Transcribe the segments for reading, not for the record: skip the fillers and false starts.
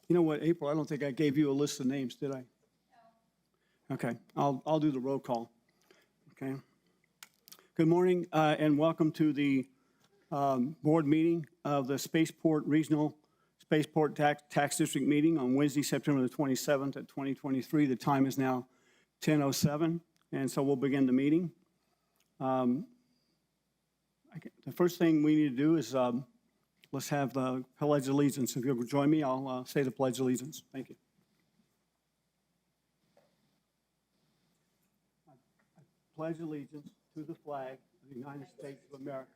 You know what, April, I don't think I gave you a list of names, did I? No. Okay, I'll do the roll call. Okay. Good morning and welcome to the board meeting of the Spaceport Regional Spaceport Tax District meeting on Wednesday, September the 27th at 2023. The time is now 10:07, and so we'll begin the meeting. The first thing we need to do is let's have the Pledge of Allegiance. If you'll join me, I'll say the Pledge of Allegiance. Thank you. I pledge allegiance to the flag of the United States of America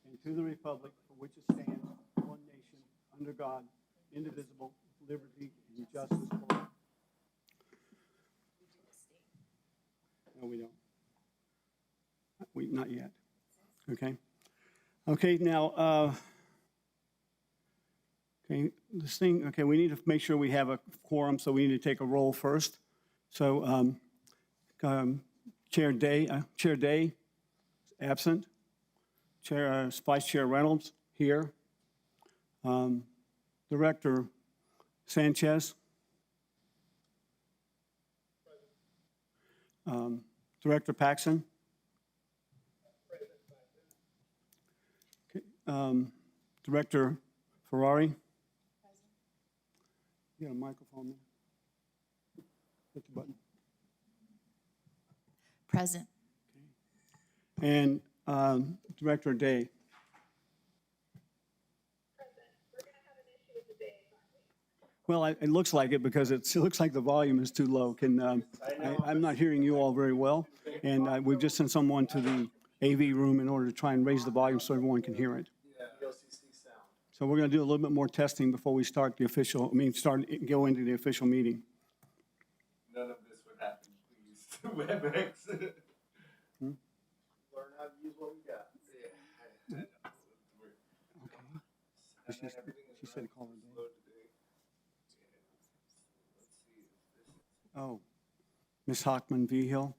and to the republic for which it stands, one nation, under God, indivisible, with liberty and justice for all. No, we don't. Not yet. Okay. Okay, now, okay, we need to make sure we have a quorum, so we need to take a roll first. So, Chair Day, absent. Vice Chair Reynolds, here. Director Sanchez. Director Paxson. Okay. Director Ferrari. You got a microphone there? Hit the button. Present. Okay. And Director Day. Well, it looks like it because it looks like the volume is too low. I'm not hearing you all very well, and we've just sent someone to the AV room in order to try and raise the volume so everyone can hear it. So we're going to do a little bit more testing before we start the official. Go into the official meeting. None of this would happen, please. WebEx. Learn how to use what we got. Yeah. Okay. She said call it. Oh, Ms. Hockman Vigil,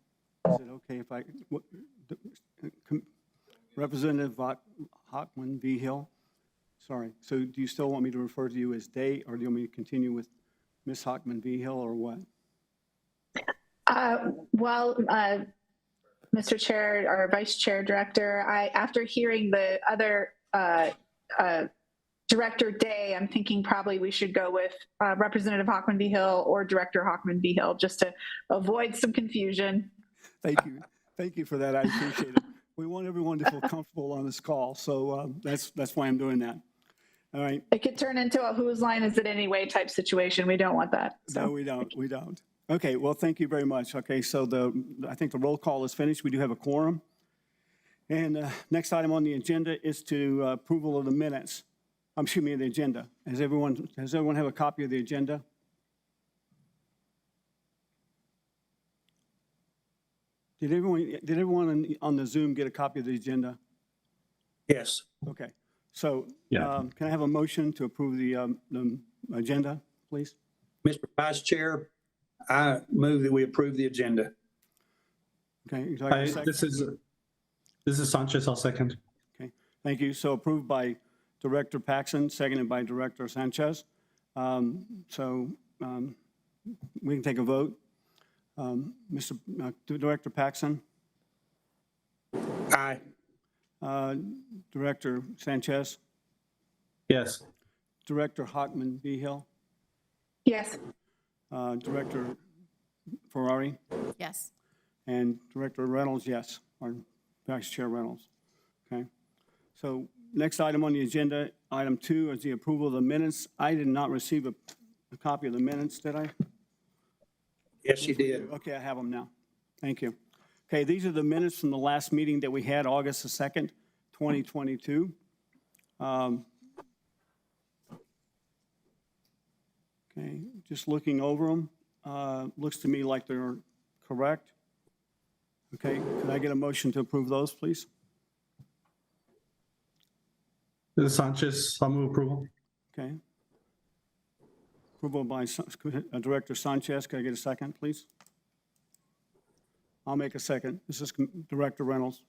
is it okay if Representative Hockman Vigil? Sorry, so do you still want me to refer to you as Day, or do you want me to continue with Ms. Hockman Vigil, or what? Mr. Chair or Vice Chair Director, after hearing the other Director Day, I'm thinking probably we should go with Representative Hockman Vigil or Director Hockman Vigil, just to avoid some confusion. Thank you. Thank you for that. I appreciate it. We want everyone to feel comfortable on this call, so that's why I'm doing that. All right. It could turn into a whose line is it anyway type situation. We don't want that. So. No, we don't. We don't. Okay. Well, thank you very much. Okay. So I think the roll call is finished. We do have a quorum. And next item on the agenda is to approval of the minutes. Excuse me, the agenda. Does everyone have a copy of the agenda? Did everyone on the Zoom get a copy of the agenda? Yes. Okay. So Yeah. Can I have a motion to approve the agenda, please? Mr. Vice Chair, I move that we approve the agenda. Okay. Do I get a second? This is Sanchez. I'll second. Okay. Thank you. So approved by Director Paxson, seconded by Director Sanchez. We can take a vote. Director Paxson. Aye. Director Sanchez. Yes. Director Hockman Vigil. Yes. Director Ferrari. Yes. And Director Reynolds, yes, or Vice Chair Reynolds. Okay. So next item on the agenda, item 2, is the approval of the minutes. I did not receive a copy of the minutes, did I? Yes, you did. Okay, I have them now. Thank you. Okay, these are the minutes from the last meeting that we had, August the 2nd, 2022. Okay, just looking over them, looks to me like they're correct. Okay, could I get a motion to approve those, please? This is Sanchez. I'll move approval. Okay. Approval by Director Sanchez. Can I get a second, please? I'll make a second. This is Director Reynolds.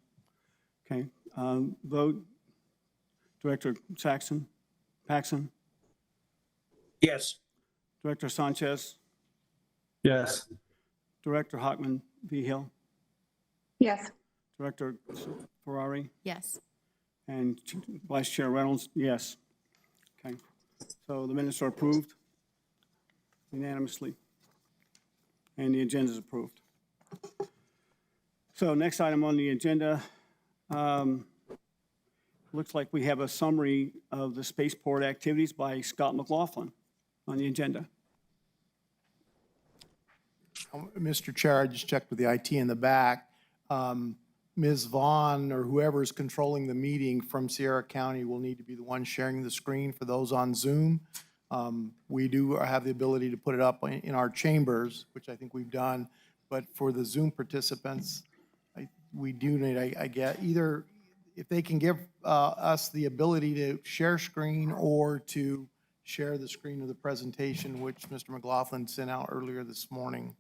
Okay. Vote. Director Paxson? Yes. Director Sanchez, Yes. Director Hockman Hill, Yes. Director Ferrari, Yes. and Vice Chair Reynolds, yes. Okay, so the minutes are approved unanimously, and the agenda is approved. So next item on the agenda, looks like we have a summary of the Spaceport activities by Scott McLaughlin on the agenda. Mr. Chair, I just checked with the IT in the back. Ms. Vaughn or whoever is controlling the meeting from Sierra County will need to be the one sharing the screen for those on Zoom. We do have the ability to put it up in our chambers, which I think we've done, but for the Zoom participants, we do need, I get, either if they can give us the ability to share screen or to share the screen of the presentation, which Mr. McLaughlin sent out earlier this morning.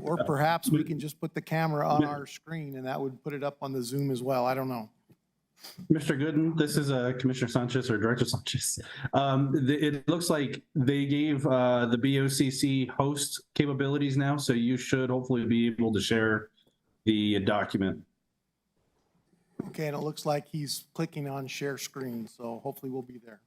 Or perhaps we can just put the camera on our screen and that would put it up on the Zoom as well. I don't know. Mr. Gooden, this is Commissioner Sanchez or Director Sanchez. It looks like they gave the BOCC host capabilities now, so you should hopefully be able to share the document. Okay, and it looks like he's clicking on share screen, so hopefully we'll be there.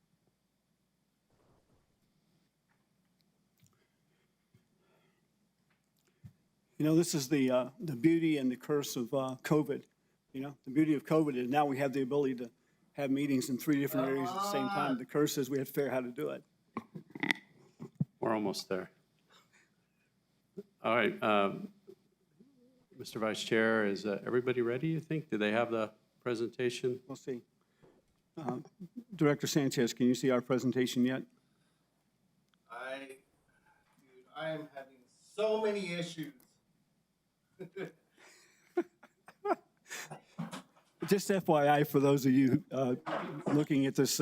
You know, this is the beauty and the curse of COVID. You know, the beauty of COVID is now we have the ability to have meetings in 3 different areas at the same time. The curse is we have to figure out how to do it. We're almost there. All right, Mr. Vice Chair, is everybody ready, you think? Do they have the presentation? We'll see. Director Sanchez, can you see our presentation yet? I am having so many issues. Just FYI, for those of you looking at this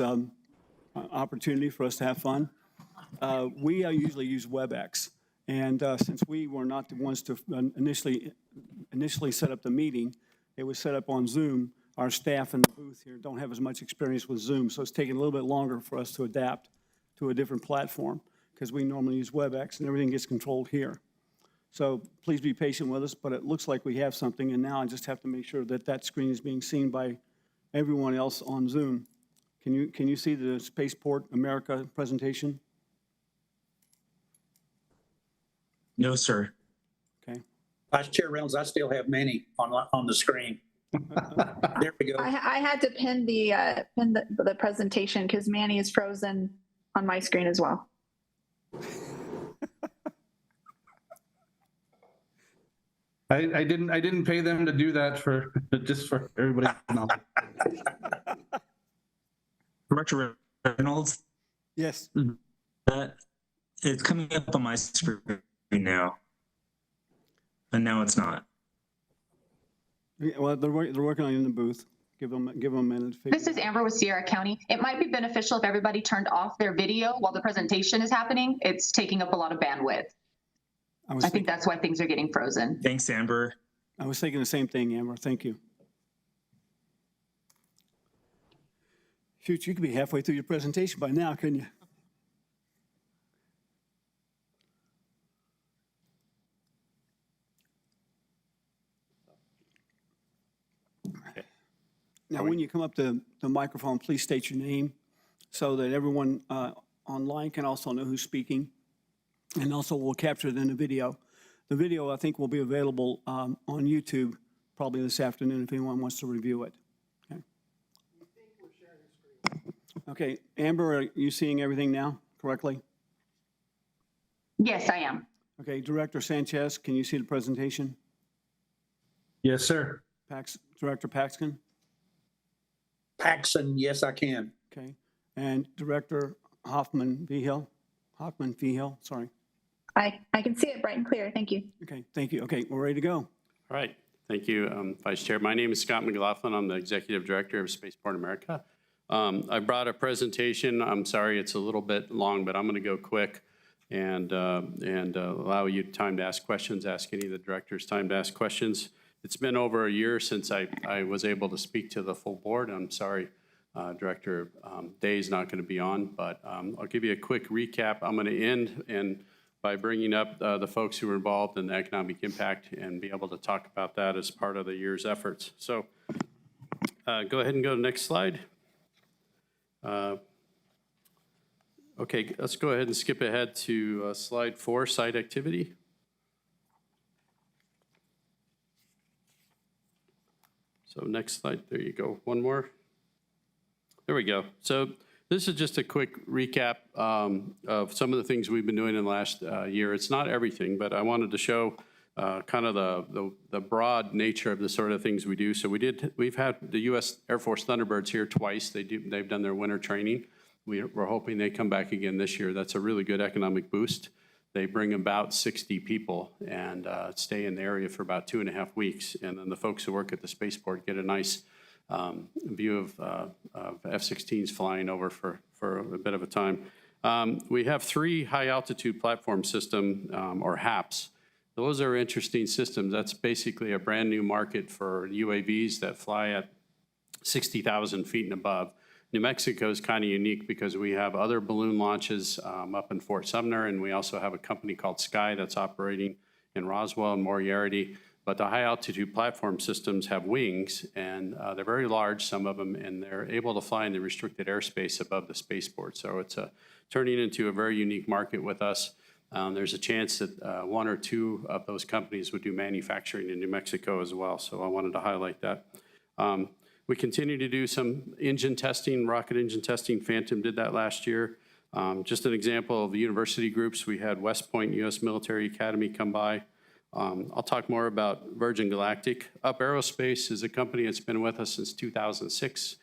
opportunity for us to have fun, we usually use WebEx. And since we were not the ones to initially set up the meeting, it was set up on Zoom. Our staff in the booth here don't have as much experience with Zoom, so it's taking a little bit longer for us to adapt to a different platform because we normally use WebEx and everything gets controlled here. So please be patient with us, but it looks like we have something, and now I just have to make sure that that screen is being seen by everyone else on Zoom. Can you see the Spaceport America presentation? No, sir. Okay. Vice Chair Reynolds, I still have many on the screen. There we go. I had to pin the presentation because Manny is frozen on my screen as well. I didn't pay them to do that for just for everybody to know. Director Reynolds, Yes. that it's coming up on my screen now. And now it's not. Yeah, well, they're working on it in the booth. Give them a minute to figure This it is out. Amber with Sierra County. It might be beneficial if everybody turned off their video while the presentation is happening. It's taking up a lot of bandwidth. I think that's why things are getting frozen. Thanks, Amber. I was thinking the same thing, Amber. Thank you. Shoot, you could be halfway through your presentation by now, couldn't you? Okay. Now, when you come up to the microphone, please state your name so that everyone online can also know who's speaking. And also, we'll capture it in the video. The video, I think, will be available on YouTube probably this afternoon if anyone wants to review it. Okay. Okay, Amber, are you seeing everything now correctly? Yes, I am. Okay, Director Sanchez, can you see the presentation? Yes, sir. Director Paxton? Paxson, yes, I can. Okay, and Director Hockman Hill, sorry. I can see it bright and clear. Thank you. Okay, thank you. Okay, we're ready to go. All right, thank you, Vice Chair. My name is Scott McLaughlin. I'm the Executive Director of Spaceport America. I brought a presentation. I'm sorry it's a little bit long, but I'm going to go quick and allow you time to ask questions, ask any of the directors time to ask questions. It's been over a year since I was able to speak to the full board. I'm sorry Director Day is not going to be on, but I'll give you a quick recap. I'm going to end by bringing up the folks who were involved in the economic impact and be able to talk about that as part of the year's efforts. So go ahead and go to the next slide. Okay, let's go ahead and skip ahead to slide 4, site activity. So next slide, there you go, one more. There we go. So this is just a quick recap of some of the things we've been doing in the last year. It's not everything, but I wanted to show kind of the broad nature of the sort of things we do. So we've had the U.S. Air Force Thunderbirds here twice. They've done their winter training. We're hoping they come back again this year. That's a really good economic boost. They bring about 60 people and stay in the area for about 2.5 weeks. And then the folks who work at the Spaceport get a nice view of F-16s flying over for a bit of a time. We have 3 high-altitude platform system, or HAPS. Those are interesting systems. That's basically a brand new market for UAVs that fly at 60,000 feet and above. New Mexico is kind of unique because we have other balloon launches up in Fort Sumner, and we also have a company called Sky that's operating in Roswell and Moriarty. But the high-altitude platform systems have wings, and they're very large, some of them, and they're able to fly in the restricted airspace above the spaceport. So it's turning into a very unique market with us. There's a chance that 1 or 2 of those companies would do manufacturing in New Mexico as well, so I wanted to highlight that. We continue to do some engine testing, rocket engine testing. Phantom did that last year. Just an example of the university groups, we had West Point U.S. Military Academy come by. I'll talk more about Virgin Galactic. Up Aerospace is a company that's been with us since 2006.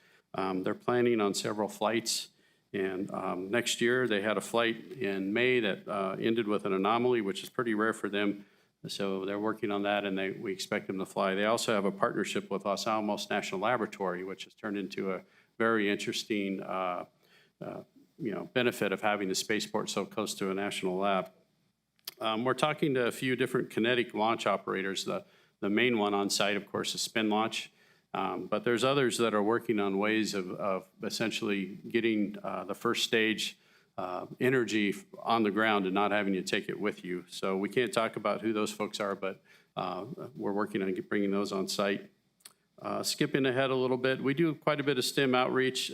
They're planning on several flights. And next year, they had a flight in May that ended with an anomaly, which is pretty rare for them. So they're working on that, and we expect them to fly. They also have a partnership with Los Alamos National Laboratory, which has turned into a very interesting benefit of having the spaceport so close to a national lab. We're talking to a few different kinetic launch operators. The main one on site, of course, is Spin Launch. But there's others that are working on ways of essentially getting the first stage energy on the ground and not having to take it with you. So we can't talk about who those folks are, but we're working on bringing those on site. Skipping ahead a little bit, we do quite a bit of STEM outreach.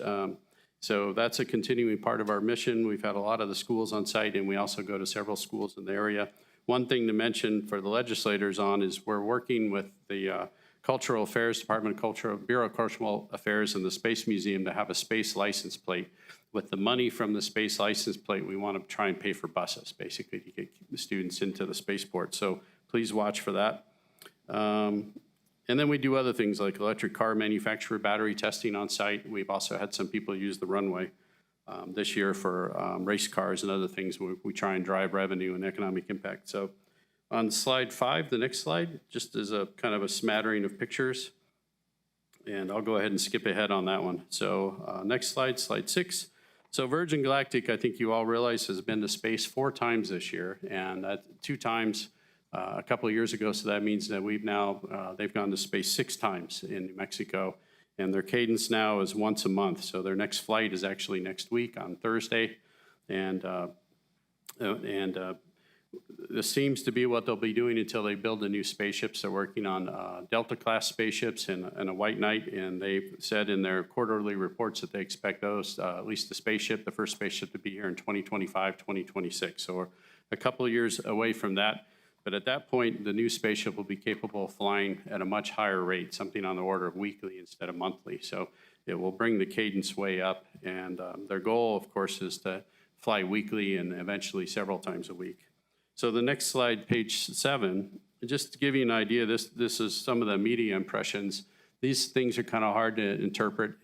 So that's a continuing part of our mission. We've had a lot of the schools on site, and we also go to several schools in the area. One thing to mention for the legislators on is we're working with the Cultural Affairs Department, Bureau of Cultural Affairs, and the Space Museum to have a space license plate. With the money from the space license plate, we want to try and pay for buses, basically, to get the students into the spaceport. So please watch for that. And then we do other things like electric car manufacturer battery testing on site. We've also had some people use the runway this year for race cars and other things. We try and drive revenue and economic impact. So on slide 5, the next slide, just as a kind of a smattering of pictures. And I'll go ahead and skip ahead on that one. So next slide, slide 6. So Virgin Galactic, I think you all realize, has been to space 4 times this year, and that's 2 times a couple of years ago. So that means that they've gone to space 6 times in New Mexico, and their cadence now is once a month. So their next flight is actually next week on Thursday, and this seems to be what they'll be doing until they build the new spaceships. They're working on Delta-class spaceships and a White Knight, and they've said in their quarterly reports that they expect those, at least the first spaceship, to be here in 2025, 2026. So we're a couple of years away from that. But at that point, the new spaceship will be capable of flying at a much higher rate, something on the order of weekly instead of monthly. So it will bring the cadence way up. And their goal, of course, is to fly weekly and eventually several times a week. So the next slide, page 7, just to give you an idea, this is some of the media impressions. These things are kind of hard to interpret,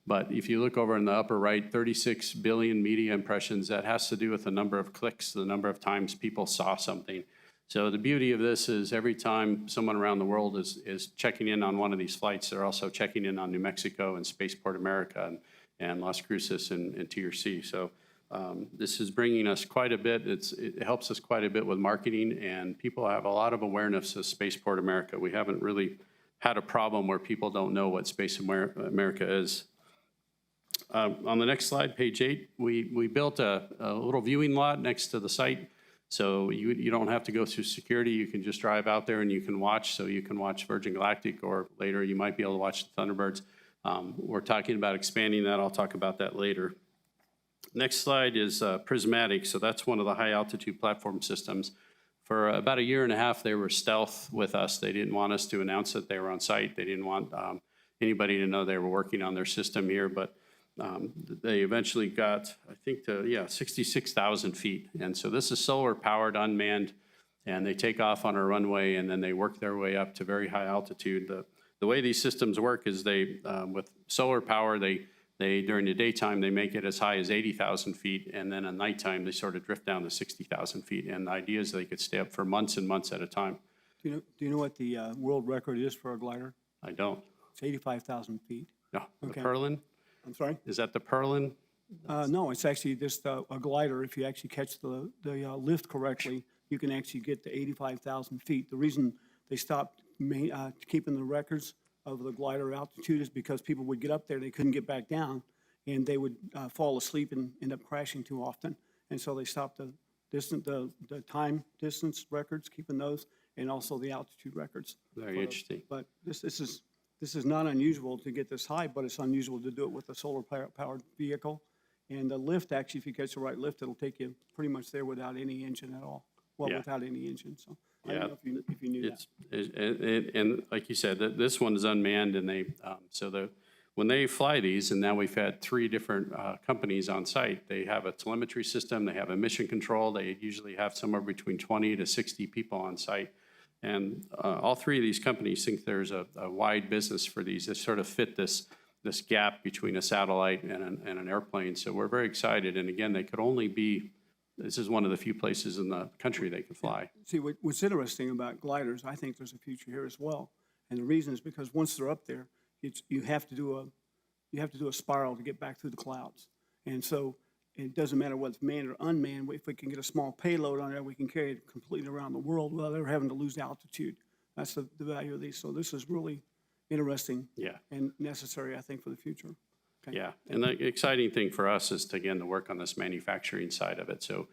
but if you look over in the upper right, 36 billion media impressions, that has to do with the number of clicks, the number of times people saw something. So the beauty of this is every time someone around the world is checking in on one of these flights, they're also checking in on New Mexico and Spaceport America and Las Cruces and TRC. So this is bringing us quite a bit. It helps us quite a bit with marketing, and people have a lot of awareness of Spaceport America. We haven't really had a problem where people don't know what Space America is. On the next slide, page 8, we built a little viewing lot next to the site. So you don't have to go through security. You can just drive out there and you can watch. So you can watch Virgin Galactic, or later you might be able to watch the Thunderbirds. We're talking about expanding that. I'll talk about that later. Next slide is Prismatic. So that's one of the high altitude platform systems. For about a year and a half, they were stealth with us. They didn't want us to announce that they were on site. They didn't want anybody to know they were working on their system here, but they eventually got, I think, to 66,000 feet. And so this is solar powered, unmanned, and they take off on a runway and then they work their way up to very high altitude. The way these systems work is they, with solar power, they during the daytime, they make it as high as 80,000 feet, and then at nighttime, they sort of drift down to 60,000 feet. And the idea is they could stay up for months and months at a time. Do you know what the world record is for a glider? I don't. It's 85,000 feet. No, Okay. the Perlin? I'm sorry? Is that the Perlin? No, it's actually just a glider. If you actually catch the lift correctly, you can actually get to 85,000 feet. The reason they stopped keeping the records of the glider altitude is because people would get up there, they couldn't get back down, and they would fall asleep and end up crashing too often. And so they stopped the time distance records, keeping those, and also the altitude records. Very interesting. But this is not unusual to get this high, but it's unusual to do it with a solar powered vehicle. And the lift, actually, if you catch the right lift, it'll take you pretty much there without any engine at all. Well, Yeah. without any engine, so I Yeah. don't know if you knew that. And like you said, this one is unmanned, and when they fly these, and now we've had 3 different companies on site, they have a telemetry system, they have a mission control, they usually have somewhere between 20 to 60 people on site. And all 3 of these companies think there's a wide business for these that sort of fit this gap between a satellite and an airplane. So we're very excited. And again, they could only be, this is one of the few places in the country they can fly. See, what's interesting about gliders, I think there's a future here as well. And the reason is because once they're up there, you have to do a spiral to get back through the clouds. And so it doesn't matter whether it's manned or unmanned. If we can get a small payload on there, we can carry it completely around the world without ever having to lose altitude. That's the value of these. So this is really interesting and necessary, I think, for the future. Okay. Yeah, and the exciting thing for us is to work on this manufacturing side of it. So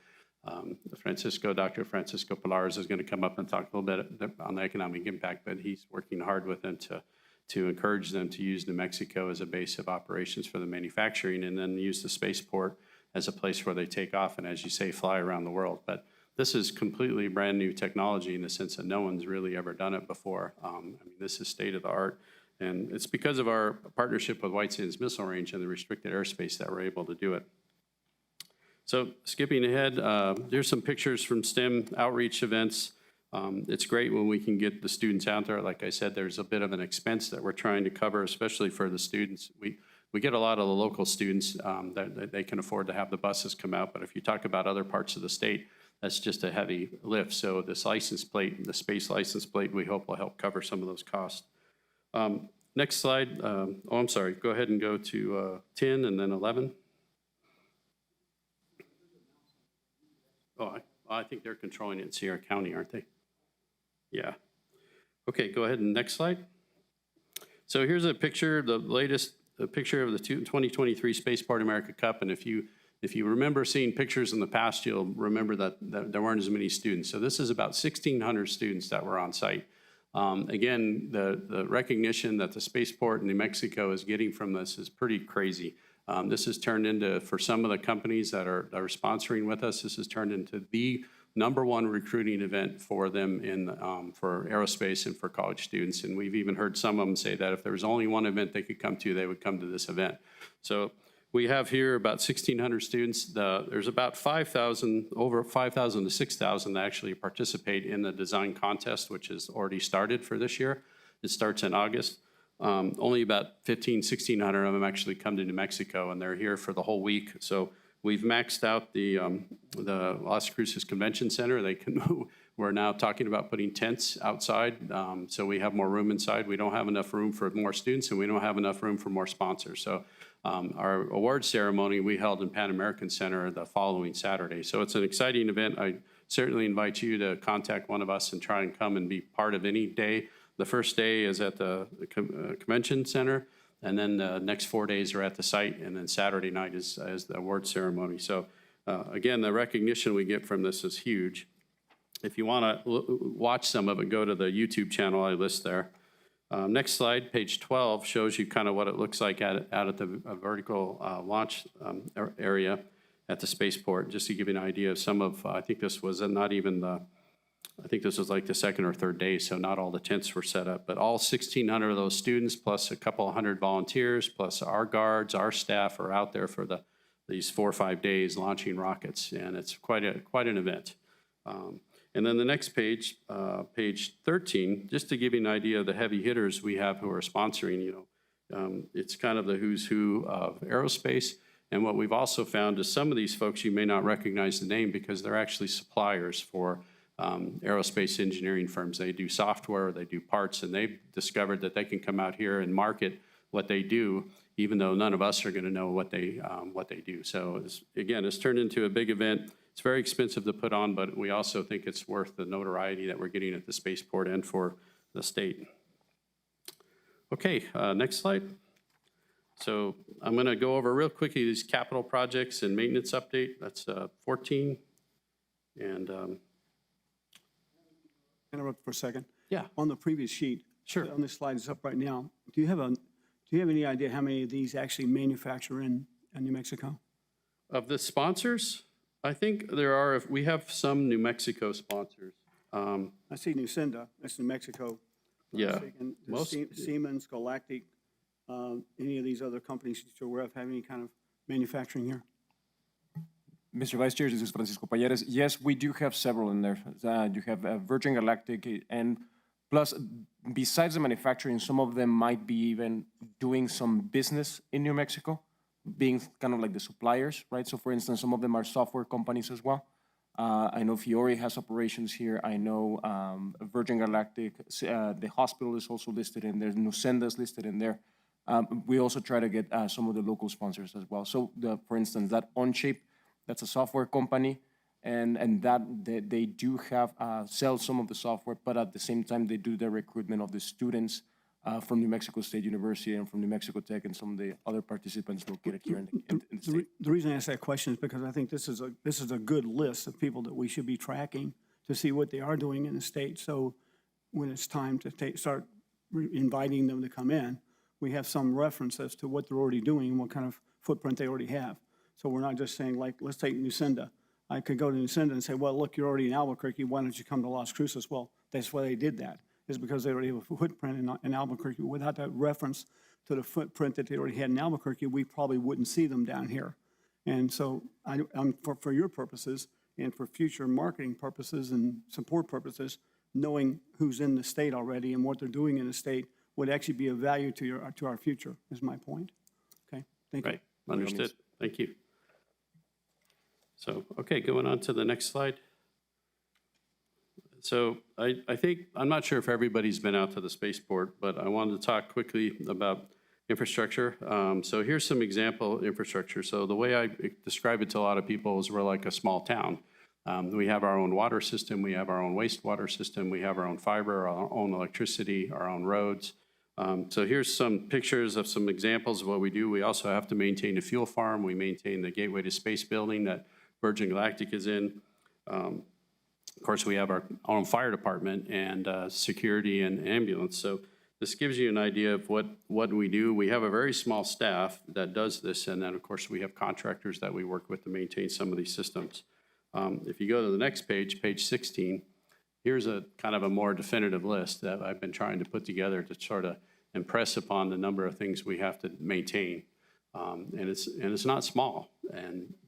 Dr. Francisco Polares is going to come up and talk a little bit on the economic impact, but he's working hard with them to encourage them to use New Mexico as a base of operations for the manufacturing, and then use the spaceport as a place where they take off and, as you say, fly around the world. But this is completely brand new technology in the sense that no one's really ever done it before. This is state of the art, and it's because of our partnership with White Sands Missile Range and the restricted airspace that we're able to do it. So skipping ahead, here's some pictures from STEM outreach events. It's great when we can get the students out there. Like I said, there's a bit of an expense that we're trying to cover, especially for the students. We get a lot of the local students that they can afford to have the buses come out, but if you talk about other parts of the state, that's just a heavy lift. So this license plate, the space license plate, we hope will help cover some of those costs. Next slide. I'm sorry. Go ahead and go to 10 and then 11. Oh, I think they're controlling it in Sierra County, aren't they? Yeah. Okay, go ahead and next slide. So here's a picture, the picture of the 2023 Spaceport America Cup. And if you remember seeing pictures in the past, you'll remember that there weren't as many students. So this is about 1,600 students that were on site. Again, the recognition that the Spaceport in New Mexico is getting from this is pretty crazy. This has turned into, for some of the companies that are sponsoring with us, this has turned into the #1 recruiting event for them for aerospace and for college students. And we've even heard some of them say that if there was only one event they could come to, they would come to this event. So we have here about 1,600 students. There's about 5,000, over 5,000 to 6,000 that actually participate in the design contest, which has already started for this year. It starts in August. Only about 1,600 of them actually come to New Mexico, and they're here for the whole week. So we've maxed out the Las Cruces Convention Center. We're now talking about putting tents outside, so we have more room inside. We don't have enough room for more students, and we don't have enough room for more sponsors. So our award ceremony we held in Pan American Center the following Saturday. So it's an exciting event. I certainly invite you to contact one of us and try and come and be part of any day. The first day is at the Convention Center, And then the next 4 days are at the site, and then Saturday night is the award ceremony. So again, the recognition we get from this is huge. If you want to watch some of it, go to the YouTube channel I list there. Next slide, page 12, shows you kind of what it looks like out at the vertical launch area at the spaceport, just to give you an idea of some of, I think this was not even the, I think this was like the second or third day, so not all the tents were set up, but all 1,600 of those students, plus a couple hundred volunteers, plus our guards, our staff are out there for these 4 or 5 days launching rockets, and it's quite an event. And then the next page, page 13, just to give you an idea of the heavy hitters we have who are sponsoring, it's kind of the who's who of aerospace. And what we've also found is some of these folks, you may not recognize the name because they're actually suppliers for aerospace engineering firms. They do software, they do parts, and they've discovered that they can come out here and market what they do, even though none of us are going to know what they do. So again, it's turned into a big event. It's very expensive to put on, but we also think it's worth the notoriety that we're getting at the spaceport and for the state. Okay, next slide. So I'm going to go over real quickly these capital projects and maintenance update. That's 14. And Interrupt for a second. yeah, On the previous sheet. Sure. On this slide is up right now. Do you have any idea how many of these actually manufacture in New Mexico? of the sponsors, I think we have some New Mexico sponsors. I see Nucenda, that's New Mexico. Yeah. Most Siemens, Galactic, any of these other companies that you're aware of have any kind of manufacturing here? Mr. Vice Chair, this is Francisco Payares. Yes, we do have several in there. You have Virgin Galactic, and plus, besides the manufacturing, some of them might be even doing some business in New Mexico, being kind of like the suppliers, right? So for instance, some of them are software companies as well. I know Fiore has operations here. I know Virgin Galactic, the hospital is also listed in there. Nucenda is listed in there. We also try to get some of the local sponsors as well. So for instance, that OnShape, that's a software company, and that they do have sell some of the software, but at the same time they do the recruitment of the students from New Mexico State University and from New Mexico Tech and some of the other participants located here in the state. The reason I ask that question is because I think this is a good list of people that we should be tracking to see what they are doing in the state. So when it's time to start inviting them to come in, we have some reference as to what they're already doing and what kind of footprint they already have. So we're not just saying, like, let's take Nucenda. I could go to Nucenda and say, well, look, you're already in Albuquerque. Why don't you come to Las Cruces? Well, that's why they did that, is because they already have a footprint in Albuquerque. Without that reference to the footprint that they already had in Albuquerque, we probably wouldn't see them down here. And so for your purposes and for future marketing purposes and support purposes, knowing who's in the state already and what they're doing in the state would actually be of value to our future, is my point. Okay, thank you. right, understood. Thank you. So, okay, going on to the next slide. So I think, I'm not sure if everybody's been out to the spaceport, but I wanted to talk quickly about infrastructure. So here's some example infrastructure. So the way I describe it to a lot of people is we're like a small town. We have our own water system, we have our own wastewater system, we have our own fiber, our own electricity, our own roads. So here's some pictures of some examples of what we do. We also have to maintain a fuel farm. We maintain the Gateway to Space building that Virgin Galactic is in. Of course, we have our own fire department and security and ambulance. So this gives you an idea of what we do. We have a very small staff that does this, and then, of course, we have contractors that we work with to maintain some of these systems. If you go to the next page, page 16, here's a kind of a more definitive list that I've been trying to put together to sort of impress upon the number of things we have to maintain. And it's not small,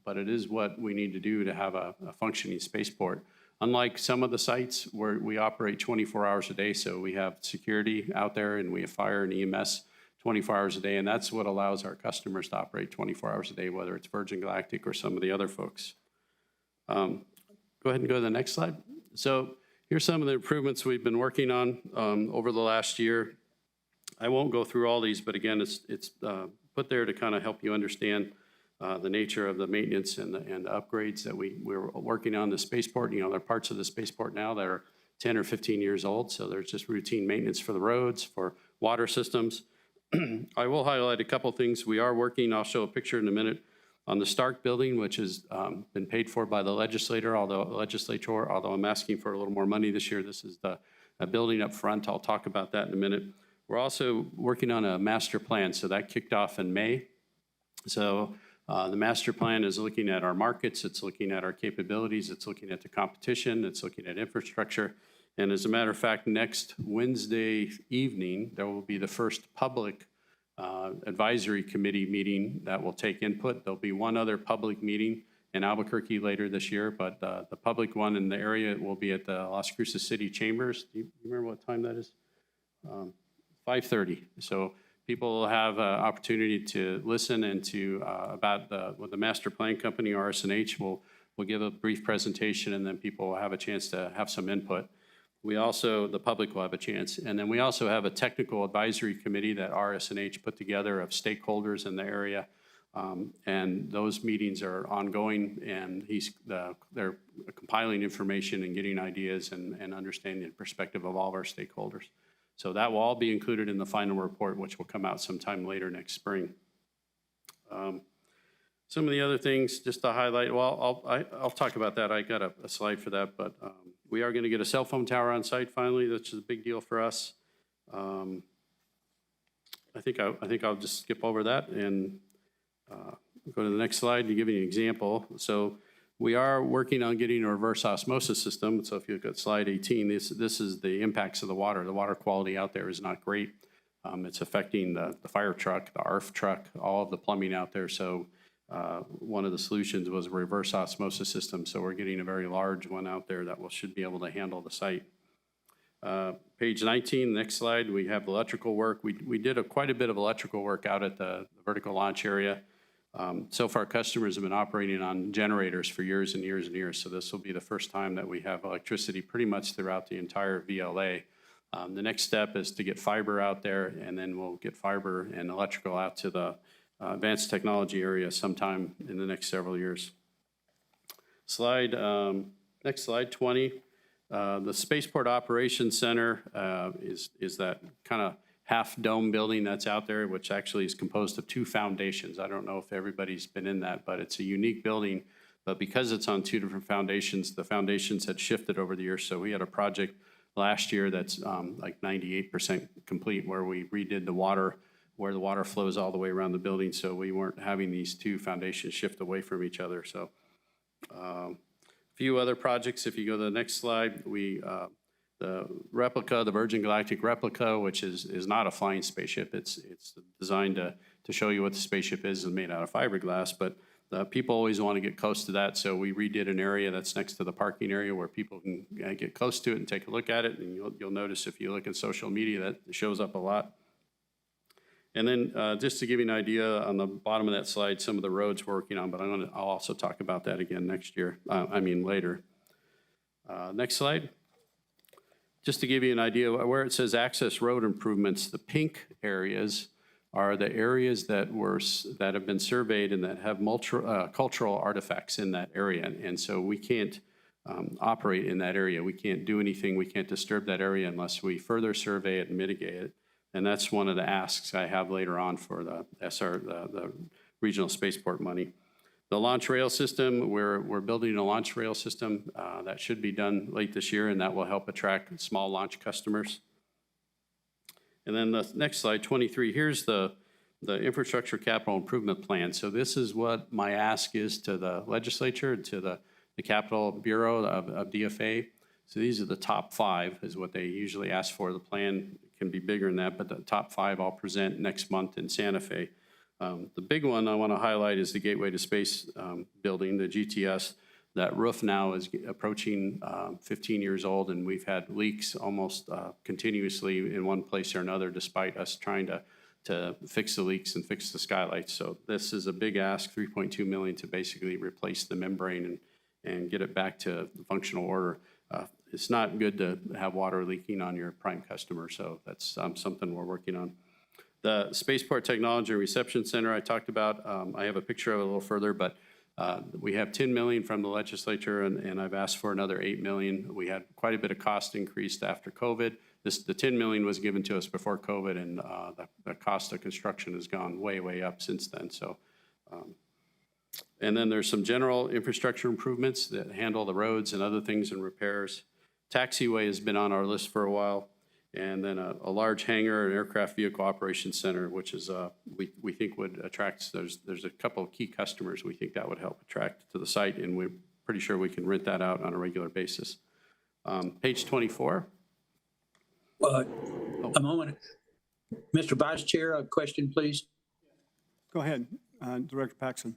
but it is what we need to do to have a functioning spaceport. Unlike some of the sites where we operate 24 hours a day, so we have security out there and we have fire and EMS 24 hours a day, and that's what allows our customers to operate 24 hours a day, whether it's Virgin Galactic or some of the other folks. Go ahead and go to the next slide. So here's some of the improvements we've been working on over the last year. I won't go through all these, but again, it's put there to kind of help you understand the nature of the maintenance and the upgrades that we're working on the spaceport. You know, there are parts of the spaceport now that are 10 or 15 years old, so there's just routine maintenance for the roads, for water systems. I will highlight a couple things. We are working, I'll show a picture in a minute, on the Stark building, which has been paid for by the legislature, although I'm asking for a little more money this year. This is the building up front. I'll talk about that in a minute. We're also working on a master plan, so that kicked off in May. So the master plan is looking at our markets, it's looking at our capabilities, it's looking at the competition, it's looking at infrastructure. And as a matter of fact, next Wednesday evening, there will be the first public advisory committee meeting that will take input. There'll be one other public meeting in Albuquerque later this year, but the public one in the area will be at the Las Cruces City Chambers. Do you remember what time that is? 5:30. So people will have an opportunity to listen and to about the master plan company, RS&H, will give a brief presentation, and then people will have a chance to have some input. We also, the public will have a chance. And then we also have a technical advisory committee that RS&H put together of stakeholders in the area. And those meetings are ongoing, and they're compiling information and getting ideas and understanding the perspective of all of our stakeholders. So that will all be included in the final report, which will come out sometime later next spring. Some of the other things just to highlight, well, I'll talk about that. I got a slide for that, but we are going to get a cell phone tower on site finally, which is a big deal for us. I think I'll just skip over that and go to the next slide to give you an example. So we are working on getting a reverse osmosis system. So if you look at slide 18, this is the impacts of the water. The water quality out there is not great. It's affecting the fire truck, the ARF truck, all of the plumbing out there. So one of the solutions was a reverse osmosis system. So we're getting a very large one out there that should be able to handle the site. Page 19, next slide, we have electrical work. We did quite a bit of electrical work out at the vertical launch area. So far, customers have been operating on generators for years and years and years. So this will be the first time that we have electricity pretty much throughout the entire VLA. The next step is to get fiber out there, and then we'll get fiber and electrical out to the advanced technology area sometime in the next several years. Next slide, 20. The Spaceport Operations Center is that kind of half dome building that's out there, which actually is composed of two foundations. I don't know if everybody's been in that, but it's a unique building. But because it's on two different foundations, the foundations had shifted over the years. So we had a project last year that's like 98% complete, where we redid the water, where the water flows all the way around the building. So we weren't having these two foundations shift away from each other. So a few other projects, if you go to the next slide, the replica, the Virgin Galactic replica, which is not a flying spaceship. It's designed to show you what the spaceship is and made out of fiberglass, but people always want to get close to that. So we redid an area that's next to the parking area where people can get close to it and take a look at it. And you'll notice if you look at social media, that shows up a lot. And then just to give you an idea on the bottom of that slide, some of the roads we're working on, but I'll also talk about that again next year, later. Next slide. Just to give you an idea, where it says access road improvements, the pink areas are the areas that have been surveyed and that have cultural artifacts in that area. And so we can't operate in that area. We can't do anything. We can't disturb that area unless we further survey it and mitigate it. And that's one of the asks I have later on for the the regional spaceport money. The launch rail system, we're building a launch rail system that should be done late this year, and that will help attract small launch customers. And then the next slide, 23, here's the infrastructure capital improvement plan. So this is what my ask is to the legislature, to the Capital Bureau of DFA. So these are the top 5 is what they usually ask for. The plan can be bigger than that, but the top 5 I'll present next month in Santa Fe. The big one I want to highlight is the Gateway to Space building, the GTS. That roof now is approaching 15 years old, and we've had leaks almost continuously in one place or another, despite us trying to fix the leaks and fix the skylights. So this is a big ask, $3.2 million, to basically replace the membrane and get it back to functional order. It's not good to have water leaking on your prime customer, so that's something we're working on. The Spaceport Technology Reception Center I talked about, I have a picture of it a little further, but we have $10 million from the legislature, and I've asked for another $8 million. We had quite a bit of cost increase after COVID, the 10 million was given to us before COVID, and the cost of construction has gone way, way up since then. So, and then there's some general infrastructure improvements that handle the roads and other things and repairs. Taxiway has been on our list for a while. And then a large hangar, an aircraft vehicle operations center, which is we think would attract. There's a couple of key customers we think that would help attract to the site, and we're pretty sure we can rent that out on a regular basis. Page 24. A moment. Mr. Vice Chair, a question, please. Go ahead, Director Paxson.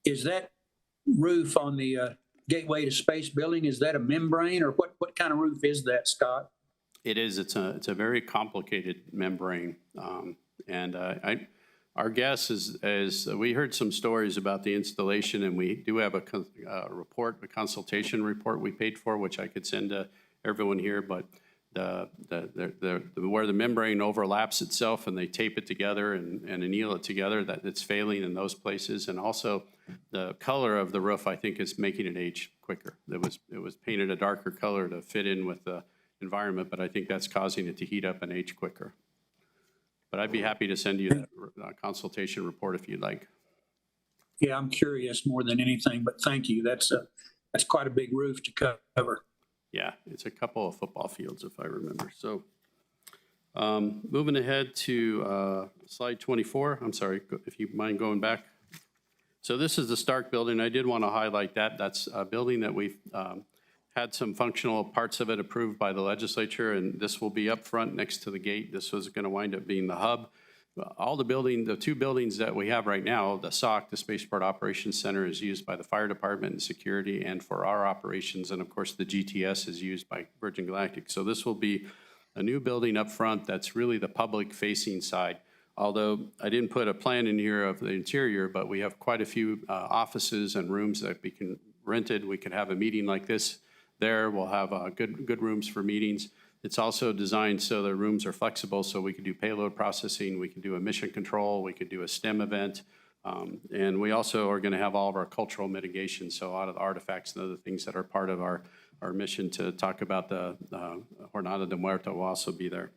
Is that roof on the Gateway to Space building, is that a membrane, or what kind of roof is that, Scott? It is. It's a very complicated membrane, and our guess is we heard some stories about the installation, and we do have a consultation report we paid for, which I could send to everyone here. But where the membrane overlaps itself and they tape it together and anneal it together, that it's failing in those places. And also the color of the roof, I think, is making it age quicker. It was painted a darker color to fit in with the environment, but I think that's causing it to heat up and age quicker. But I'd be happy to send you that consultation report if you'd like. Yeah, I'm curious more than anything, but thank you. That's quite a big roof to cover. Yeah, it's a couple of football fields, if I remember. So moving ahead to slide 24. I'm sorry, if you mind going back. So this is the Stark building. I did want to highlight that. That's a building that we've had some functional parts of it approved by the legislature, and this will be up front next to the gate. This was going to wind up being the hub. All the two buildings that we have right now, the SOC, the Spaceport Operations Center, is used by the fire department and security and for our operations. And of course, the GTS is used by Virgin Galactic. So this will be a new building up front that's really the public facing side. Although I didn't put a plan in here of the interior, but we have quite a few offices and rooms that we can rent it. We can have a meeting like this there. We'll have good rooms for meetings. It's also designed so the rooms are flexible, so we can do payload processing, we can do a mission control, we can do a STEM event, and we also are going to have all of our cultural mitigation, so a lot of the artifacts and other things that are part of our mission to talk about the Jornada de Muerto will also be there.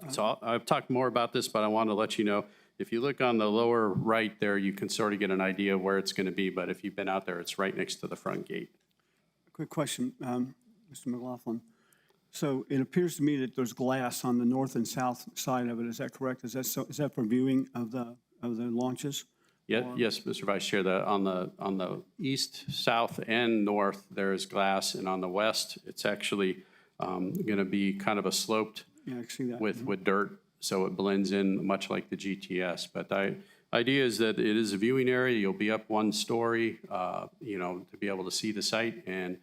So I've talked more about this, but I want to let you know, if you look on the lower right there, you can sort of get an idea of where it's going to be, but if you've been out there, it's right next to the front gate. Quick question, Mr. McLaughlin. So it appears to me that there's glass on the north and south side of it. Is that correct? Is that for viewing of the launches? Yeah, yes, Mr. Vice Chair. On the east, south, and north there is glass, and on the west it's actually going to be kind of a sloped I see that. with dirt, so it blends in much like the GTS. But the idea is that it is a viewing area. You'll be up one story, to be able to see the site. And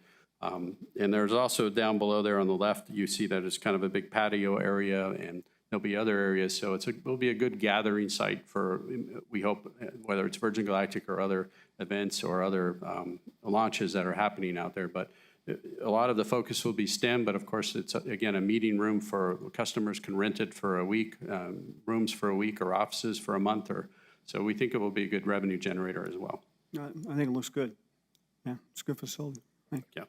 there's also down below there on the left, you see that it's kind of a big patio area, and there'll be other areas. So it will be a good gathering site for, we hope, whether it's Virgin Galactic or other events or other launches that are happening out there. But a lot of the focus will be STEM, but of course it's, again, a meeting room for customers can rent it for a week, rooms for a week or offices for a month. So we think it will be a good revenue generator as well. I think it looks good. Yeah, it's a good facility. Thanks. Yeah.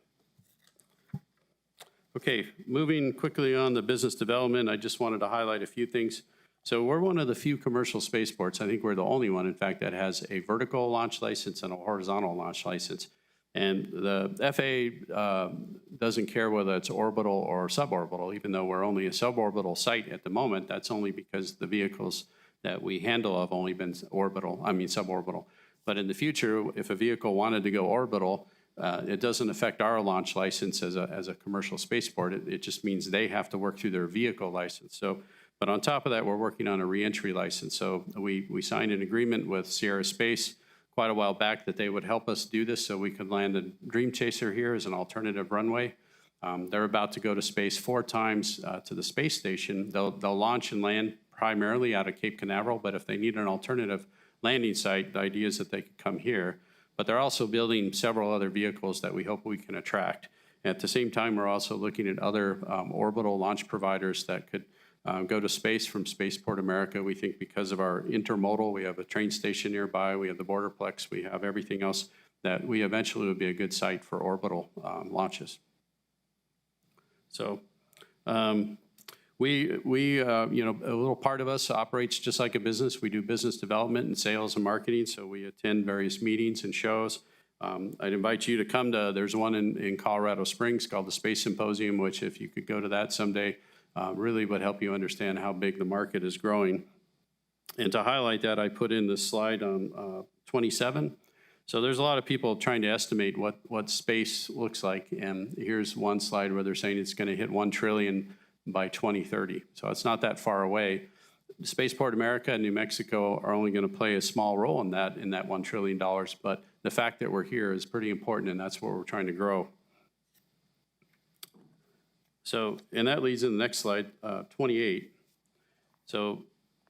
Okay, moving quickly on the business development, I just wanted to highlight a few things. So we're one of the few commercial spaceports, I think we're the only one, in fact, that has a vertical launch license and a horizontal launch license. And the FAA doesn't care whether it's orbital or suborbital, even though we're only a suborbital site at the moment. That's only because the vehicles that we handle have only been suborbital. But in the future, if a vehicle wanted to go orbital, it doesn't affect our launch license as a commercial spaceport. It just means they have to work through their vehicle license. So, but on top of that, we're working on a reentry license. So we signed an agreement with Sierra Space quite a while back that they would help us do this so we could land a Dream Chaser here as an alternative runway. They're about to go to space 4 times to the space station. They'll launch and land primarily out of Cape Canaveral, but if they need an alternative landing site, the idea is that they could come here. But they're also building several other vehicles that we hope we can attract. At the same time, we're also looking at other orbital launch providers that could go to space from Spaceport America. We think because of our intermodal, we have a train station nearby, we have the Borderplex, we have everything else, that we eventually would be a good site for orbital launches. So we you know, a little part of us operates just like a business. We do business development and sales and marketing, so we attend various meetings and shows. I'd invite you to come to, there's one in Colorado Springs called the Space Symposium, which if you could go to that someday, really would help you understand how big the market is growing. And to highlight that, I put in this slide on 27. So there's a lot of people trying to estimate what space looks like. And here's one slide where they're saying it's going to hit 1 trillion by 2030. So it's not that far away. Spaceport America and New Mexico are only going to play a small role in that $1 trillion. But the fact that we're here is pretty important, and that's where we're trying to grow. So, and that leads to the next slide, 28. So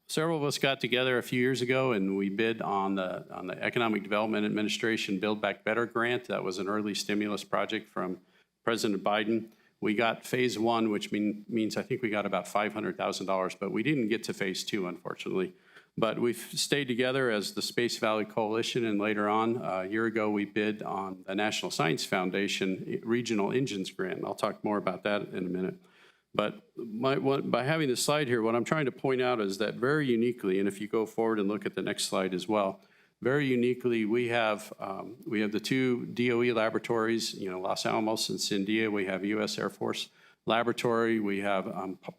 several of us got together a few years ago and we bid on the Economic Development Administration Build Back Better grant. That was an early stimulus project from President Biden. We got phase 1, which means I think we got about $500,000, but we didn't get to phase 2, unfortunately. But we've stayed together as the Space Valley Coalition, and later on, a year ago, we bid on the National Science Foundation Regional Engines Grant. I'll talk more about that in a minute. But by having this slide here, what I'm trying to point out is that very uniquely, and if you go forward and look at the next slide as well, very uniquely, we have the 2 DOE laboratories, you know, Los Alamos and Sandia. We have U.S. Air Force Laboratory. We have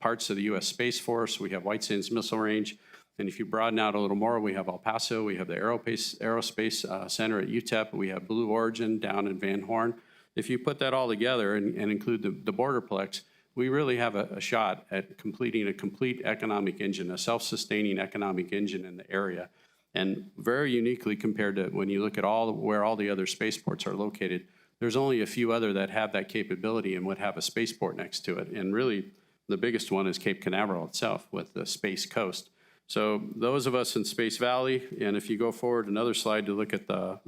parts of the U.S. Space Force. We have White Sands Missile Range. And if you broaden out a little more, we have El Paso. We have the Aerospace Center at UTEP. We have Blue Origin down in Van Horn. If you put that all together and include the Borderplex, we really have a shot at completing a complete economic engine, a self-sustaining economic engine in the area. And very uniquely compared to when you look at where all the other spaceports are located, there's only a few other that have that capability and would have a spaceport next to it. And really, the biggest one is Cape Canaveral itself with the Space Coast. So those of us in Space Valley, and if you go forward another slide to look at the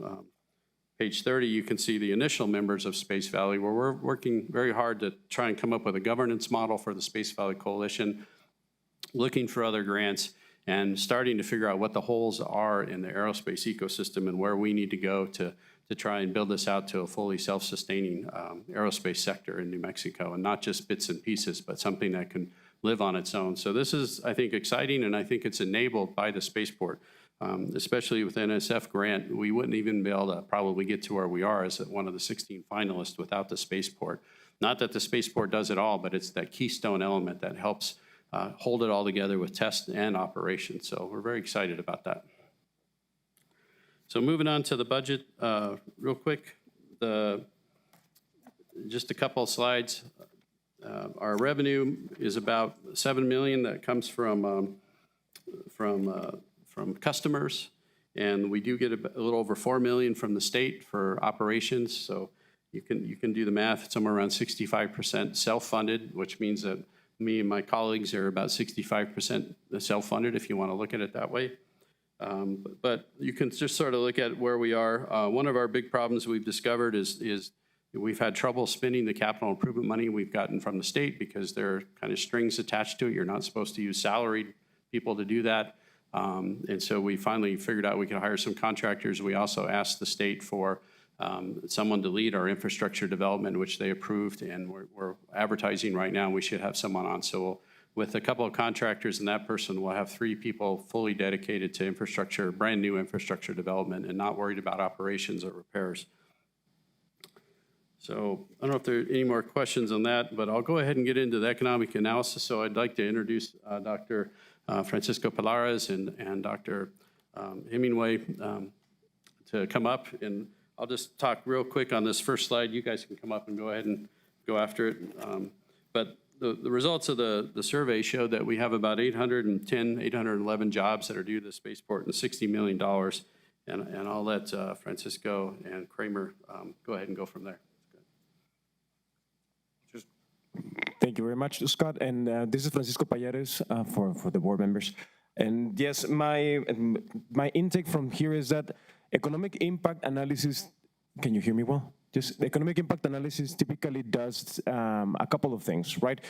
page 30, you can see the initial members of Space Valley, where we're working very hard to try and come up with a governance model for the Space Valley Coalition, looking for other grants, and starting to figure out what the holes are in the aerospace ecosystem and where we need to go to try and build this out to a fully self-sustaining aerospace sector in New Mexico, and not just bits and pieces, but something that can live on its own. So this is, I think, exciting, and I think it's enabled by the spaceport. Especially with NSF grant, we wouldn't even be able to probably get to where we are as one of the 16 finalists without the spaceport. Not that the spaceport does it all, but it's that keystone element that helps hold it all together with test and operation. So we're very excited about that. So moving on to the budget real quick, just a couple of slides. Our revenue is about $7 million that comes from customers, and we do get a little over $4 million from the state for operations. So you can do the math. It's somewhere around 65% self-funded, which means that me and my colleagues are about 65% self-funded, if you want to look at it that way. But you can just sort of look at where we are. One of our big problems we've discovered is we've had trouble spending the capital improvement money we've gotten from the state because there are kind of strings attached to it. You're not supposed to use salaried people to do that. And so we finally figured out we could hire some contractors. We also asked the state for someone to lead our infrastructure development, which they approved, and we're advertising right now. We should have someone on. So with a couple of contractors and that person, we'll have 3 people fully dedicated to infrastructure, brand new infrastructure development, and not worried about operations or repairs. So I don't know if there are any more questions on that, but I'll go ahead and get into the economic analysis. So I'd like to introduce Dr. Francisco Palares and Dr. Hemingway to come up. And I'll just talk real quick on this first slide. You guys can come up and go ahead and go after it. But the results of the survey showed that we have about 811 jobs that are due to the spaceport and $60 million. And I'll let Francisco and Kramer go ahead and go from there. Thank you very much, Scott. And this is Francisco Pallares for the board members. And yes, my intake from here is that economic impact analysis, can you hear me well? Just economic impact analysis typically does a couple of things, right?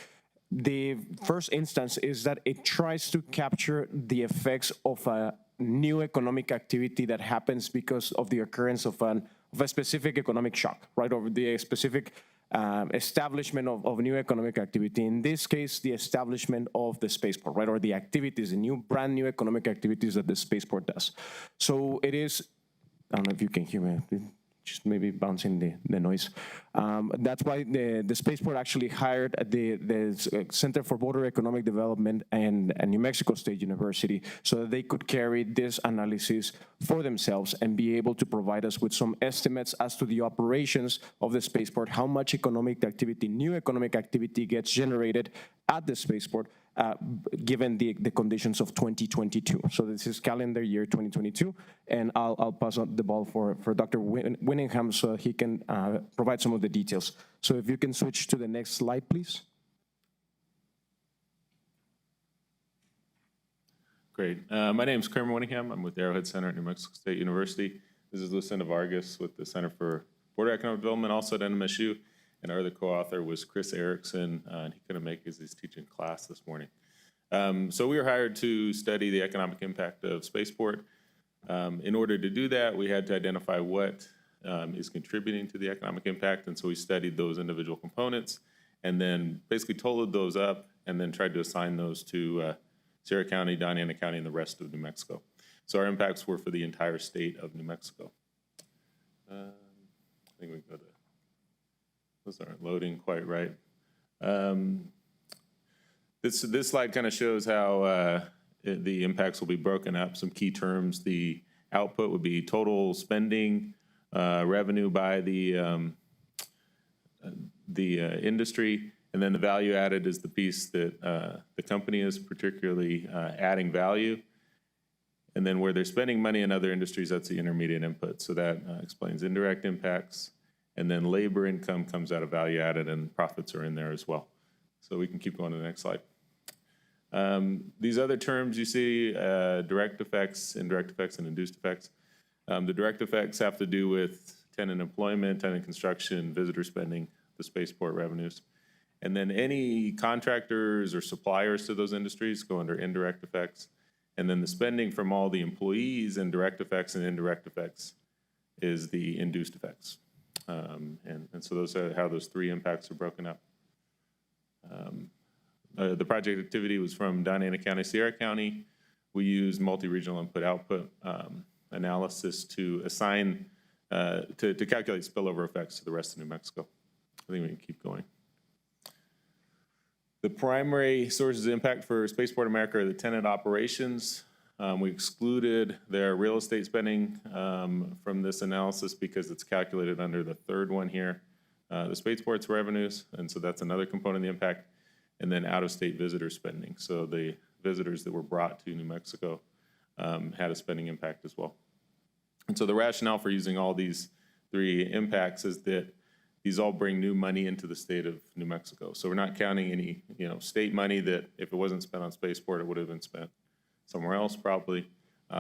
The first instance is that it tries to capture the effects of a new economic activity that happens because of the occurrence of a specific economic shock, right? Or the specific establishment of new economic activity. In this case, the establishment of the spaceport, right, or the activities, the brand new economic activities that the spaceport does. So it is, I don't know if you can hear me, just maybe bouncing the noise. That's why the spaceport actually hired the Center for Border Economic Development and New Mexico State University so that they could carry this analysis for themselves and be able to provide us with some estimates as to the operations of the spaceport, how much economic activity, new economic activity gets generated at the spaceport, given the conditions of 2022. So this is calendar year 2022, and I'll pass on the ball for Dr. Winningham so he can provide some of the details. So if you can switch to the next slide, please. Great. My name is Kramer Winningham. I'm with the Arrowhead Center at New Mexico State University. This is Lucinda Vargas with the Center for Border Economic Development, also at NMSU. And our other co-author was Chris Erickson, and he couldn't make his teaching class this morning. So we were hired to study the economic impact of Spaceport. In order to do that, we had to identify what is contributing to the economic impact, and so we studied those individual components, and then basically totaled those up, and then tried to assign those to Sierra County, Doña County, and the rest of New Mexico. So our impacts were for the entire state of New Mexico. I think we can go to. Those aren't loading quite right. This slide kind of shows how the impacts will be broken up. Some key terms: the output would be total spending, revenue by the industry, and then the value added is the piece that the company is particularly adding value. And then where they're spending money in other industries, that's the intermediate input. So that explains indirect impacts. And then labor income comes out of value added, and profits are in there as well. So we can keep going to the next slide. These other terms you see, direct effects, indirect effects, and induced effects. The direct effects have to do with tenant employment, tenant construction, visitor spending, the spaceport revenues. And then any contractors or suppliers to those industries go under indirect effects. And then the spending from all the employees and direct effects and indirect effects is the induced effects. And so those are how those three impacts are broken up. The project activity was from Doña County, Sierra County. We used multi-regional input-output analysis to assign, to calculate spillover effects to the rest of New Mexico. I think we can keep going. The primary sources of impact for Spaceport America are the tenant operations. We excluded their real estate spending from this analysis because it's calculated under the third one here, the Spaceport's revenues, and so that's another component of the impact, and then out-of-state visitor spending. So the visitors that were brought to New Mexico had a spending impact as well. And so the rationale for using all these three impacts is that these all bring new money into the state of New Mexico. So we're not counting any, state money that if it wasn't spent on Spaceport, it would have been spent somewhere else probably.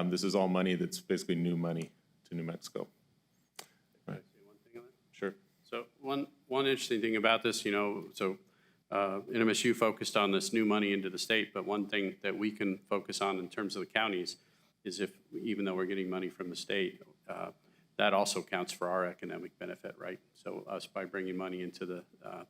This is all money that's basically new money to New Mexico. Right. Sure. So one interesting thing about this, NMSU focused on this new money into the state, but one thing that we can focus on in terms of the counties is even though we're getting money from the state, that also counts for our economic benefit, right? So us by bringing money into the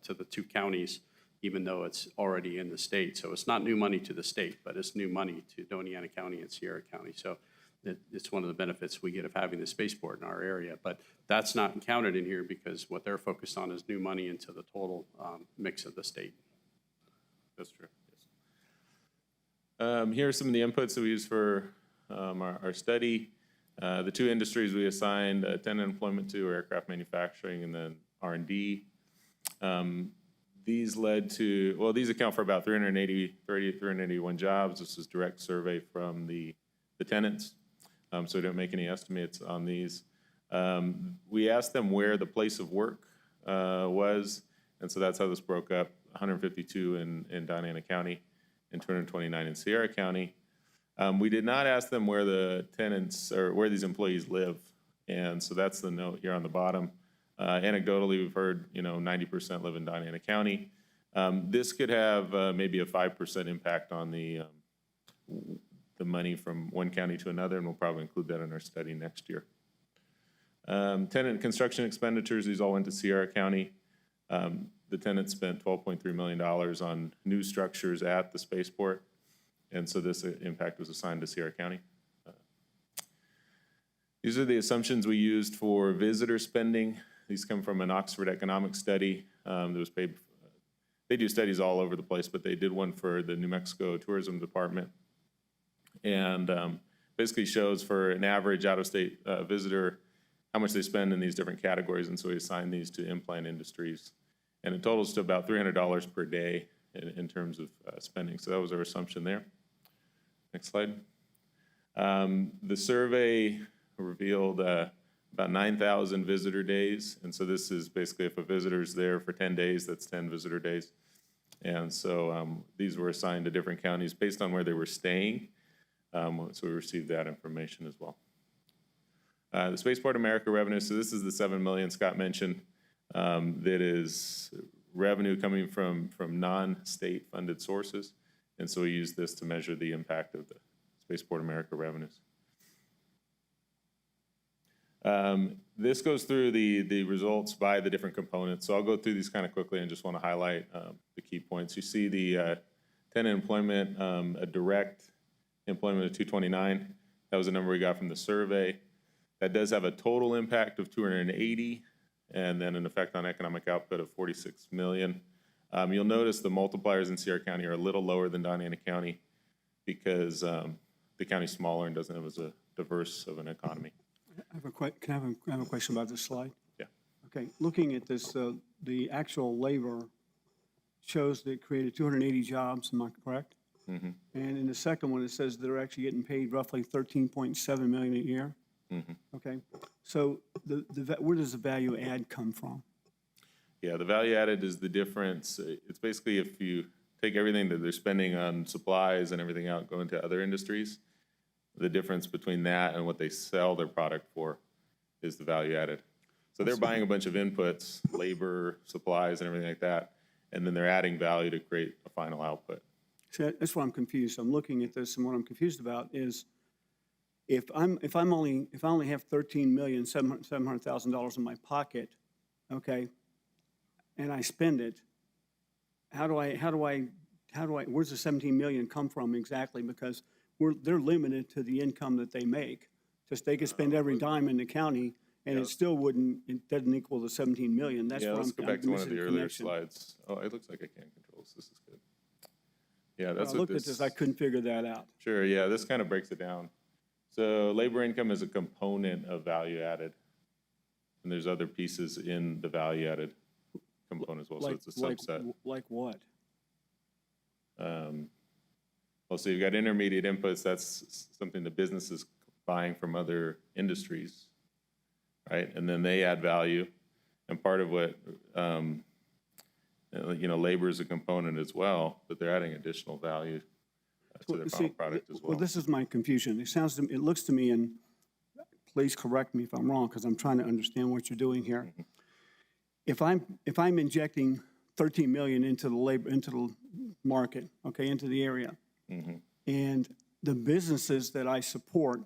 to the two counties, even though it's already in the state. So it's not new money to the state, but it's new money to Doña County and Sierra County. So it's one of the benefits we get of having the spaceport in our area. But that's not counted in here because what they're focused on is new money into the total mix of the state. That's true. Yes. Here are some of the inputs that we use for our study. The two industries we assigned tenant employment to are aircraft manufacturing and then R&D. These led to, these account for about 381 jobs. This is direct survey from the tenants, so we don't make any estimates on these. We asked them where the place of work was, and so that's how this broke up, 152 in Doña County and 229 in Sierra County. We did not ask them where the tenants or where these employees live, and so that's the note here on the bottom. Anecdotally, we've heard 90% live in Doña County. This could have maybe a 5% impact on the money from one county to another, and we'll probably include that in our study next year. Tenant construction expenditures, these all went to Sierra County. The tenant spent $12.3 million on new structures at the spaceport, and so this impact was assigned to Sierra County. These are the assumptions we used for visitor spending. These come from an Oxford economic study that was paid. They do studies all over the place, but they did one for the New Mexico Tourism Department. And basically shows for an average out-of-state visitor how much they spend in these different categories. And so we assigned these to implant industries. And it totals to about $300 per day in terms of spending. So that was our assumption there. Next slide. The survey revealed about 9,000 visitor days. And so this is basically if a visitor's there for 10 days, that's 10 visitor days. And so these were assigned to different counties based on where they were staying. So we received that information as well. The Spaceport America revenue, so this is the $7 million Scott mentioned, that is revenue coming from non-state funded sources. And so we use this to measure the impact of the Spaceport America revenues. This goes through the results by the different components. So I'll go through these kind of quickly and just want to highlight the key points. You see the tenant employment, a direct employment of 229. That was the number we got from the survey. That does have a total impact of 280, and then an effect on economic output of 46 million. You'll notice the multipliers in Sierra County are a little lower than Doña County because the county's smaller and doesn't have as a diverse of an economy. Can I have a question about this slide? Yeah. Okay, looking at this, the actual labor shows that it created 280 jobs, am I correct? Mm-hmm. And in the second one, it says they're actually getting paid roughly 13.7 million a year. Mm-hmm. Okay, so where does the value add come from? Yeah, the value added is the difference. It's basically if you take everything that they're spending on supplies and everything out, go into other industries, the difference between that and what they sell their product for is the value added. So they're buying a bunch of inputs, labor, supplies, and everything like that, and then they're adding value to create a final output. See, that's why I'm confused. I'm looking at this, and what I'm confused about is if I only have $13,700,000 in my pocket, okay, and I spend it, where's the 17 million come from exactly? Because they're limited to the income that they make. Just they could spend every dime in the county, and it still it doesn't equal the 17 million. That's Yeah, what let's I'm go back to one of missing the the earlier connection. slides. Oh, it looks like I can control this. This is good. Yeah, When that's I what looked at this, I couldn't figure that out. Sure, yeah, this kind of breaks it down. So labor income is a component of value added. And there's other pieces in the value added component as well, so it's a subset. Like what? Well, so you've got intermediate inputs, that's something the business is buying from other industries, right? And then they add value. And part of what, labor is a component as well, but they're adding additional value to their final product as well. Well, this is my confusion. It looks to me, and please correct me if I'm wrong, because I'm trying to understand what you're doing here. Mm-hmm. If I'm injecting 13 million into the market, okay, into the area, Mm-hmm. and the businesses that I support,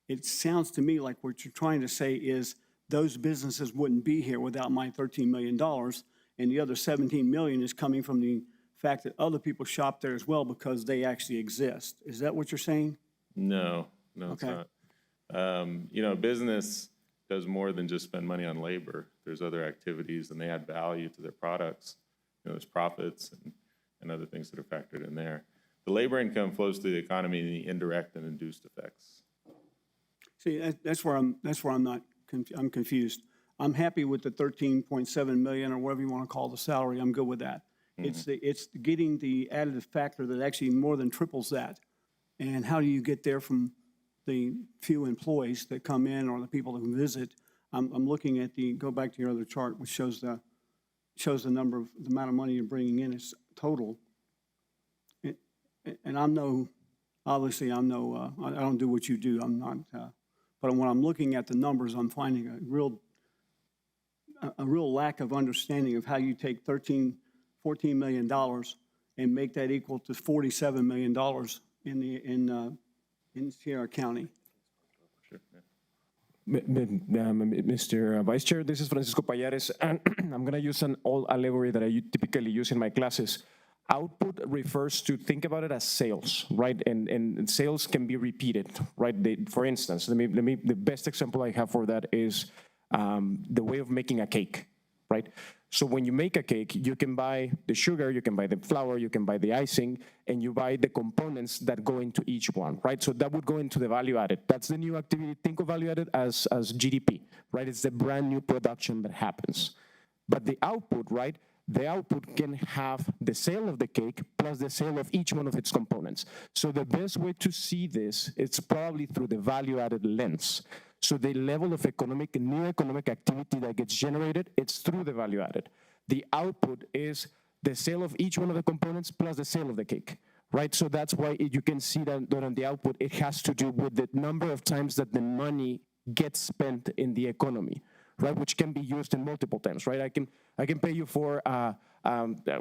it sounds to me like what you're trying to say is those businesses wouldn't be here without my $13 million, and the other 17 million is coming from the fact that other people shop there as well because they actually exist. Is that what you're saying? No, it's Okay. not. Business does more than just spend money on labor. There's other activities, and they add value to their products. There's profits and other things that are factored in there. The labor income flows through the economy in the indirect and induced effects. See, that's where I'm confused. I'm happy with the 13.7 million or whatever you want to call the salary. I'm good with that. Mm-hmm. It's getting the additive factor that actually more than triples that. And how do you get there from the few employees that come in or the people who visit? I'm looking at go back to your other chart, which shows the amount of money you're bringing in is total. And I don't do what you do. I'm not, but when I'm looking at the numbers, I'm finding a real lack of understanding of how you take $14 million and make that equal to $47 million in Sierra County. Sure. Yeah. Mr. Vice Chair, this is Francisco Payares, and I'm going to use an old allegory that I typically use in my classes. Output refers to, think about it as sales, right? And sales can be repeated, right? For instance, the best example I have for that is the way of making a cake, right? So when you make a cake, you can buy the sugar, you can buy the flour, you can buy the icing, and you buy the components that go into each one, right? So that would go into the value added. That's the new activity. Think of value added as GDP, right? It's the brand new production that happens. But the output, right? The output can have the sale of the cake plus the sale of each one of its components. So the best way to see this, it's probably through the value-added lens. So the level of new economic activity that gets generated, it's through the value-added. The output is the sale of each one of the components plus the sale of the cake, right? So that's why you can see that on the output, it has to do with the number of times that the money gets spent in the economy, right? Which can be used in multiple times, right? I can pay you for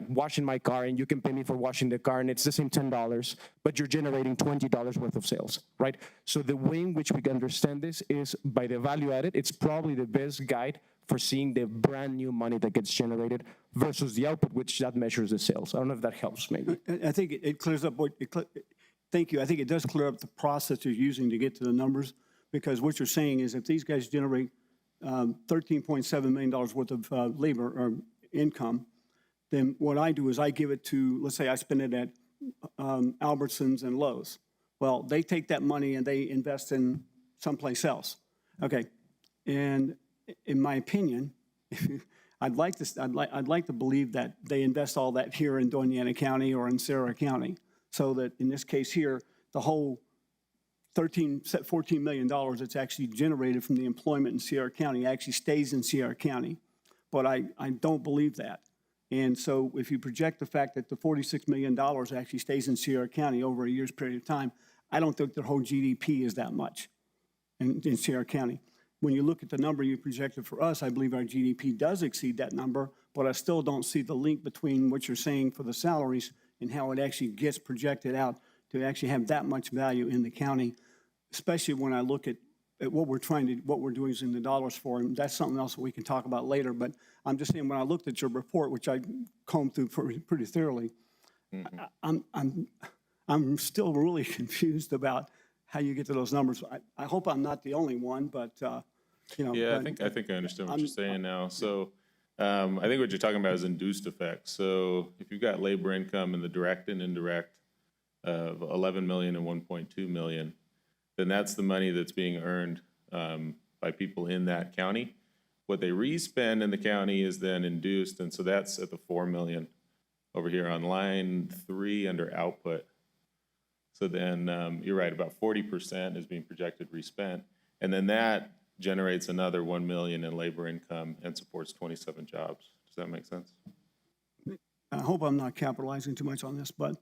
washing my car, and you can pay me for washing the car, and it's the same $10, but you're generating $20 worth of sales, right? So the way in which we can understand this is by the value added. It's probably the best guide for seeing the brand new money that gets generated versus the output, which that measures the sales. I don't know if that helps, maybe. I think it clears up thank you. I think it does clear up the process you're using to get to the numbers, because what you're saying is if these guys generate $13.7 million worth of labor or income, then what I do is I give it to, let's say I spend it at Albertsons and Lowe's. Well, they take that money and they invest in someplace else. Okay, and in my opinion, I'd like to believe that they invest all that here in Doña County or in Sierra County, so that in this case here, the whole $14 million that's actually generated from the employment in Sierra County actually stays in Sierra County. But I don't believe that. And so if you project the fact that the $46 million actually stays in Sierra County over a year's period of time, I don't think their whole GDP is that much in Sierra County. When you look at the number you projected for us, I believe our GDP does exceed that number, but I still don't see the link between what you're saying for the salaries and how it actually gets projected out to actually have that much value in the county, especially when I look at what we're doing in the dollars for, and that's something else that we can talk about later. But I'm just saying, when I looked at your report, which I combed through pretty thoroughly, I'm still really confused about how you get to those numbers. I hope I'm not the only one, but you know. Yeah, but, I think I understand what you're saying now. So I think what you're talking about is induced effects. So if you've got labor income in the direct and indirect of 11 million and 1.2 million, then that's the money that's being earned by people in that county. What they respend in the county is then induced, and so that's at the 4 million over here on line 3 under output. So then you're right, about 40% is being projected respent, and then that generates another 1 million in labor income and supports 27 jobs. Does that make sense? I hope I'm not capitalizing too much on this, but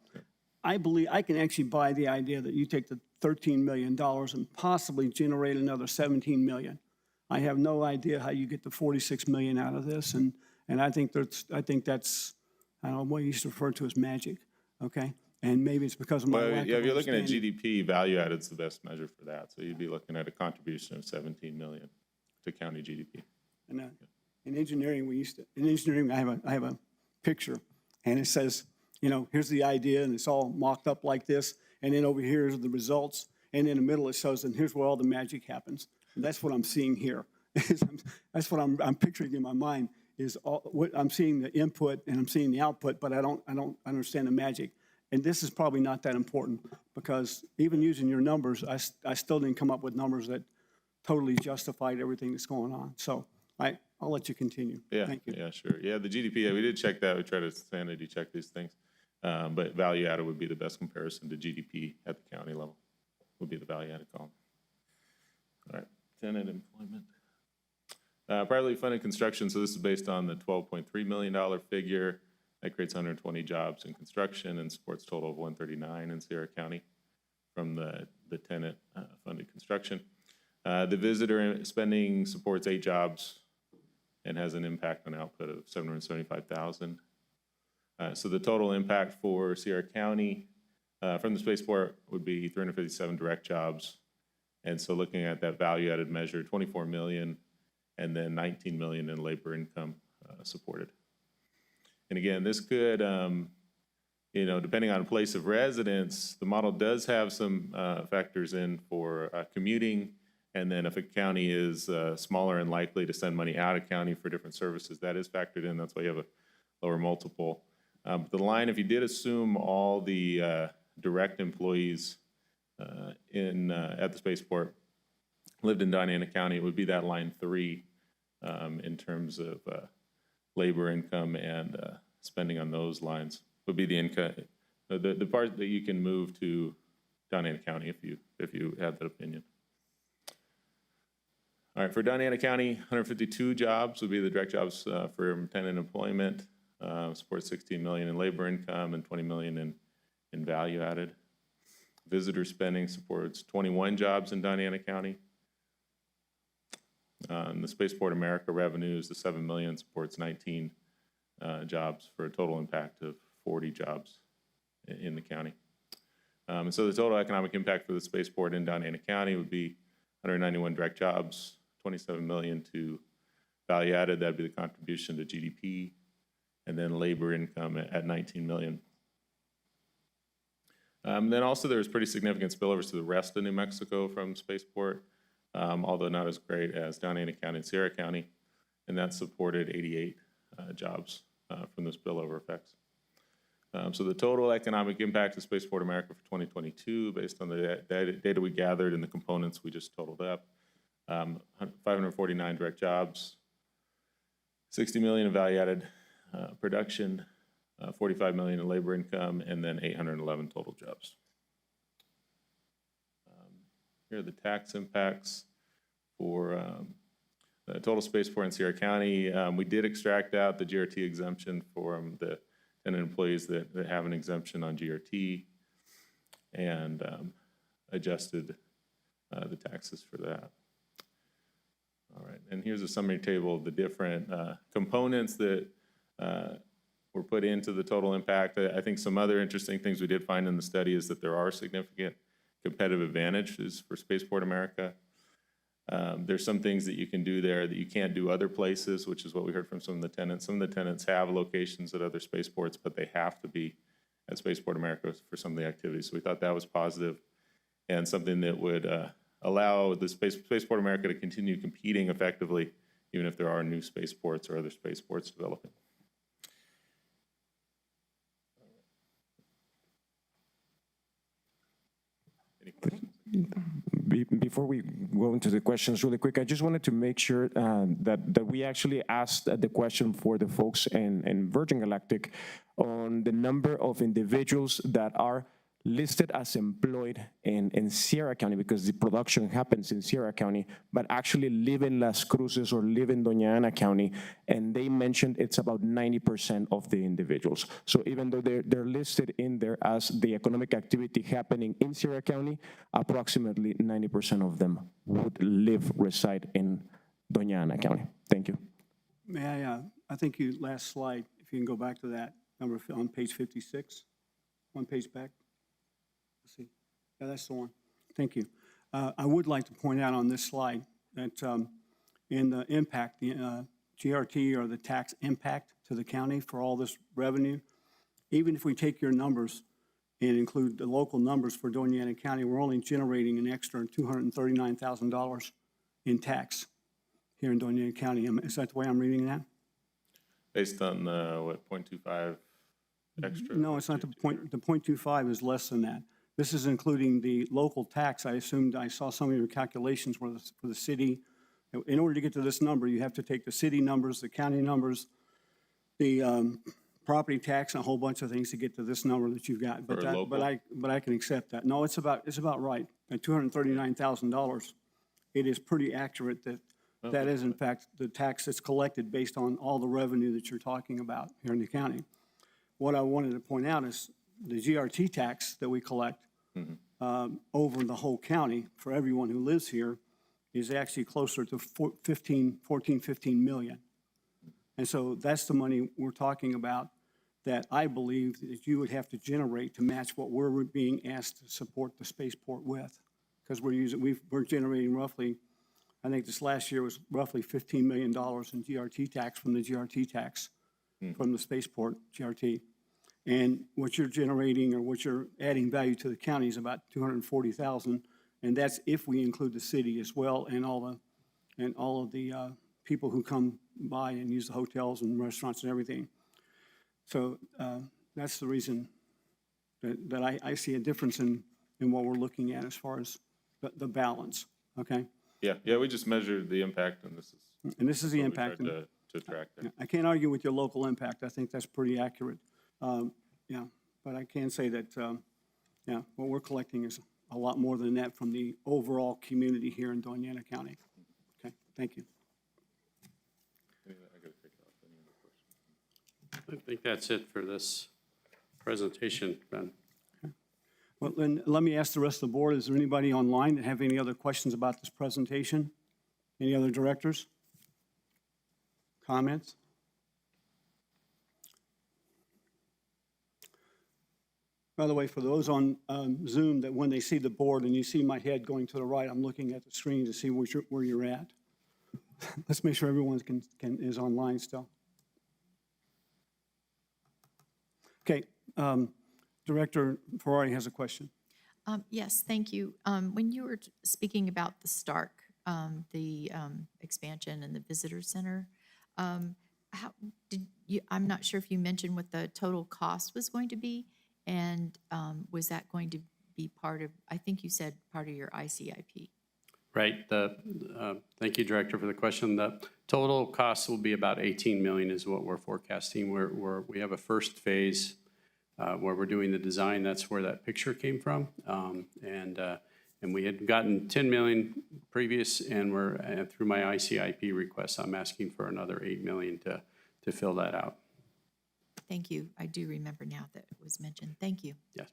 I believe I can actually buy the idea that you take the $13 million and possibly generate another 17 million. I have no idea how you get the 46 million out of this, and I think that's I don't know what you used to refer to as magic, okay? And maybe it's because of my lack yeah, of if you're looking at understanding. GDP, value added's the best measure for that. So you'd be looking at a contribution of 17 million to county GDP. And in engineering, I have a picture, and it says, you know, here's the idea, and it's all mocked up like this, and then over here are the results, and in the middle it shows, and here's where all the magic happens. And that's what I'm seeing here. That's what I'm picturing in my mind, is what I'm seeing the input and I'm seeing the output, but I don't understand the magic. And this is probably not that important, because even using your numbers, I still didn't come up with numbers that totally justified everything that's going on. So I'll let you continue. Yeah, Thank you. yeah, sure. Yeah, the GDP, yeah, we did check that. We try to sanity check these things. But value added would be the best comparison to GDP at the county level, would be the value added column. All right, tenant employment. Privately funded construction, so this is based on the $12.3 million figure. That creates 120 jobs in construction and supports a total of 139 in Sierra County from the tenant funded construction. The visitor spending supports 8 jobs and has an impact on output of 775,000. So the total impact for Sierra County from the Spaceport would be 357 direct jobs And so looking at that value-added measure, 24 million, and then 19 million in labor income supported. And again, this could, depending on place of residence, the model does have some factors in for commuting. And then if a county is smaller and likely to send money out of county for different services, that is factored in. That's why you have a lower multiple. But the line, if you did assume all the direct employees at the spaceport lived in Doña County, it would be that line 3 in terms of labor income and spending on those lines would be the income, the part that you can move to Doña County if you have that opinion. All right, for Doña County, 152 jobs would be the direct jobs for tenant employment, support 16 million in labor income and 20 million in value added. Visitor spending supports 21 jobs in Doña County. And the Spaceport America revenues, the 7 million supports 19 jobs for a total impact of 40 jobs in the county. And so the total economic impact for the spaceport in Doña County would be 191 direct jobs, 27 million to value added, that'd be the contribution to GDP, and then labor income at 19 million. Then also there was pretty significant spillovers to the rest of New Mexico from Spaceport, although not as great as Doña County and Sierra County, and that supported 88 jobs from the spillover effects. So the total economic impact of Spaceport America for 2022, based on the data we gathered and the components we just totaled up, 549 direct jobs, 60 million in value-added production, 45 million in labor income, and then 811 total jobs. Here are the tax impacts for the total spaceport in Sierra County. We did extract out the GRT exemption for the tenant employees that have an exemption on GRT and adjusted the taxes for that. All right, and here's a summary table of the different components that were put into the total impact. I think some other interesting things we did find in the study is that there are significant competitive advantages for Spaceport America. There's some things that you can do there that you can't do other places, which is what we heard from some of the tenants. Some of the tenants have locations at other spaceports, but they have to be at Spaceport America for some of the activities. So we thought that was positive and something that would allow the Spaceport America to continue competing effectively, even if there are new spaceports or other spaceports developing. Any questions? Before we go into the questions really quick, I just wanted to make sure that we actually asked the question for the folks in Virgin Galactic on the number of individuals that are listed as employed in Sierra County, because the production happens in Sierra County, but actually live in Las Cruces or live in Doña Ana County, and they mentioned it's about 90% of the individuals. So even though they're listed in there as the economic activity happening in Sierra County, approximately 90% of them would reside in Doña Ana County. Thank you. May I think you, last slide, if you can go back to that number on page 56, one page back. Let's see. Yeah, that's the one. Thank you. I would like to point out on this slide that in the impact, the GRT or the tax impact to the county for all this revenue, even if we take your numbers and include the local numbers for Doña Ana County, we're only generating an extra $239,000 in tax here in Doña Ana County. Is that the way I'm reading that? Based on what, 0.25 extra? No, it's not the point. The 0.25 is less than that. This is including the local tax. I assumed I saw some of your calculations for the city. In order to get to this number, you have to take the city numbers, the county numbers, the property tax, and a whole bunch of things to get to this number that you've got. But I can accept that. No, it's about right. At $239,000, it is pretty accurate that that is in fact the tax that's collected based on all the revenue that you're talking about here in the county. What I wanted to point out is the GRT tax that we collect over the whole county for everyone who lives here is actually closer to 15 million. And so that's the money we're talking about that I believe that you would have to generate to match what we're being asked to support the spaceport with. because we're generating roughly, I think this last year was roughly $15 million in GRT tax from the GRT tax, from the Spaceport GRT. And what you're generating or what you're adding value to the county is about $240,000, and that's if we include the city as well and all of the people who come by and use the hotels and restaurants and everything. So that's the reason that I see a difference in what we're looking at as far as the balance. Okay. Yeah, we just measured the impact, and this is the what we impact. tried to track there. I can't argue with your local impact. I think that's pretty accurate. But I can say that, what we're collecting is a lot more than that from the overall community here in Doña County. Okay, thank you. I think that's it for this presentation, Ben. Well, then let me ask the rest of the board, is there anybody online that have any other questions about this presentation? Any other directors? Comments? By the way, for those on Zoom, that when they see the board and you see my head going to the right, I'm looking at the screen to see where you're at. Let's make sure everyone is online still. Okay, Director Ferrari has a question. Yes, thank you. When you were speaking about the Stark, the expansion and the visitor center, how did you? I'm not sure if you mentioned what the total cost was going to be, and was that going to be part of? I think you said part of your ICIP. Right. Thank you, Director, for the question. The total cost will be about 18 million is what we're forecasting. We have a first phase where we're doing the design. That's where that picture came from. And we had gotten 10 million previous, and we're through my ICIP request, I'm asking for another 8 million to fill that out. Thank you. I do remember now that it was mentioned. Thank you. Yes.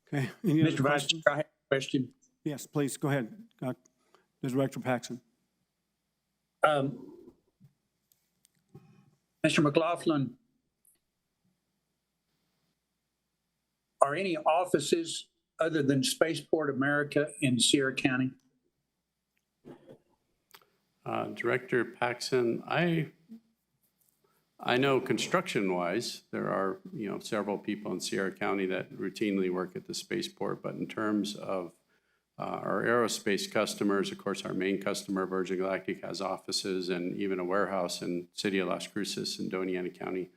Okay. Any other Mr. Vice questions? Chair, I have a question. Yes, please, go ahead. Director Paxson. Mr. McLaughlin, are any offices other than Spaceport America in Sierra County? Director Paxson, I know construction-wise, there are, several people in Sierra County that routinely work at the spaceport, but in terms of our aerospace customers, of course, our main customer, Virgin Galactic, has offices and even a warehouse in City of Las Cruces in Doña County.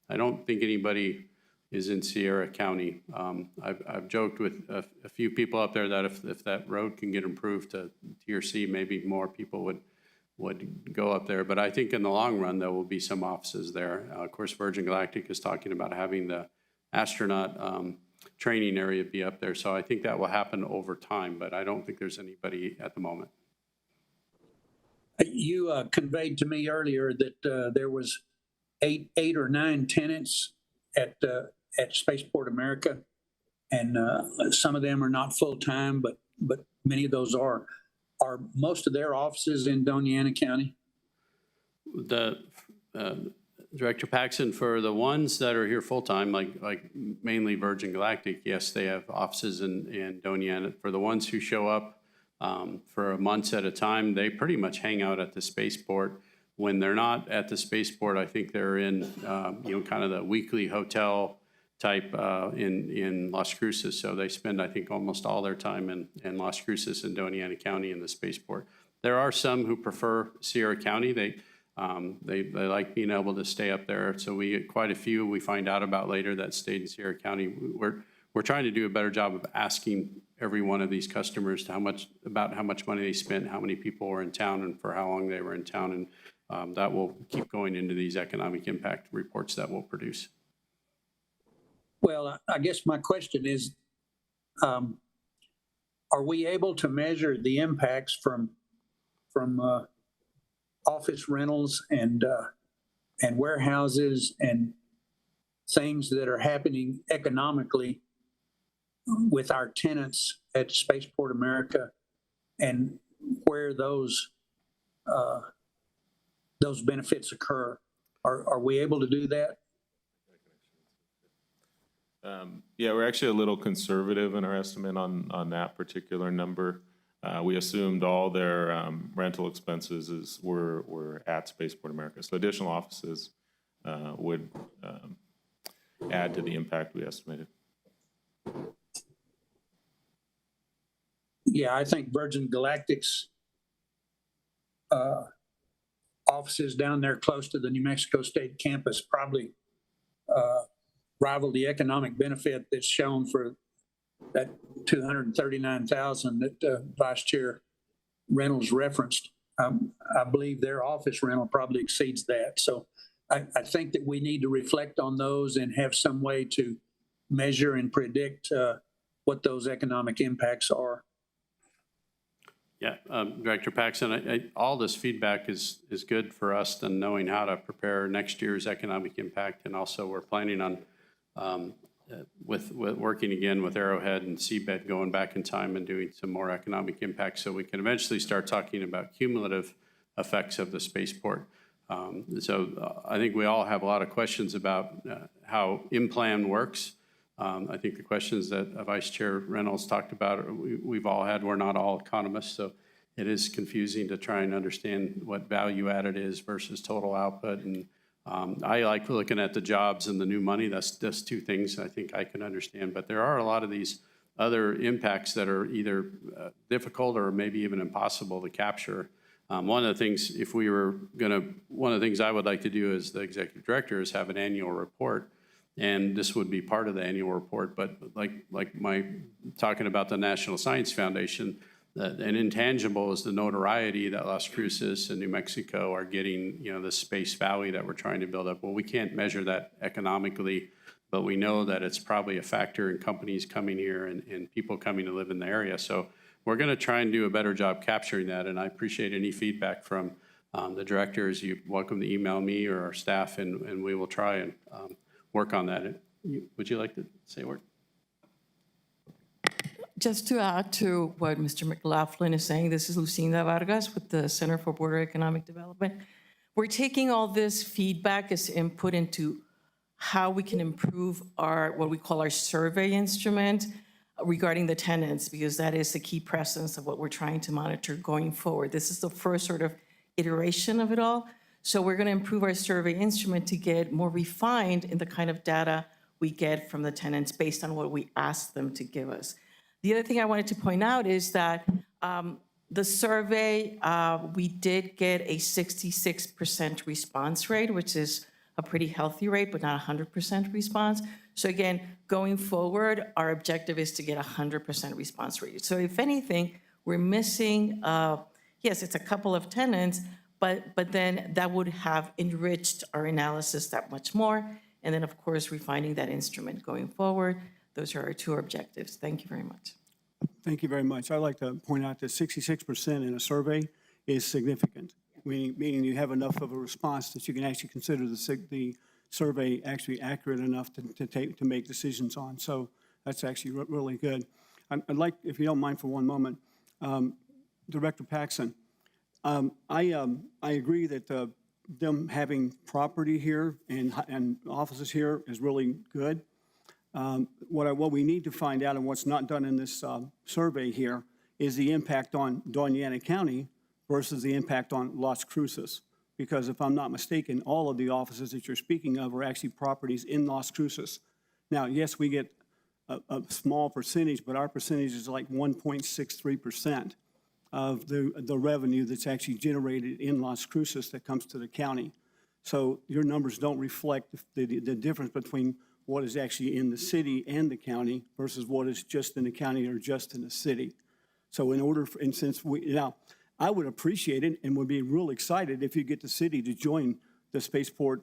I don't think anybody is in Sierra County. I've joked with a few people up there that if that road can get improved to Tier C, maybe more people would go up there. But I think in the long run, there will be some offices there. Of course, Virgin Galactic is talking about having the astronaut training area be up there. So I think that will happen over time, but I don't think there's anybody at the moment. You conveyed to me earlier that there was eight or nine tenants at Spaceport America, and some of them are not full-time, but many of those are. Are most of their offices in Doña County? Director Paxson, for the ones that are here full-time, like mainly Virgin Galactic, yes, they have offices in Doña. For the ones who show up for months at a time, they pretty much hang out at the spaceport. When they're not at the spaceport, I think they're in, kind of the weekly hotel type in Las Cruces. So they spend, I think, almost all their time in Las Cruces and Doña County in the spaceport. There are some who prefer Sierra County. They like being able to stay up there. So we get quite a few we find out about later that stayed in Sierra County. We're trying to do a better job of asking every one of these customers how much money they spent, how many people were in town, and for how long they were in town. And that will keep going into these economic impact reports that we'll produce. Well, I guess my question is, are we able to measure the impacts from office rentals and warehouses and things that are happening economically with our tenants at Spaceport America, and where those benefits occur? Are we able to do that? Yeah, we're actually a little conservative in our estimate on that particular number. We assumed all their rental expenses were at Spaceport America. So additional offices would add to the impact we estimated. Yeah, I think Virgin Galactic's offices down there close to the New Mexico State campus probably rival the economic benefit that's shown for that 239,000 that Vice Chair Reynolds referenced. I believe their office rental probably exceeds that. So I think that we need to reflect on those and have some way to measure and predict what those economic impacts are. Yeah, Director Paxson, all this feedback is good for us in knowing how to prepare next year's economic impact. And also we're planning on with working again with Arrowhead and Seabed going back in time and doing some more economic impact so we can eventually start talking about cumulative effects of the spaceport. So I think we all have a lot of questions about how in-plan works. I think the questions that Vice Chair Reynolds talked about, we've all had. We're not all economists, so it is confusing to try and understand what value added is versus total output. And I like looking at the jobs and the new money. That's two things I think I can understand. But there are a lot of these other impacts that are either difficult or maybe even impossible to capture. One of the things, one of the things I would like to do as the executive director is have an annual report. And this would be part of the annual report, but like my talking about the National Science Foundation, an intangible is the notoriety that Las Cruces and New Mexico are getting, the Space Valley that we're trying to build up. Well, we can't measure that economically, but we know that it's probably a factor in companies coming here and people coming to live in the area. So we're going to try and do a better job capturing that, and I appreciate any feedback from the directors. You're welcome to email me or our staff, and we will try and work on that. Would you like to say a word? Just to add to what Mr. McLaughlin is saying, this is Lucinda Vargas with the Center for Border Economic Development. We're taking all this feedback as input into how we can improve what we call our survey instrument regarding the tenants, because that is the key presence of what we're trying to monitor going forward. This is the first sort of iteration of it all. So we're going to improve our survey instrument to get more refined in the kind of data we get from the tenants based on what we ask them to give us. The other thing I wanted to point out is that the survey, we did get a 66% response rate, which is a pretty healthy rate, but not 100% response. So again, going forward, our objective is to get 100% response rate. So if anything, we're missing, yes, it's a couple of tenants, but then that would have enriched our analysis that much more. And then, of course, refining that instrument going forward. Those are our two objectives. Thank you very much. Thank you very much. I'd like to point out that 66% in a survey is significant, meaning you have enough of a response that you can actually consider the survey actually accurate enough to make decisions on. So that's actually really good. I'd like, if you don't mind for one moment, Director Paxson, I agree that them having property here and offices here is really good. What we need to find out, and what's not done in this survey here, is the impact on Doña County versus the impact on Las Cruces. Because if I'm not mistaken, all of the offices that you're speaking of are actually properties in Las Cruces. Now, yes, we get a small percentage, but our percentage is like 1.63% of the revenue that's actually generated in Las Cruces that comes to the county. So your numbers don't reflect the difference between what is actually in the city and the county versus what is just in the county or just in the city. So I would appreciate it and would be real excited if you get the city to join the Spaceport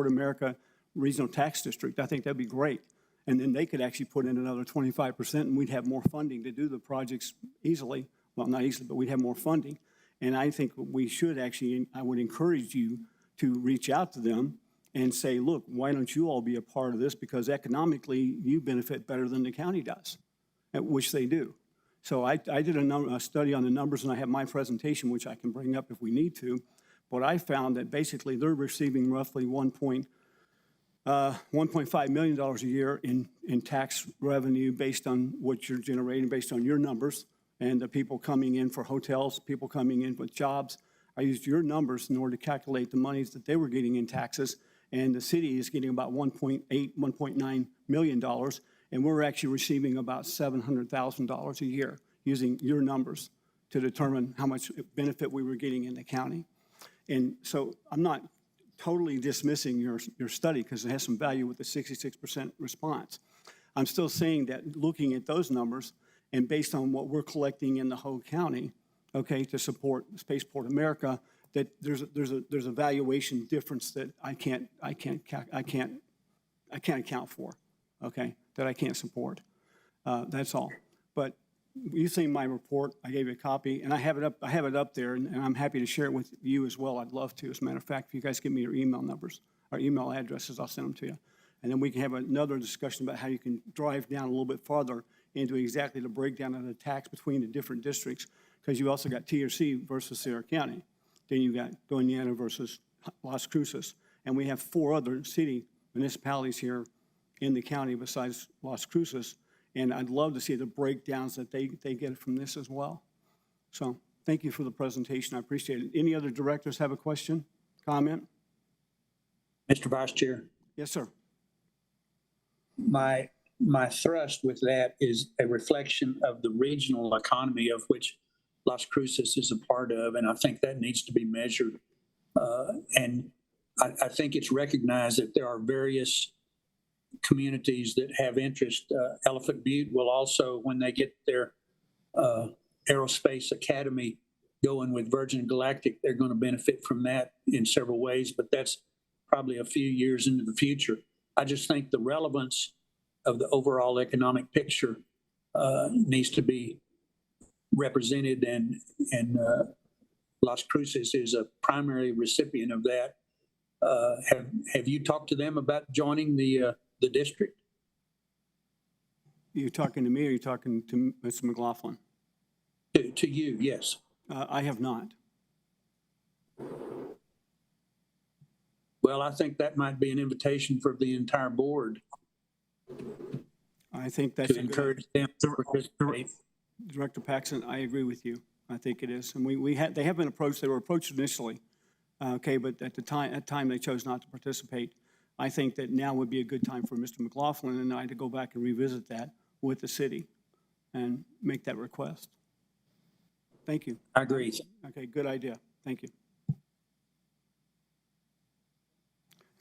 America Regional Tax District. I think that'd be great. And then they could actually put in another 25% and we'd have more funding to do the projects easily. Well, not easily, but we'd have more funding. And I think we should actually, I would encourage you to reach out to them and say, look, why don't you all be a part of this? Because economically, you benefit better than the county does, which they do. So I did a study on the numbers, and I have my presentation, which I can bring up if we need to. But I found that basically they're receiving roughly $1.5 million a year in tax revenue based on what you're generating, based on your numbers, and the people coming in for hotels, people coming in with jobs. I used your numbers in order to calculate the monies that they were getting in taxes, and the city is getting about $1.8, $1.9 million, and we're actually receiving about $700,000 a year using your numbers to determine how much benefit we were getting in the county. And so I'm not totally dismissing your study because it has some value with the 66% response. I'm still saying that looking at those numbers and based on what we're collecting in the whole county, okay, to support Spaceport America, that there's a valuation difference that I can't account for, okay, that I can't support. That's all. But you've seen my report. I gave you a copy, and I have it up there, and I'm happy to share it with you as well. I'd love to. As a matter of fact, if you guys give me your email numbers or email addresses, I'll send them to you. And then we can have another discussion about how you can drive down a little bit farther into exactly the breakdown of the tax between the different districts, because you also got TRC versus Sierra County. Then you got Doña versus Las Cruces. And we have 4 other city municipalities here in the county besides Las Cruces. And I'd love to see the breakdowns that they get from this as well. So thank you for the presentation. I appreciate it. Any other directors have a question, comment? Mr. Vice Chair, Yes, sir. my thrust with that is a reflection of the regional economy of which Las Cruces is a part of, and I think that needs to be measured. And I think it's recognized that there are various communities that have interest. Elephant Butte will also, when they get their aerospace academy going with Virgin Galactic, they're going to benefit from that in several ways, but that's probably a few years into the future. I just think the relevance of the overall economic picture needs to be represented, and Las Cruces is a primary recipient of that. Have you talked to them about joining the district? You talking to me or are you talking to Mr. McLaughlin? To you, yes. I have not. Well, I think that might be an invitation for the entire board I think that's to encourage them to participate. Director Paxson, I agree with you. I think it is. And they have been approached. They were approached initially, okay, but at the time they chose not to participate. I think that now would be a good time for Mr. McLaughlin and I to go back and revisit that with the city and make that request. Thank you. I agree. Okay, good idea. Thank you.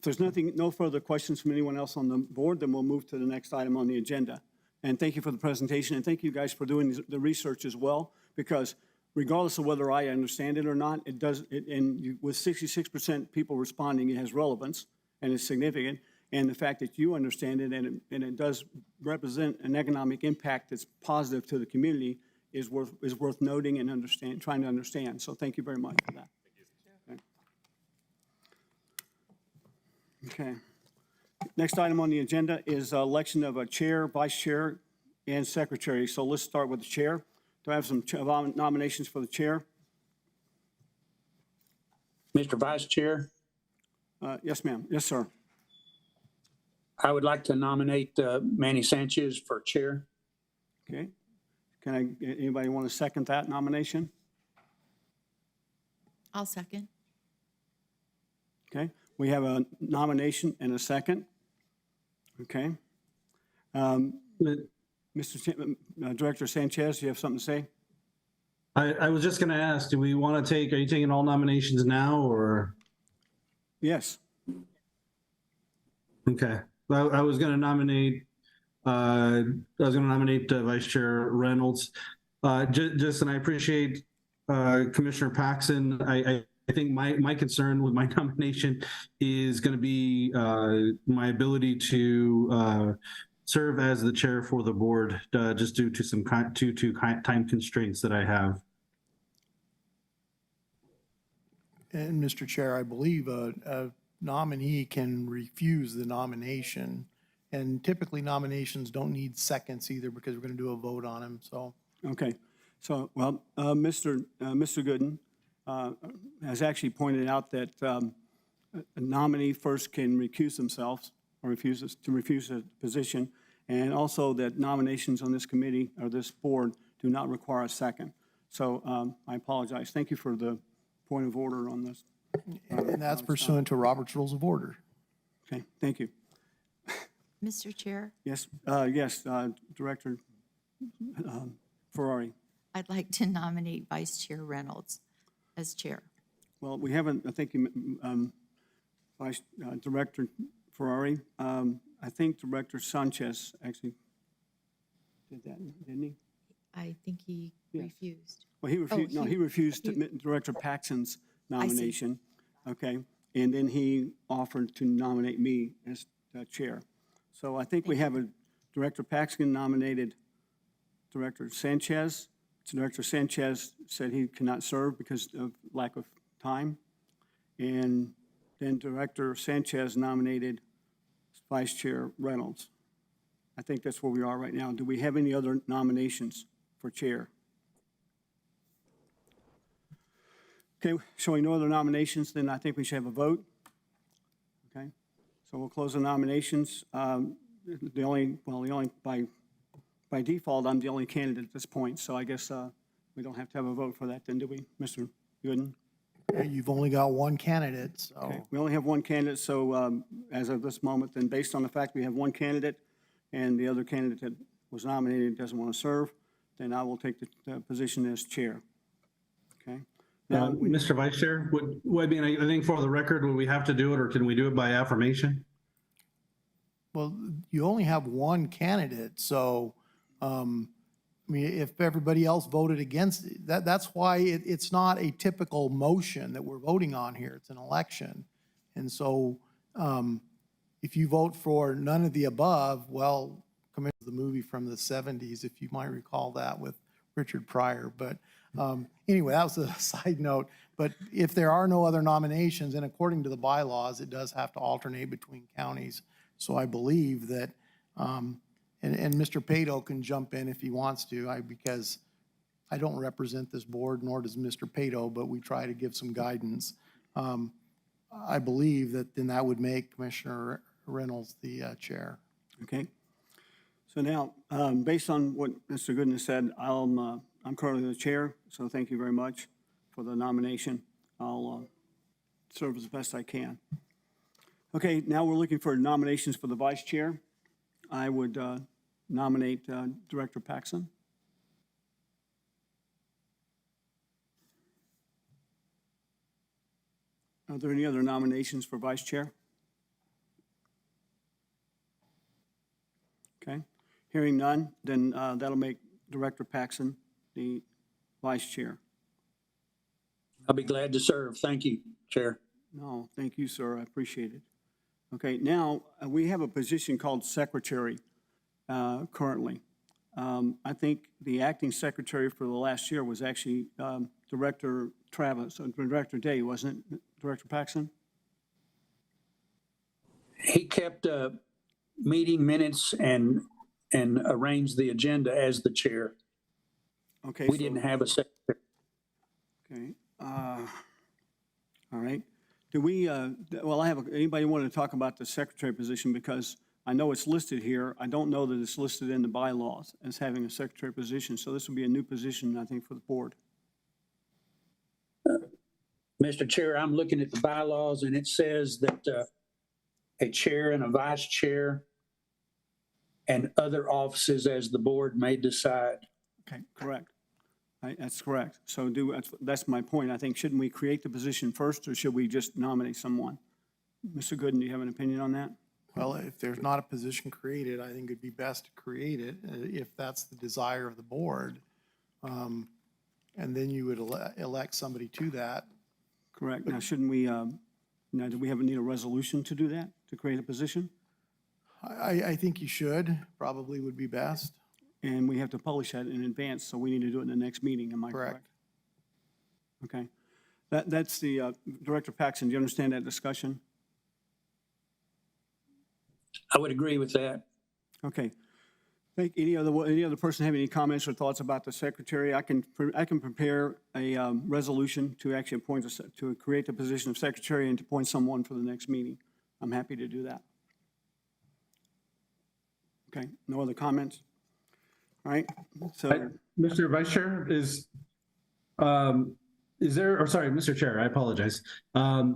If there's no further questions from anyone else on the board, then we'll move to the next item on the agenda. And thank you for the presentation, and thank you guys for doing the research as well, because regardless of whether I understand it or not, with 66% people responding, it has relevance and it's significant. And the fact that you understand it and it does represent an economic impact that's positive to the community is worth noting and trying to understand. So thank you very much for that. Okay. Next item on the agenda is election of a chair, vice chair, and secretary. So let's start with the chair. Do I have some nominations for the chair? Mr. Vice Chair, Yes, ma'am. Yes, sir. I would like to nominate Manny Sanchez for chair. Okay. Anybody want to second that nomination? I'll second. Okay. We have a nomination and a second. Okay. Director Sanchez, do you have something to say? I was just going to ask, are you taking all nominations now or? Yes. Okay. I was going to nominate Vice Chair Reynolds. And I appreciate Commissioner Paxson. I think my concern with my nomination is going to be my ability to serve as the chair for the board, just due to some time constraints that I have. And Mr. Chair, I believe a nominee can refuse the nomination. And typically nominations don't need seconds either because we're going to do a vote on them, so. Okay. So, well, Mr. Gooden has actually pointed out that a nominee first can recuse themselves or refuses to refuse the position, and also that nominations on this committee or this board do not require a second. So I apologize. Thank you for the point of order on this. And that's pursuant to Robert's Rules of Order. Okay, thank you. Mr. Chair, Yes, Director Ferrari. I'd like to nominate Vice Chair Reynolds as chair. Well, we haven't, I think, Vice Director Ferrari. I think Director Sanchez actually did that, didn't he? I think he Yes. refused. Well, he refused, no, he refused Director Paxton's nomination. Okay, and then he offered to nominate me as chair. So I think we have a Director Paxton nominated Director Sanchez. Director Sanchez said he cannot serve because of lack of time. And then Director Sanchez nominated Vice Chair Reynolds. I think that's where we are right now. Do we have any other nominations for chair? Okay, showing no other nominations, then I think we should have a vote. Okay, so we'll close the nominations. By default, I'm the only candidate at this point, so I guess we don't have to have a vote for that then, do we, Mr. Gooden? You've only got one candidate, so. Okay, we only have one candidate, so as of this moment, then based on the fact we have one candidate and the other candidate that was nominated doesn't want to serve, then I will take the position as chair. Okay? Now, Mr. Vice Chair, I think for the record, would we have to do it or can we do it by affirmation? Well, you only have one candidate, so, I mean, if everybody else voted against it, that's why it's not a typical motion that we're voting on here. It's an election. And so if you vote for none of the above, well, come into the movie from the 70s, if you might recall that with Richard Pryor. But anyway, that was a side note. But if there are no other nominations, and according to the bylaws, it does have to alternate between counties. So I believe that, and Mr. Pato can jump in if he wants to, because I don't represent this board, nor does Mr. Pato, but we try to give some guidance. I believe that then that would make Commissioner Reynolds the chair. okay. So now, based on what Mr. Gooden said, I'm currently the chair, so thank you very much for the nomination. I'll serve as best I can. Okay, now we're looking for nominations for the vice chair. I would nominate Director Paxton. Are there any other nominations for vice chair? Okay, hearing none, then that'll make Director Paxton the vice chair. I'll be glad to serve. Thank you, Chair. No, thank you, sir. I appreciate it. Okay, now we have a position called secretary currently. I think the acting secretary for the last year was actually Director Travis, or Director Day, wasn't it, Director Paxton? He kept meeting minutes and arranged the agenda as the chair. Okay. We didn't have a secretary. Okay. All right. Do we, well, anybody want to talk about the secretary position? Because I know it's listed here. I don't know that it's listed in the bylaws as having a secretary position. So this will be a new position, I think, for the board. Mr. Chair, I'm looking at the bylaws and it says that a chair and a vice chair and other offices as the board may decide. Okay, correct. That's correct. So that's my point. I think, shouldn't we create the position first, or should we just nominate someone? Mr. Gooden, do you have an opinion on that? Well, if there's not a position created, I think it'd be best to create it if that's the desire of the board. And then you would elect somebody to that. Correct. Now, shouldn't we, now, do we need a resolution to do that, to create a position? I think you should, probably would be best. And we have to publish that in advance, so we need to do it in the next meeting, am I correct? Okay. That's the, Director Paxton, do you understand that discussion? I would agree with that. Okay. Think any other person have any comments or thoughts about the secretary? I can prepare a resolution to actually appoint, to create the position of secretary and to appoint someone for the next meeting. I'm happy to do that. Okay, no other comments? All right, so, Mr. Vice Chair, is there, or sorry, Mr. Chair, I apologize. I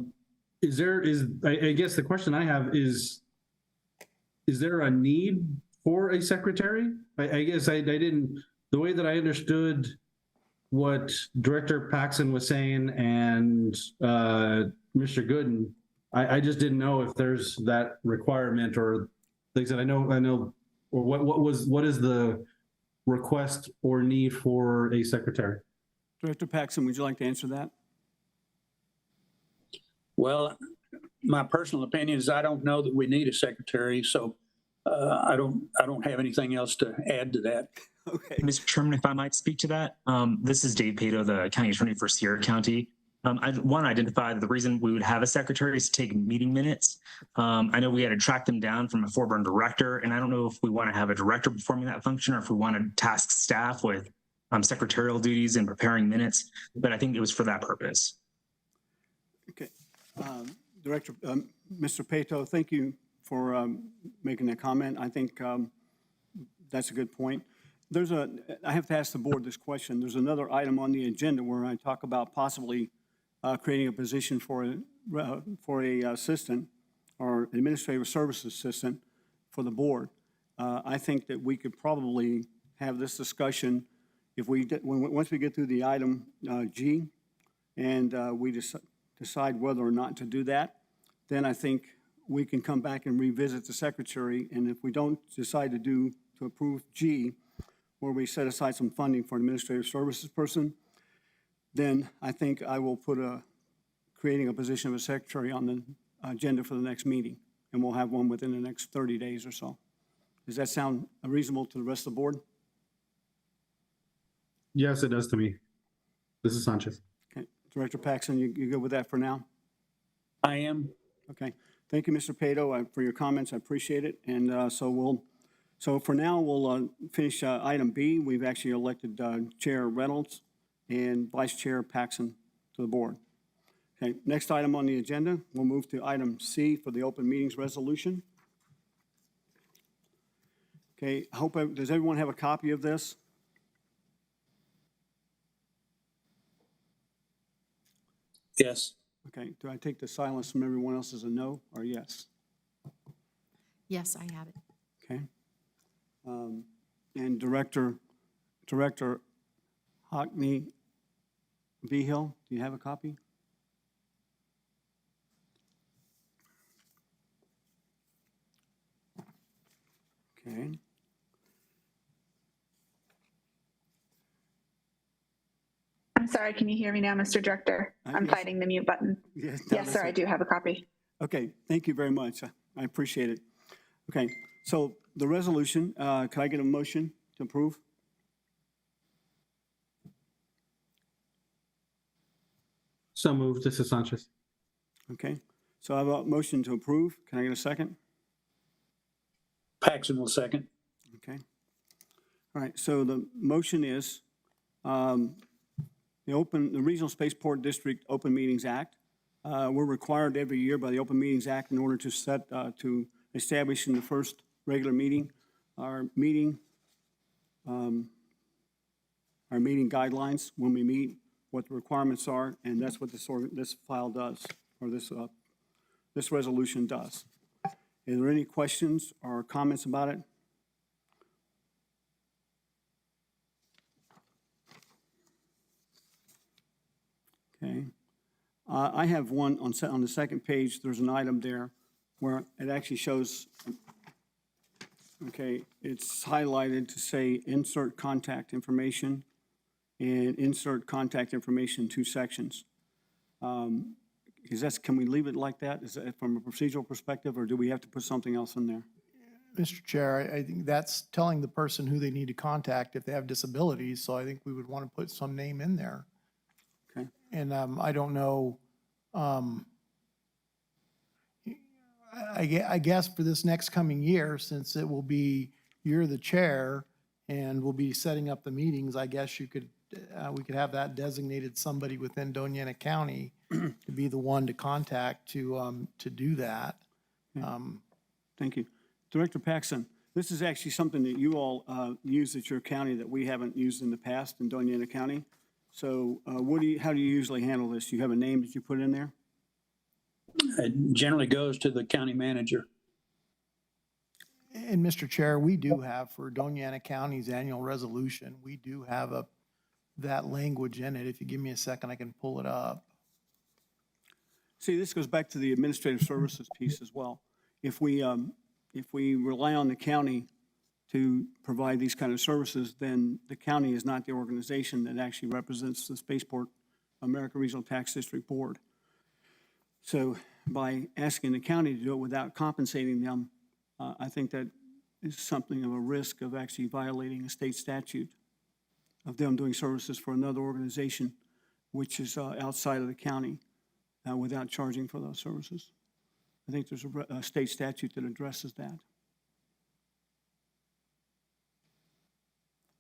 guess the question I have is there a need for a secretary? I guess I didn't, the way that I understood what Director Paxson was saying and Mr. Gooden, I just didn't know if there's that requirement, or like I said, I know, or what is the request or need for a secretary? Director Paxson, would you like to answer that? Well, my personal opinion is I don't know that we need a secretary, so I don't have anything else to add to that. Okay. Mr. Chairman, if I might speak to that, this is Dave Pato, the county attorney for Sierra County. I want to identify that the reason we would have a secretary is to take meeting minutes. I know we had to track them down from a former director, and I don't know if we want to have a director performing that function or if we want to task staff with secretarial duties and preparing minutes, but I think it was for that purpose. Okay. Director, Mr. Pato, thank you for making that comment. I think that's a good point. I have to ask the board this question. There's another item on the agenda where I talk about possibly creating a position for a assistant or administrative services assistant for the board. I think that we could probably have this discussion if once we get through the item G and we decide whether or not to do that, then I think we can come back and revisit the secretary. And if we don't decide to approve G, where we set aside some funding for an administrative services person, then I think I will put creating a position of a secretary on the agenda for the next meeting, and we'll have one within the next 30 days or so. Does that sound reasonable to the rest of the board? Yes, it does to me. This is Sanchez. Okay, Director Paxson, you good with that for now? I am. Okay, thank you, Mr. Pato, for your comments. I appreciate it. And so for now, we'll finish item B. We've actually elected Chair Reynolds and Vice Chair Paxson to the board. Okay, next item on the agenda, we'll move to item C for the open meetings resolution. Okay, does everyone have a copy of this? Yes. Okay, do I take the silence from everyone else as a no or yes? Yes, I have it. Okay. And Director Hockney Vigil, do you have a copy? Okay. I'm sorry, can you hear me now, Mr. Director? I'm yes. fighting the mute button. Yes, Yes, sir, I do have a copy. Okay, thank you very much. I appreciate it. Okay, so the resolution, can I get a motion to approve? So moved. This is Sanchez. Okay, so I have a motion to approve. Can I get a second? Paxson will second. Okay. All right, so the motion is the Regional Spaceport District Open Meetings Act. We're required every year by the Open Meetings Act in order to establish in the first regular meeting our meeting guidelines when we meet, what the requirements are, and that's what this file does, or this resolution does. Is there any questions or comments about it? Okay. I have one on the second page. There's an item there where it actually shows, okay, it's highlighted to say insert contact information and insert contact information in two sections. Can we leave it like that? Is that from a procedural perspective, or do we have to put something else in there? Mr. Chair, I think that's telling the person who they need to contact if they have disabilities, so I think we would want to put some name in there. Okay. And I don't know, I guess for this next coming year, since it will be, you're the chair and we'll be setting up the meetings, I guess we could have that designated somebody within Doña County to be the one to contact to do that. Thank you. Director Paxson, This is actually something that you all use at your county that we haven't used in the past in Doña County. So how do you usually handle this? Do you have a name that you put in there? It generally goes to the county manager. And Mr. Chair, we do have for Doña County's annual resolution, we do have that language in it. If you give me a second, I can pull it up. See, this goes back to the administrative services piece as well. If we rely on the county to provide these kind of services, then the county is not the organization that actually represents the Spaceport America Regional Tax District Board. So by asking the county to do it without compensating them, I think that is something of a risk of actually violating a state statute of them doing services for another organization, which is outside of the county, without charging for those services. I think there's a state statute that addresses that.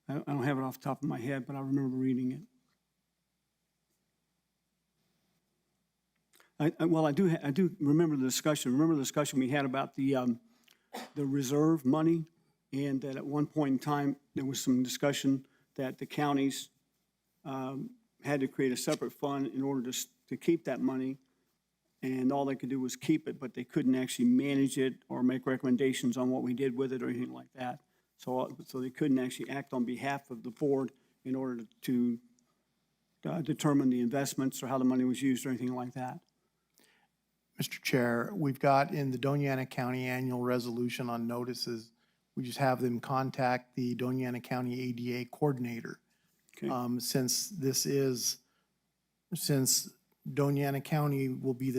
I don't have it off the top of my head, but I remember reading it. I do remember the discussion. Remember the discussion we had about the reserve money, and that at one point in time there was some discussion that the counties had to create a separate fund in order to keep that money, and all they could do was keep it, but they couldn't actually manage it or make recommendations on what we did with it or anything like that. So they couldn't actually act on behalf of the board in order to determine the investments or how the money was used or anything like that. Mr. Chair, we've got in the Doña County annual resolution on notices, we just have them contact the Doña County ADA coordinator. Okay. Since Doña County will be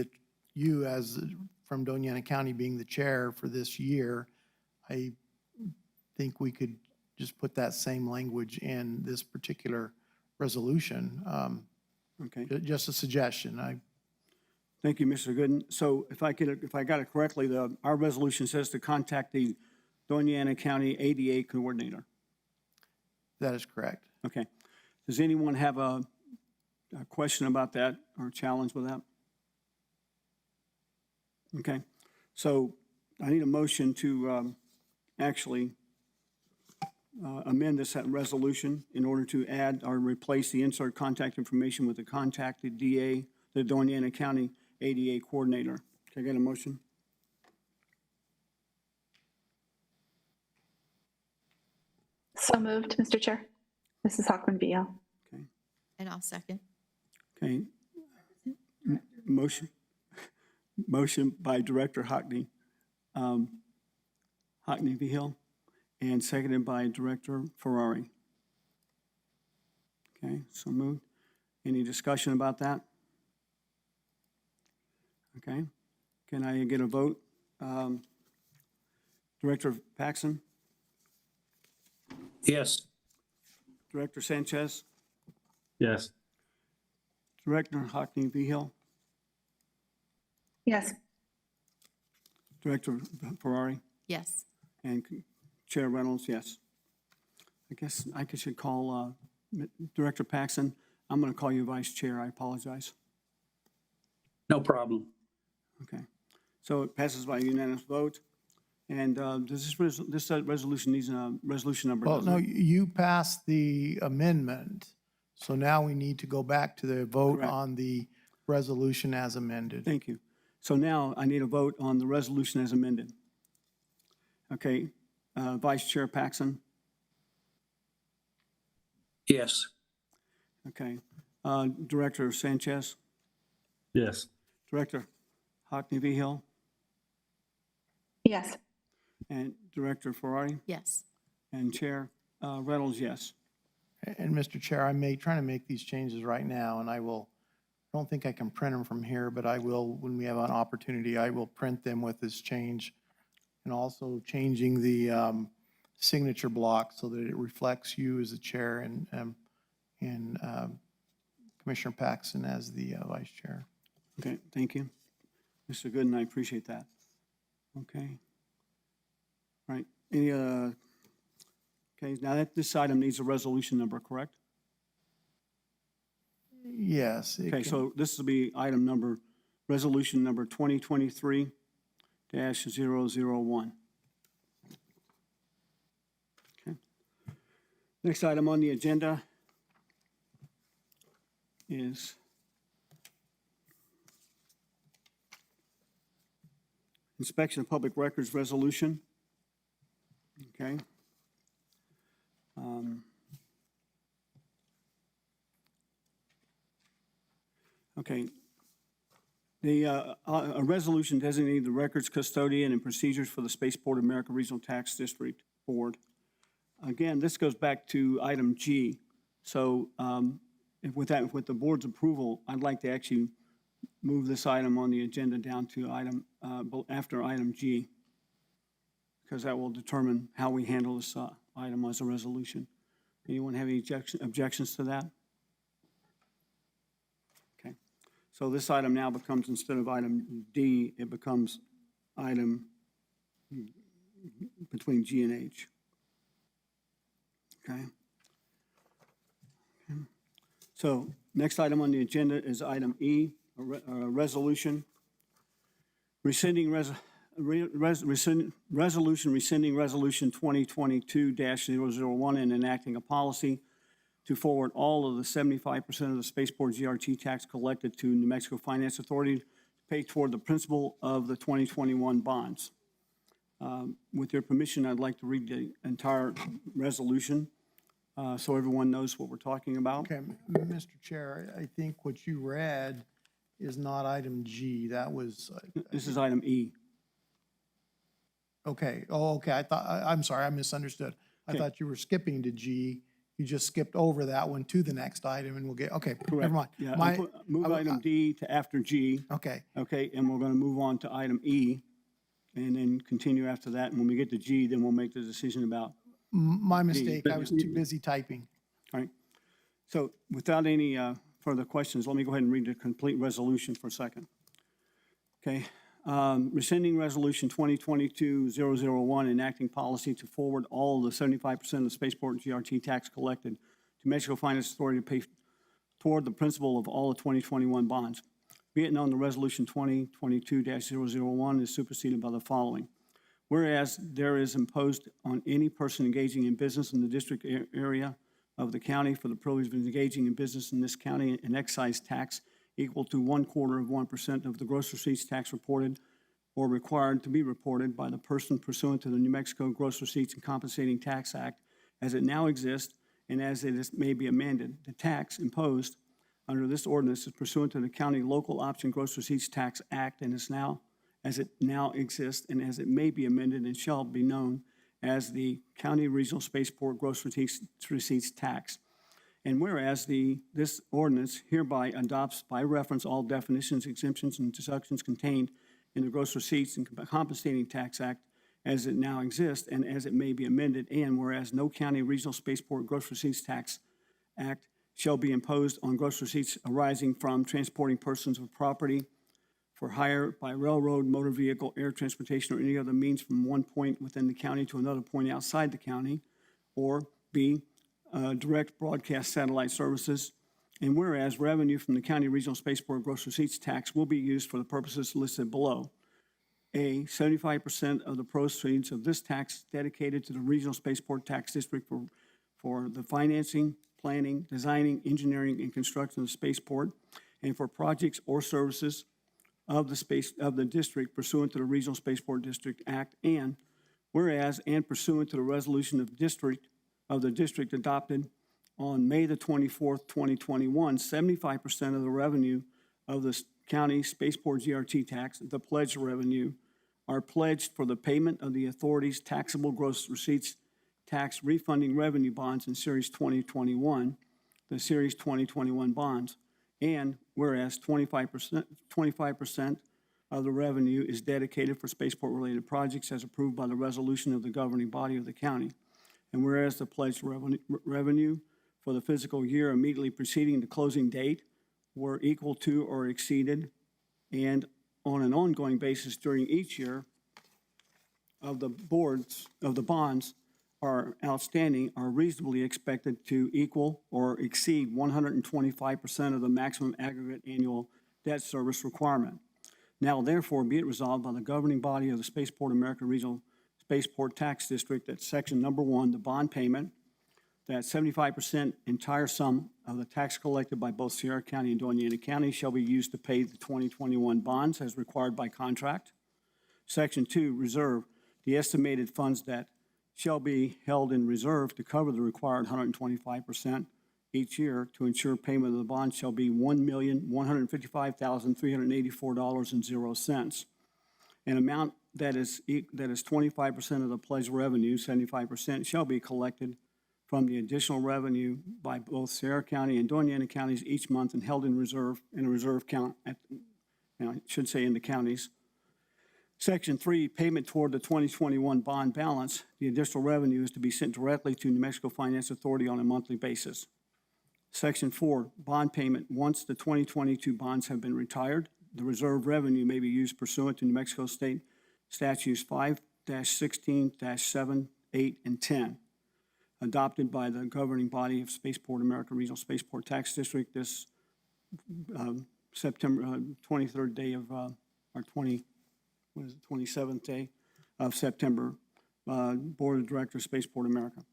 from Doña County being the chair for this year, I think we could just put that same language in this particular resolution. Okay. Just a suggestion. Thank you, Mr. Gooden. So if I got it correctly, our resolution says to contact the Doña County ADA coordinator. That is correct. Okay. Does anyone have a question about that or a challenge with that? Okay. So I need a motion to actually amend this resolution in order to add or replace the insert contact information with the contacted DA, the Doña County ADA coordinator. Can I get a motion? So moved, Mr. Chair. This is Hockman Vio. Okay. And I'll second. Okay. Motion by Director Hockney Vigil, and seconded by Director Ferrari. Okay, so moved. Any discussion about that? Okay. Can I get a vote? Director Paxson? Yes. Director Sanchez? Yes. Director Hockney Vigil? Yes. Director Ferrari? Yes. And Chair Reynolds, yes. I guess I should call Director Paxson. I'm going to call you Vice Chair. I apologize. No problem. Okay. So it passes by unanimous vote. And does this resolution needs a resolution number? Well, doesn't no, it? you passed the amendment. So now we need to go back to the vote Correct. on the resolution as amended. Thank you. So now I need a vote on the resolution as amended. Okay. Vice Chair Paxson? Yes. Okay. Director Sanchez? Yes. Director Hockney Vigil? Yes. And Director Ferrari? Yes. And Chair Reynolds, yes. And Mr. Chair, trying to make these changes right now, and I don't think I can print them from here, but I will, when we have an opportunity, I will print them with this change, and also changing the signature block so that it reflects you as the chair and Commissioner Paxson as the vice chair. Okay, thank you. Mr. Gooden, I appreciate that. Okay. All right, any, okay, now this item needs a resolution number, correct? Yes. Okay, so this will be item number, resolution number 2023-001. Next item on the agenda is inspection of public records resolution. Okay. Okay. A resolution designating the records custodian and procedures for the Spaceport America Regional Tax District Board. Again, this goes back to item G. So with the board's approval, I'd like to actually move this item on the agenda down to after item G, because that will determine how we handle this item as a resolution. Anyone have any objections to that? Okay. So this item now becomes, instead of item D, it becomes item between G and H. Okay. So next item on the agenda is item E, a resolution rescinding resolution rescinding resolution 2022-001 and enacting a policy to forward all of the 75% of the Spaceport GRT tax collected to New Mexico Finance Authority to pay toward the principal of the 2021 bonds. With your permission, I'd like to read the entire resolution so everyone knows what we're talking about. Okay, Mr. Chair, I think what you read is not item G. That was. This is item E. Okay. Oh, okay. I'm sorry. I misunderstood. I Okay. thought you were skipping to G. You just skipped over that one to the next item and we'll get, okay, never mind. Yeah, My- move item D to after G. Okay, Okay, and we're going to move on to item E and then continue after that. And when we get to G, then we'll make the decision about. my mistake. I was too busy typing. All right. So without any further questions, let me go ahead and read the complete resolution for a second. Okay. Rescinding Resolution 2022-001, enacting policy to forward all the 75% of the Spaceport GRT tax collected to Mexico Finance Authority to pay toward the principal of all the 2021 bonds. Be it known, the Resolution 2022-001 is superseded by the following. Whereas there is imposed on any person engaging in business in the district area of the county for the privilege of engaging in business in this county an excise tax equal to 1/4% of the gross receipts tax reported or required to be reported by the person pursuant to the New Mexico Gross Receipts and Compensating Tax Act as it now exists and as may be amended. The tax imposed under this ordinance is pursuant to the County Local Option Gross Receipts Tax Act and is now, as it now exists and as it may be amended and shall be known as the County Regional Spaceport Gross Receipts Tax. And whereas this ordinance hereby adopts by reference all definitions, exemptions, and deductions contained in the Gross Receipts and Compensating Tax Act as it now exists and as it may be amended, and whereas no County Regional Spaceport Gross Receipts Tax Act shall be imposed on gross receipts arising from transporting persons of property for hire by railroad, motor vehicle, air transportation, or any other means from one point within the county to another point outside the county, or B, direct broadcast satellite services. And whereas revenue from the County Regional Spaceport Gross Receipts Tax will be used for the purposes listed below. A, 75% of the proceeds of this tax dedicated to the Regional Spaceport Tax District for the financing, planning, designing, engineering, and construction of the spaceport, and for projects or services of the district pursuant to the Regional Spaceport District Act, and whereas and pursuant to the resolution of the district adopted on May the 24th, 2021, 75% of the revenue of the county spaceport GRT tax, the pledged revenue, are pledged for the payment of the authority's taxable gross receipts tax refunding revenue bonds in Series 2021, the Series 2021 bonds. And whereas 25% of the revenue is dedicated for spaceport-related projects as approved by the resolution of the governing body of the county. And whereas the pledged revenue for the fiscal year immediately preceding the closing date were equal to or exceeded, and on an ongoing basis during each year of the bonds are outstanding are reasonably expected to equal or exceed 125% of the maximum aggregate annual debt service requirement. Now, therefore, be it resolved by the governing body of the Spaceport America Regional Spaceport Tax District that section number 1, the bond payment that 75% entire sum of the tax collected by both Sierra County and Doña County shall be used to pay the 2021 bonds as required by contract. Section 2, reserve, the estimated funds that shall be held in reserve to cover the required 125% each year to ensure payment of the bond shall be $1,155,384.00. An amount that is 25% of the pledged revenue, 75%, shall be collected from the additional revenue by both Sierra County and Doña counties each month and held in reserve, in a reserve count, I should say in the counties. Section 3, payment toward the 2021 bond balance. The additional revenue is to be sent directly to New Mexico Finance Authority on a monthly basis. Section 4, bond payment. Once the 2022 bonds have been retired, the reserve revenue may be used pursuant to New Mexico State Statutes 5-16-7, 8, and 10, adopted by the governing body of Spaceport America Regional Spaceport Tax District this September 23rd day of our 27th day of September, Board of Directors, Spaceport America.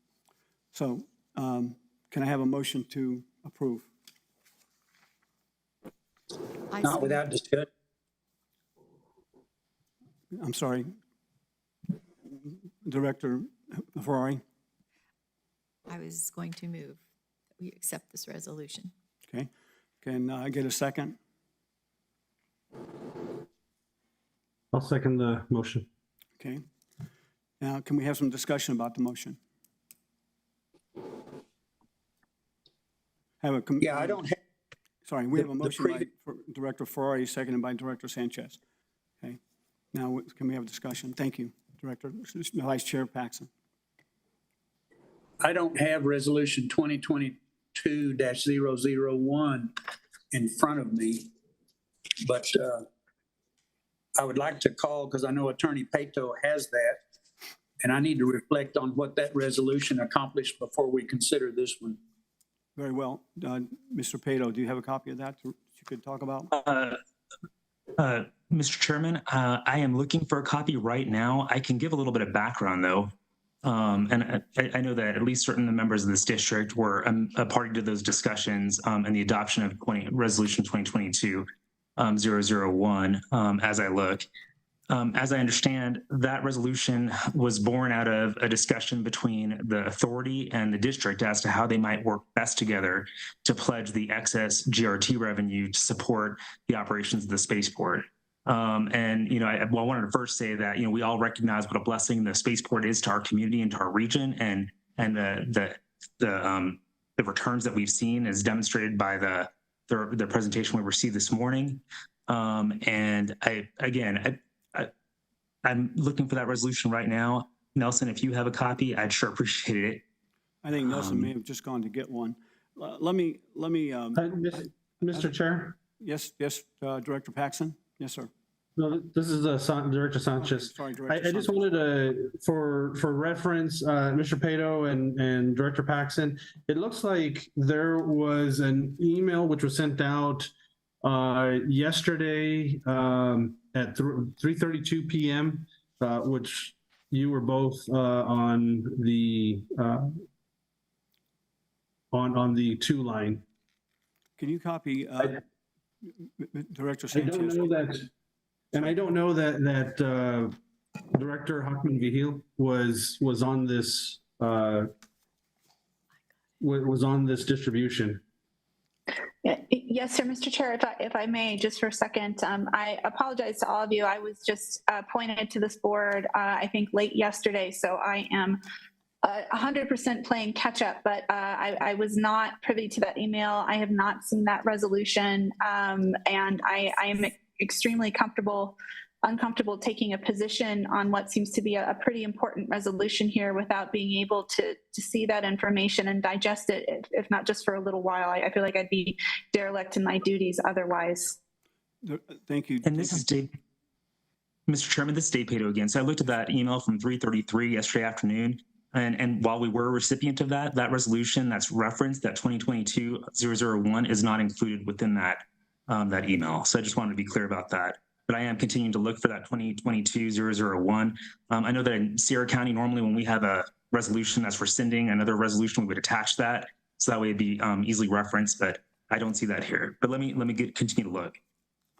So can I have a motion to approve? Not without discussion. I'm sorry, Director Ferrari. I was going to move that we accept this resolution. Okay. Can I get a second? I'll second the motion. Okay. Now, can we have some discussion about the motion? Yeah, I don't have. Sorry, we have a motion by Director Ferrari, seconded by Director Sanchez. Okay. Now, can we have a discussion? Thank you, Director, Vice Chair Paxson. I don't have resolution 2022-001 in front of me, but I would like to call, because I know Attorney Pato has that, and I need to reflect on what that resolution accomplished before we consider this one. Very well. Mr. Pato, do you have a copy of that you could talk about? Mr. Chairman, I am looking for a copy right now. I can give a little bit of background, though. And I know that at least certain members of this district were a party to those discussions and the adoption of Resolution 2022-001 as I look. As I understand, that resolution was born out of a discussion between the authority and the district as to how they might work best together to pledge the excess GRT revenue to support the operations of the spaceport. And, you know, I wanted to first say that, you know, we all recognize what a blessing the spaceport is to our community and to our region, and the returns that we've seen is demonstrated by the presentation we received this morning. And I'm looking for that resolution right now. Nelson, if you have a copy, I'd sure appreciate it. I think Nelson may have just gone to get one. Let me. Mr. Chair? Yes, Director Paxson? Yes, sir. No, this is Director Sanchez. Sorry, Director I just wanted to, for reference, Mr. Pato and Director Paxson, it looks like there was an email which was sent out yesterday at 3:32 p.m., which you were both on the 2 line. Can you copy Director Sanchez? I don't know that, and I don't know that Director Hockman Vigil was on this distribution. Yes, sir, Mr. Chair, if I may, just for a second, I apologize to all of you. I was just appointed to this board, I think late yesterday, so I am 100% playing catch up, but I was not privy to that email. I have not seen that resolution, and I am extremely uncomfortable taking a position on what seems to be a pretty important resolution here without being able to see that information and digest it, if not just for a little while. I feel like I'd be derelict in my duties otherwise. Thank you. And this is Dave. Mr. Chairman, this is Dave Pato again. So I looked at that email from 3:33 yesterday afternoon. And while we were a recipient of that resolution that's referenced, that 2022-001 is not included within that email. So I just wanted to be clear about that. But I am continuing to look for that 2022-001. I know that in Sierra County, normally when we have a resolution that's rescinding another resolution, we would attach that. So that way it'd be easily referenced, but I don't see that here. But let me continue to look.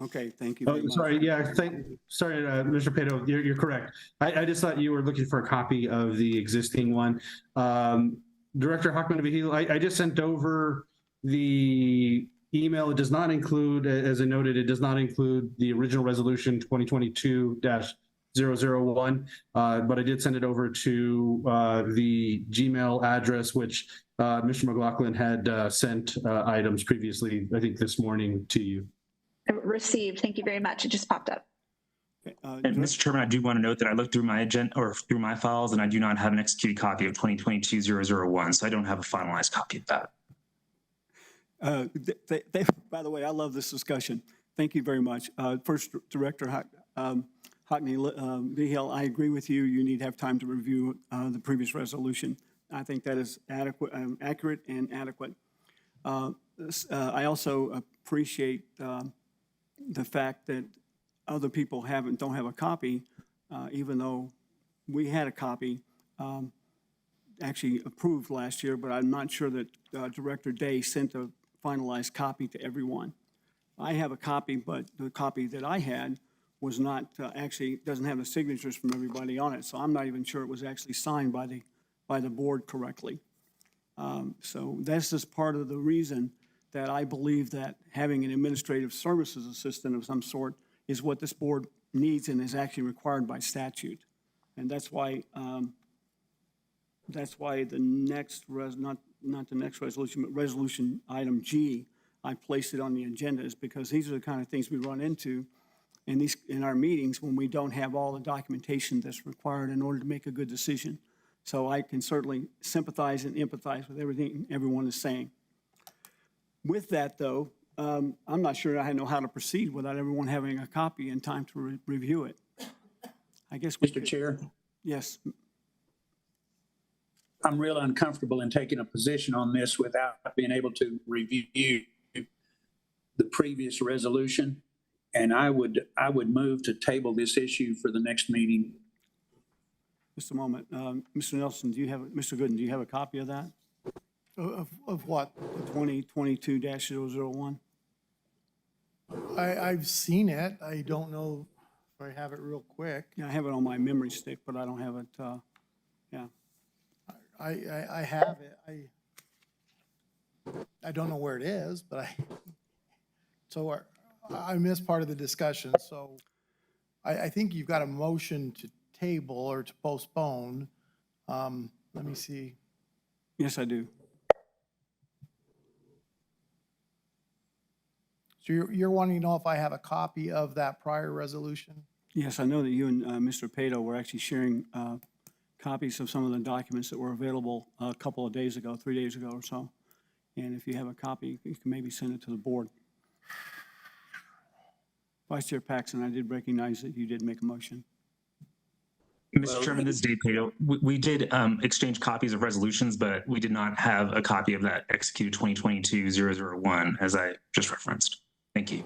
Okay, thank you very much. Sorry, Mr. Pato, you're correct. I just thought you were looking for a copy of the existing one. Director Hockman Vihil, I just sent over the email. It does not include, as I noted, it does not include the original resolution 2022-001, but I did send it over to the Gmail address, which Mr. McLaughlin had sent items previously, I think this morning, to you. Received. Thank you very much. It just popped up. And Mr. Chairman, I do want to note that I looked through my agenda or through my files, and I do not have an executed copy of 2022-001, so I don't have a finalized copy of that. By the way, I love this discussion. Thank you very much. First, Director Hockney Vihil, I agree with you. You need to have time to review the previous resolution. I think that is adequate, accurate and adequate. I also appreciate the fact that other people don't have a copy, even though we had a copy actually approved last year, but I'm not sure that Director Day sent a finalized copy to everyone. I have a copy, but the copy that I had was not actually, doesn't have the signatures from everybody on it, so I'm not even sure it was actually signed by the board correctly. So that's just part of the reason that I believe that having an administrative services assistant of some sort is what this board needs and is actually required by statute. And that's why the next, not the next resolution, but resolution item G, I placed it on the agenda is because these are the kind of things we run into in our meetings when we don't have all the documentation that's required in order to make a good decision. So I can certainly sympathize and empathize with everything everyone is saying. With that, though, I'm not sure I know how to proceed without everyone having a copy and time to review it. I guess we Mr. could. Chair, Yes. I'm real uncomfortable in taking a position on this without being able to review the previous resolution. And I would move to table this issue for the next meeting. Just a moment. Mr. Nelson, Mr. Gooden, do you have a copy of that? Of what? 2022-001? I've seen it. I don't know if I have it real quick. Yeah, I have it on my memory stick, but I don't have it, yeah. I have it. I don't know where it is, but I missed part of the discussion. So I think you've got a motion to table or to postpone. Let me see. Yes, I do. So you're wanting to know if I have a copy of that prior resolution? Yes, I know that you and Mr. Pato were actually sharing copies of some of the documents that were available a couple of days ago, 3 days ago or so. And if you have a copy, you can maybe send it to the board. Vice Chair Paxson, I did recognize that you did make a motion. Mr. Chairman, this is Dave Pato. We did exchange copies of resolutions, but we did not have a copy of that executed 2022-001 as I just referenced. Thank you.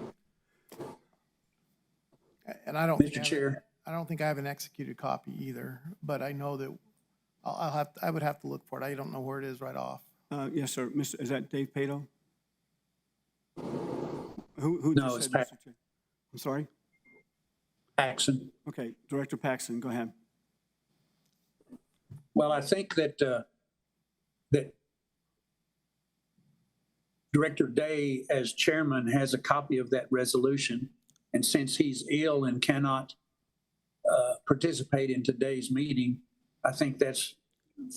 And I don't, Mr. Chair. I don't think I have an executed copy either, but I know that I would have to look for it. I don't know where it is right off. Yes, sir. Is that Dave Pato? Who No, just it's said, Pat. Mr. Chair? I'm sorry? Paxson. Okay, Director Paxson, go ahead. Well, I think that that Director Day, as chairman, has a copy of that resolution. And since he's ill and cannot participate in today's meeting, I think that's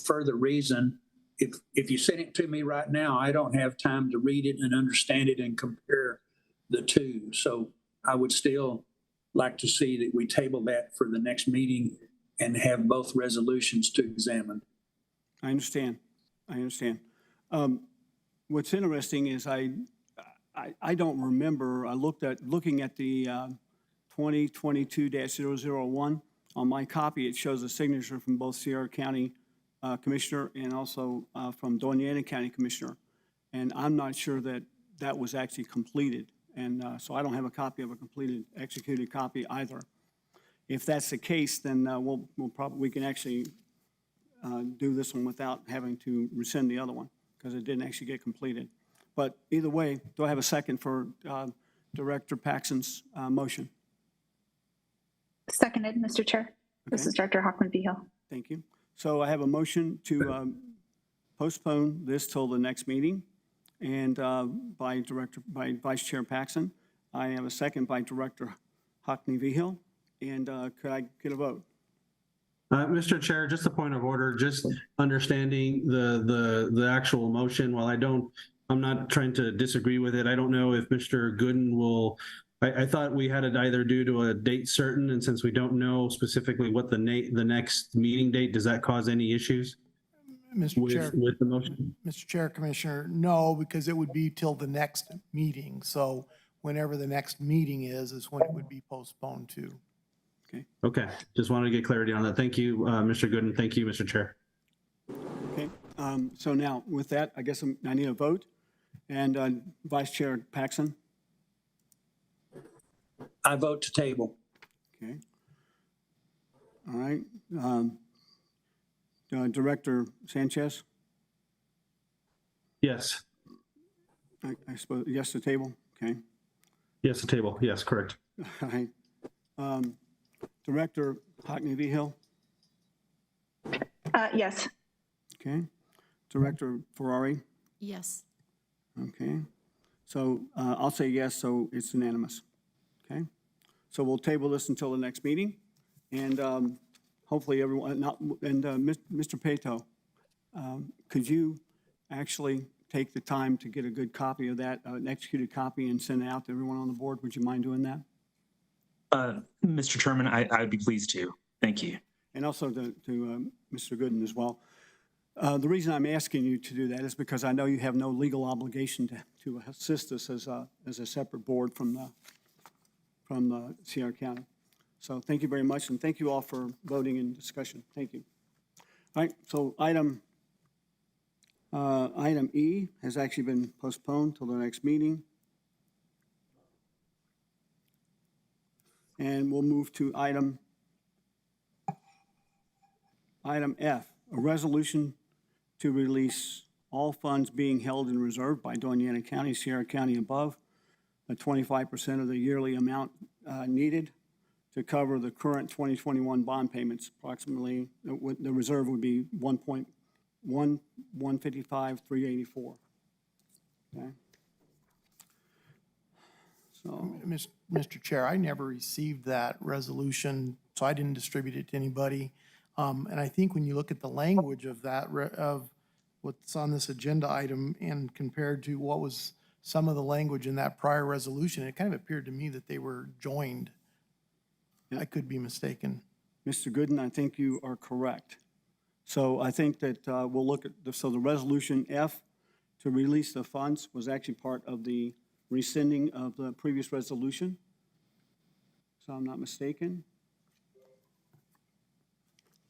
further reason. If you send it to me right now, I don't have time to read it and understand it and compare the two. So I would still like to see that we table that for the next meeting and have both resolutions to examine. I understand. I understand. What's interesting is I don't remember, looking at the 2022-001, on my copy, it shows a signature from both Sierra County Commissioner and also from Doña County Commissioner. And I'm not sure that that was actually completed. And so I don't have a copy of a completed, executed copy either. If that's the case, then we can actually do this one without having to rescind the other one, because it didn't actually get completed. But either way, do I have a second for Director Paxson's motion? Seconded, Mr. Chair. This Okay. is Director Hockman-Behill. Thank you. So I have a motion to postpone this till the next meeting, and by Vice Chair Paxson. I have a second by Director Hockney-Vihill, and could I get a vote? Mr. Chair, just a point of order, just understanding the actual motion. While I'm not trying to disagree with it. I don't know if Mr. Gooden will, I thought we had it either due to a date certain, and since we don't know specifically what the next meeting date, does that cause any issues Mr. Chair, with the motion? Mr. Chair, Commissioner, no, because it would be till the next meeting. So whenever the next meeting is when it would be postponed to. Okay, just wanted to get clarity on that. Thank you, Mr. Gooden. Thank you, Mr. Chair. Okay, so now with that, I guess I need a vote. And Vice Chair Paxson? I vote to table. Okay. All right. Director Sanchez? Yes. I suppose, yes to table? Okay. Yes, the table. Yes, correct. All right. Director Hockney-Vihill? Yes. Okay. Director Ferrari? Yes. Okay. So I'll say yes, so it's unanimous. Okay. So we'll table this until the next meeting, and hopefully everyone, Mr. Pato, could you actually take the time to get a good copy of that, an executed copy, and send it out to everyone on the board? Would you mind doing that? Mr. Chairman, I'd be pleased to. Thank you. And also to Mr. Gooden as well. The reason I'm asking you to do that is because I know you have no legal obligation to assist us as a separate board from Sierra County. So thank you very much, and thank you all for voting and discussion. Thank you. All right, so item E has actually been postponed till the next meeting. And we'll move to item F, a resolution to release all funds being held in reserve by Doña County, Sierra County above, at 25% of the yearly amount needed to cover the current 2021 bond payments. Approximately, the reserve would be 155,384. Okay. So, Mr. Chair, I never received that resolution, so I didn't distribute it to anybody. And I think when you look at the language of that, of what's on this agenda item and compared to what was some of the language in that prior resolution, it kind of appeared to me that they were joined. I could be mistaken. Mr. Gooden, I think you are correct. So I think that we'll look at, so the resolution F to release the funds was actually part of the rescinding of the previous resolution. So I'm not mistaken.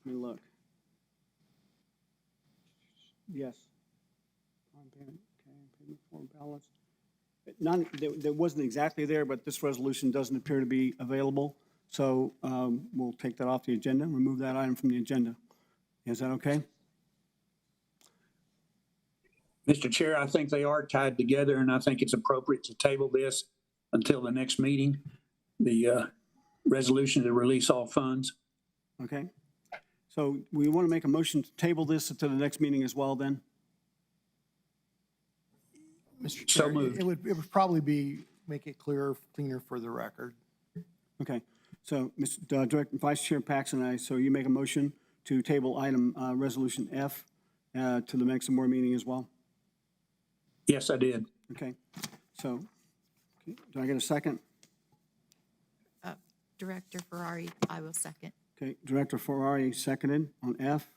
Let me look. Yes. Payment for balance. There wasn't exactly there, but this resolution doesn't appear to be available. So we'll take that off the agenda, remove that item from the agenda. Is that okay? Mr. Chair, I think they are tied together, and I think it's appropriate to table this until the next meeting, the resolution to release all funds. Okay. So we want to make a motion to table this to the next meeting as well then? Mr. So Chair, moved. it would probably make it cleaner for the record. Okay. So Mr. Director, Vice Chair Paxson, so you make a motion to table item resolution F to the next board meeting as well? Yes, I did. Okay. So do I get a second? Director Ferrari, I will second. Okay, Director Ferrari seconded on F.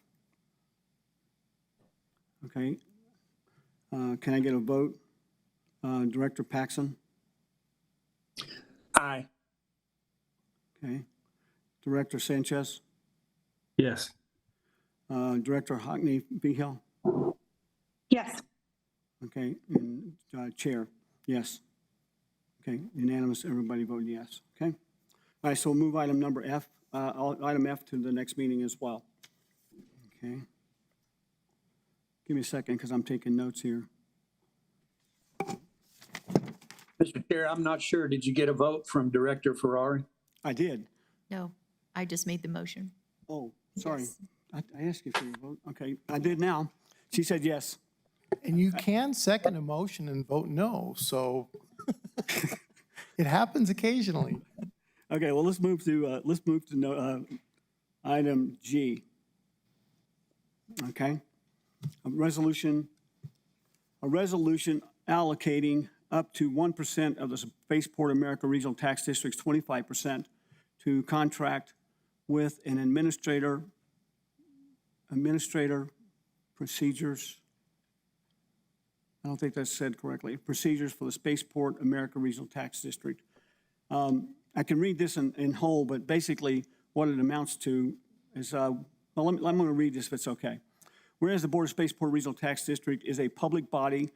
Okay. Can I get a vote? Director Paxson? Aye. Okay. Director Sanchez? Yes. Director Hockney-Vihill? Yes. Okay, and Chair, yes. Okay, unanimous, everybody voted yes, okay? All right, so we'll move item number F, item F to the next meeting as well. Okay. Give me a second because I'm taking notes here. Mr. Chair, I'm not sure. Did you get a vote from Director Ferrari? I did. No, I just made the motion. Oh, sorry. Yes. I asked you for your vote. Okay, I did now. She said yes. And you can second a motion and vote no, so it happens occasionally. Okay, well, let's move to item G. Okay? A resolution allocating up to 1% of the Spaceport America Regional Tax District's 25% to contract with an administrator procedures. I don't think that's said correctly. Procedures for the Spaceport America Regional Tax District. I can read this in whole, but basically what it amounts to is, well, I'm going to read this if it's okay. Whereas the Board of Spaceport Regional Tax District is a public body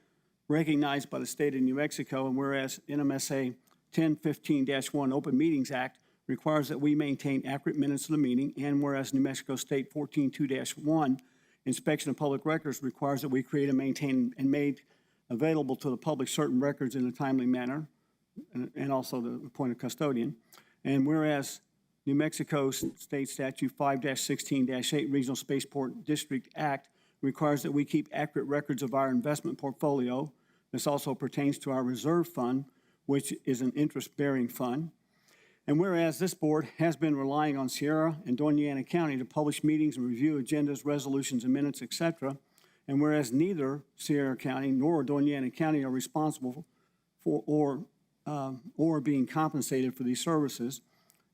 recognized by the state of New Mexico, and whereas NMSA 1015-1 Open Meetings Act requires that we maintain accurate minutes of the meeting, and whereas New Mexico State 142-1 Inspection of Public Records requires that we create and maintain and made available to the public certain records in a timely manner, and also the appointed custodian. And whereas New Mexico State Statute 5-16-8 Regional Spaceport District Act requires that we keep accurate records of our investment portfolio. This also pertains to our reserve fund, which is an interest-bearing fund. And whereas this board has been relying on Sierra and Doña County to publish meetings and review agendas, resolutions, and minutes, etc., and whereas neither Sierra County nor Doña County are responsible for or being compensated for these services,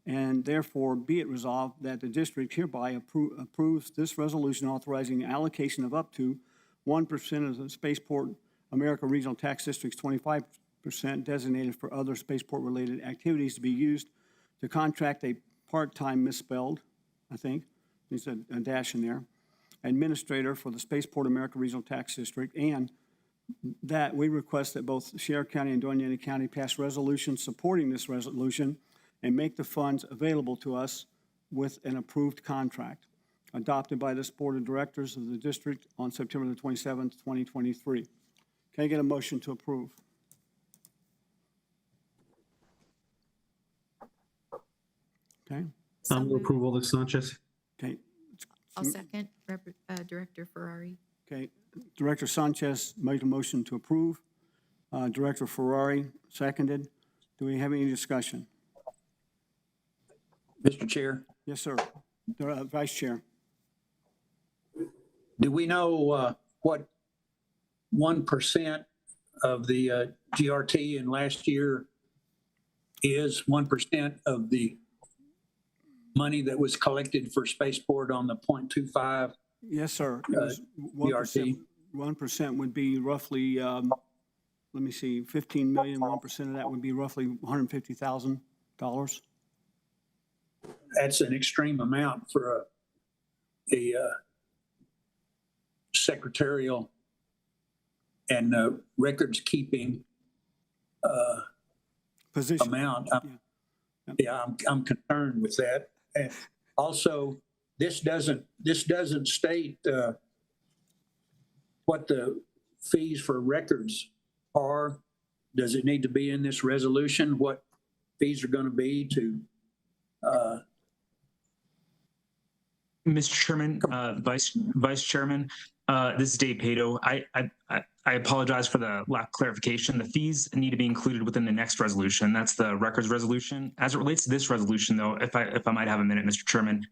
and therefore be it resolved that the district hereby approves this resolution authorizing the allocation of up to 1% of the Spaceport America Regional Tax District's 25% designated for other spaceport-related activities to be used to contract a part-time, misspelled, I think, there's a dash in there, administrator for the Spaceport America Regional Tax District, and that we request that both Sierra County and Doña County pass resolutions supporting this resolution and make the funds available to us with an approved contract adopted by this Board of Directors of the district on September the 27th, 2023. Can I get a motion to approve? Okay. So moved. Approval of Sanchez. Okay. I'll second, Director Ferrari. Okay. Director Sanchez made a motion to approve. Director Ferrari seconded. Do we have any discussion? Mr. Chair, Yes, sir. Vice Chair. do we know what 1% of the GRT in last year is? 1% of the money that was collected for Spaceport on the 0.25? Yes, sir. It was 1%, 1% would be roughly, let me see, 15 million. 1% of that would be roughly $150,000. That's an extreme amount for a secretarial and records keeping Position. amount. I'm concerned with that. And also, this doesn't state what the fees for records are. Does it need to be in this resolution? What fees are going to be to? Mr. Chairman, Vice Chairman, this is Dave Pato. I apologize for the lack of clarification. The fees need to be included within the next resolution. That's the records resolution. As it relates to this resolution, though, if I might have a minute, Mr. Chairman,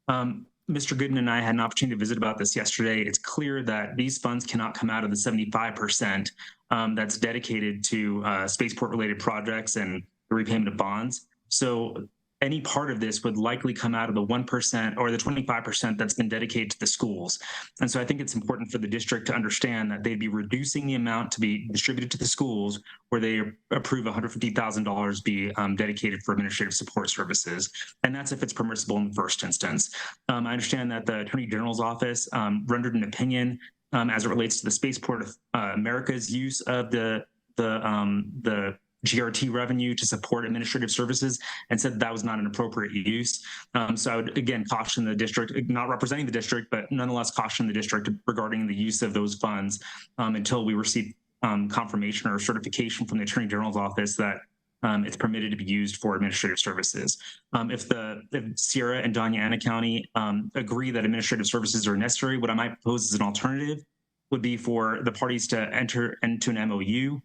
Mr. Gooden and I had an opportunity to visit about this yesterday. It's clear that these funds cannot come out of the 75% that's dedicated to spaceport-related projects and the repayment of bonds. So any part of this would likely come out of the 1% or the 25% that's been dedicated to the schools. And so I think it's important for the district to understand that they'd be reducing the amount to be distributed to the schools where they approve $150,000 be dedicated for administrative support services. And that's if it's permissible in the first instance. I understand that the Attorney General's office rendered an opinion as it relates to the Spaceport America's use of the GRT revenue to support administrative services and said that was not an appropriate use. So I would again caution the district, not representing the district, but nonetheless caution the district regarding the use of those funds until we receive confirmation or certification from the Attorney General's office that it's permitted to be used for administrative services. If Sierra and Doña Ana County agree that administrative services are necessary, what I might propose as an alternative would be for the parties to enter into an MOU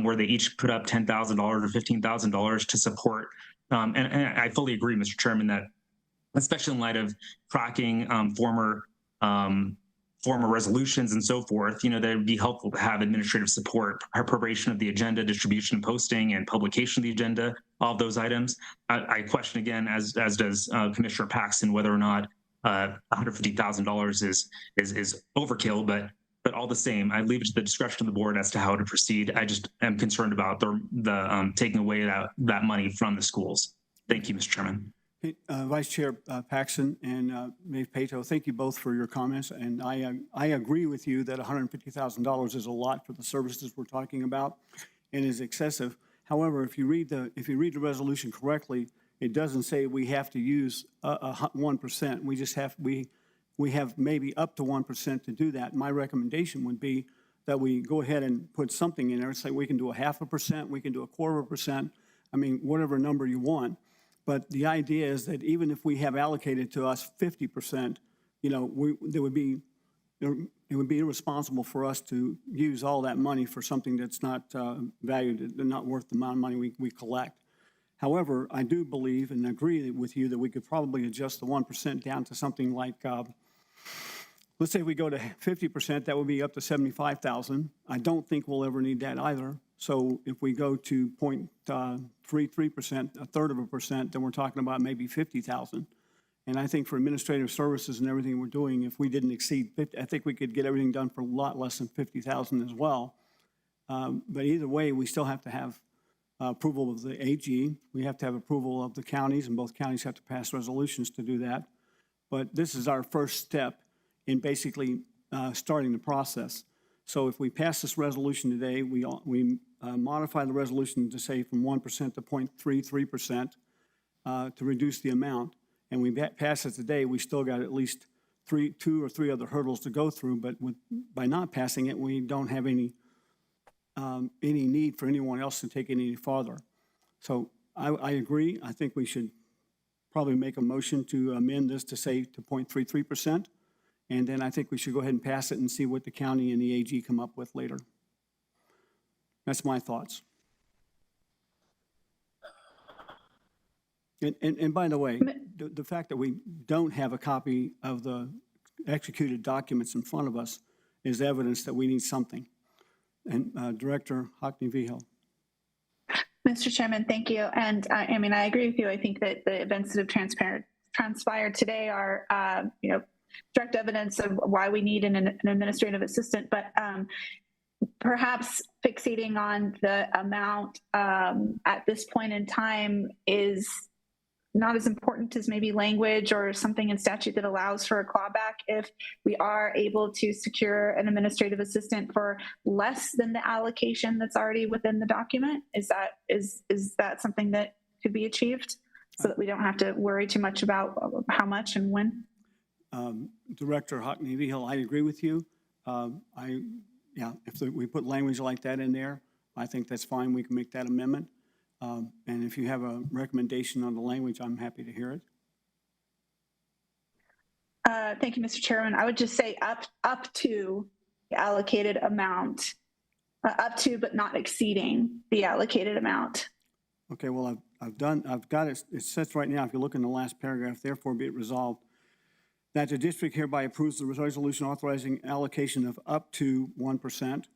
where they each put up $10,000 or $15,000 to support. And I fully agree, Mr. Chairman, that especially in light of tracking former resolutions and so forth, that it would be helpful to have administrative support, preparation of the agenda, distribution, posting, and publication of the agenda, all of those items. I question again, as does Commissioner Paxton, whether or not $150,000 is overkill, but all the same, I leave it to the discretion of the board as to how to proceed. I just am concerned about the taking away that money from the schools. Thank you, Mr. Chairman. Vice Chair Paxton and Mayor Pato, thank you both for your comments. And I agree with you that $150,000 is a lot for the services we're talking about and is excessive. However, if you read the resolution correctly, it doesn't say we have to use 1%. We just we have maybe up to 1% to do that. My recommendation would be that we go ahead and put something in there and say we can do 0.5%, we can do 1/4%. I mean, whatever number you want. But the idea is that even if we have allocated to us 50%, it would be irresponsible for us to use all that money for something that's not valued, not worth the amount of money we collect. However, I do believe and agree with you that we could probably adjust the 1% down to something like, let's say we go to 50%, that would be up to $75,000. I don't think we'll ever need that either. So if we go to 0.33%, 1/3%, then we're talking about maybe 50,000. And I think for administrative services and everything we're doing, if we didn't exceed 50, I think we could get everything done for a lot less than 50,000 as well. But either way, we still have to have approval of the AG. We have to have approval of the counties, and both counties have to pass resolutions to do that. But this is our first step in basically starting the process. So if we pass this resolution today, we modify the resolution to say from 1% to 0.33% to reduce the amount, and we pass it today, we still got at least 2 or 3 other hurdles to go through. But by not passing it, we don't have any need for anyone else to take it any farther. So I agree. I think we should probably make a motion to amend this to say to 0.33%. And then I think we should go ahead and pass it and see what the county and the AG come up with later. That's my thoughts. And by the way, the fact that we don't have a copy of the executed documents in front of us is evidence that we need something. And Director Hockney-Vigil. Mr. Chairman, thank you. And I mean, I agree with you. I think that the events that have transpired today are, direct evidence of why we need an administrative assistant. But perhaps fixating on the amount at this point in time is not as important as maybe language or something in statute that allows for a clawback if we are able to secure an administrative assistant for less than the allocation that's already within the document. Is that something that could be achieved so that we don't have to worry too much about how much and when? Director Hockney-Vigil, I agree with you. If we put language like that in there, I think that's fine. We can make that amendment. And if you have a recommendation on the language, I'm happy to hear it. Thank you, Mr. Chairman. I would just say up to the allocated amount, up to but not exceeding the allocated amount. Okay, well, I've got it. It says right now, if you look in the last paragraph, therefore be it resolved that the district hereby approves the resolution authorizing allocation of up to 1%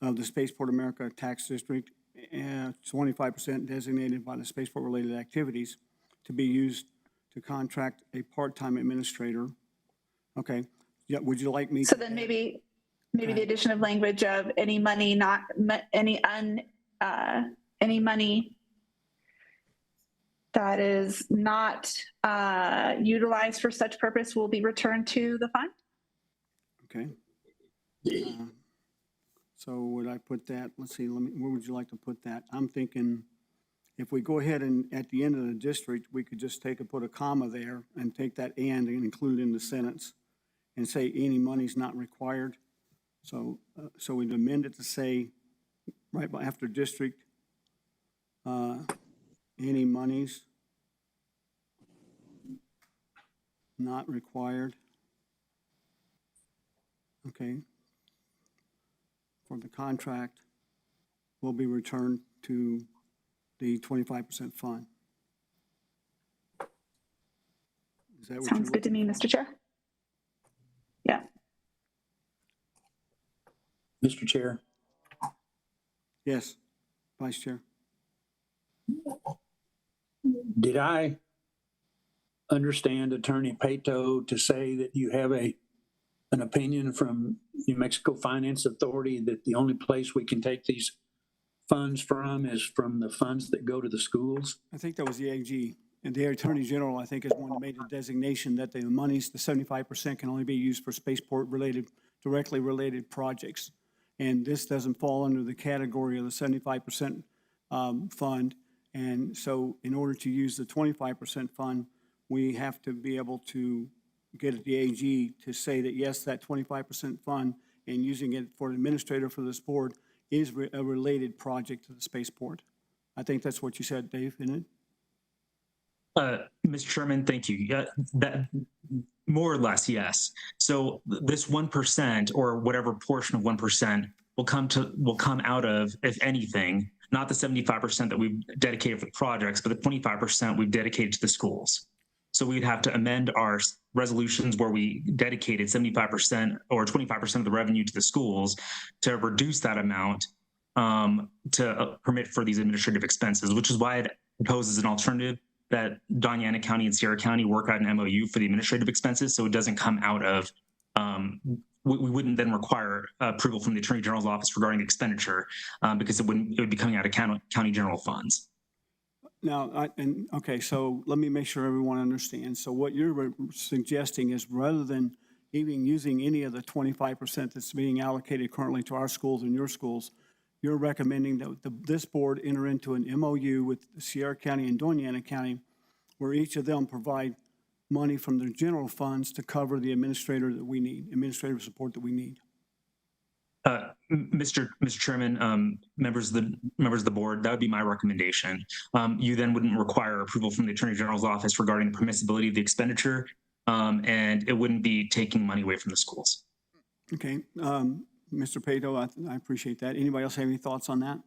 of the Spaceport America tax district and 25% designated by the spaceport-related activities to be used to contract a part-time administrator. Okay. Yeah. Would you like me? So then maybe the addition of language of any money not any money that is not utilized for such purpose will be returned to the fund. Okay. So would I put that, let's see, where would you like to put that? I'm thinking if we go ahead and at the end of the district, we could just put a comma there and take that and include in the sentence and say any money's not required. So we'd amend it to say right after district, any monies not required. Okay. For the contract will be returned to the 25% fund. Is that what Sounds good to me, Mr. Chair. Yeah. Mr. Chair, Yes, Vice Chair. did I understand Attorney Pato to say that you have an opinion from New Mexico Finance Authority that the only place we can take these funds from is from the funds that go to the schools? I think that was the AG. And the Attorney General, I think, is one that made a designation that the monies, the 75% can only be used for spaceport related, directly related projects. And this doesn't fall under the category of the 75% fund. And so in order to use the 25% fund, we have to be able to get the AG to say that, yes, that 25% fund and using it for an administrator for this board is a related project to the spaceport. I think that's what you said, Dave, isn't it? Mr. Chairman, thank you. Yeah, that more or less, yes. So this 1% or whatever portion of 1% will come out of, if anything, not the 75% that we've dedicated for the projects, but the 25% we've dedicated to the schools. So we'd have to amend our resolutions where we dedicated 75% or 25% of the revenue to the schools to reduce that amount to permit for these administrative expenses, which is why it proposes an alternative that Doña County and Sierra County work out an MOU for the administrative expenses, so it doesn't come out of, we wouldn't then require approval from the Attorney General's office regarding the expenditure because it would be coming out of county general funds. Now, okay, so let me make sure everyone understands. So what you're suggesting is rather than even using any of the 25% that's being allocated currently to our schools and your schools, you're recommending that this board enter into an MOU with Sierra County and Doña County, where each of them provide money from their general funds to cover the administrative support that we need. Mr. Chairman, members of the board, that would be my recommendation. You then wouldn't require approval from the Attorney General's office regarding the permissibility of the expenditure, and it wouldn't be taking money away from the schools. Okay, Mr. Pato, I appreciate that. Anybody else have any thoughts on that?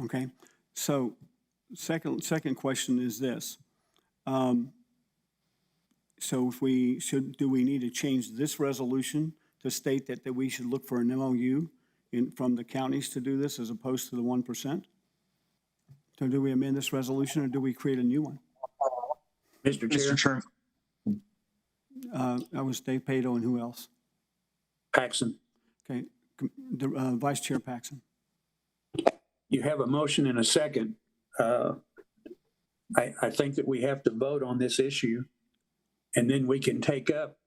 Okay, so second question is this. So do we need to change this resolution to state that we should look for an MOU from the counties to do this as opposed to the 1%? So do we amend this resolution or do we create a new one? Mr. Chair. That was Dave Pato and who else? Paxson. Okay, Vice Chair Paxson. You have a motion and a second. I think that we have to vote on this issue, and then we can take up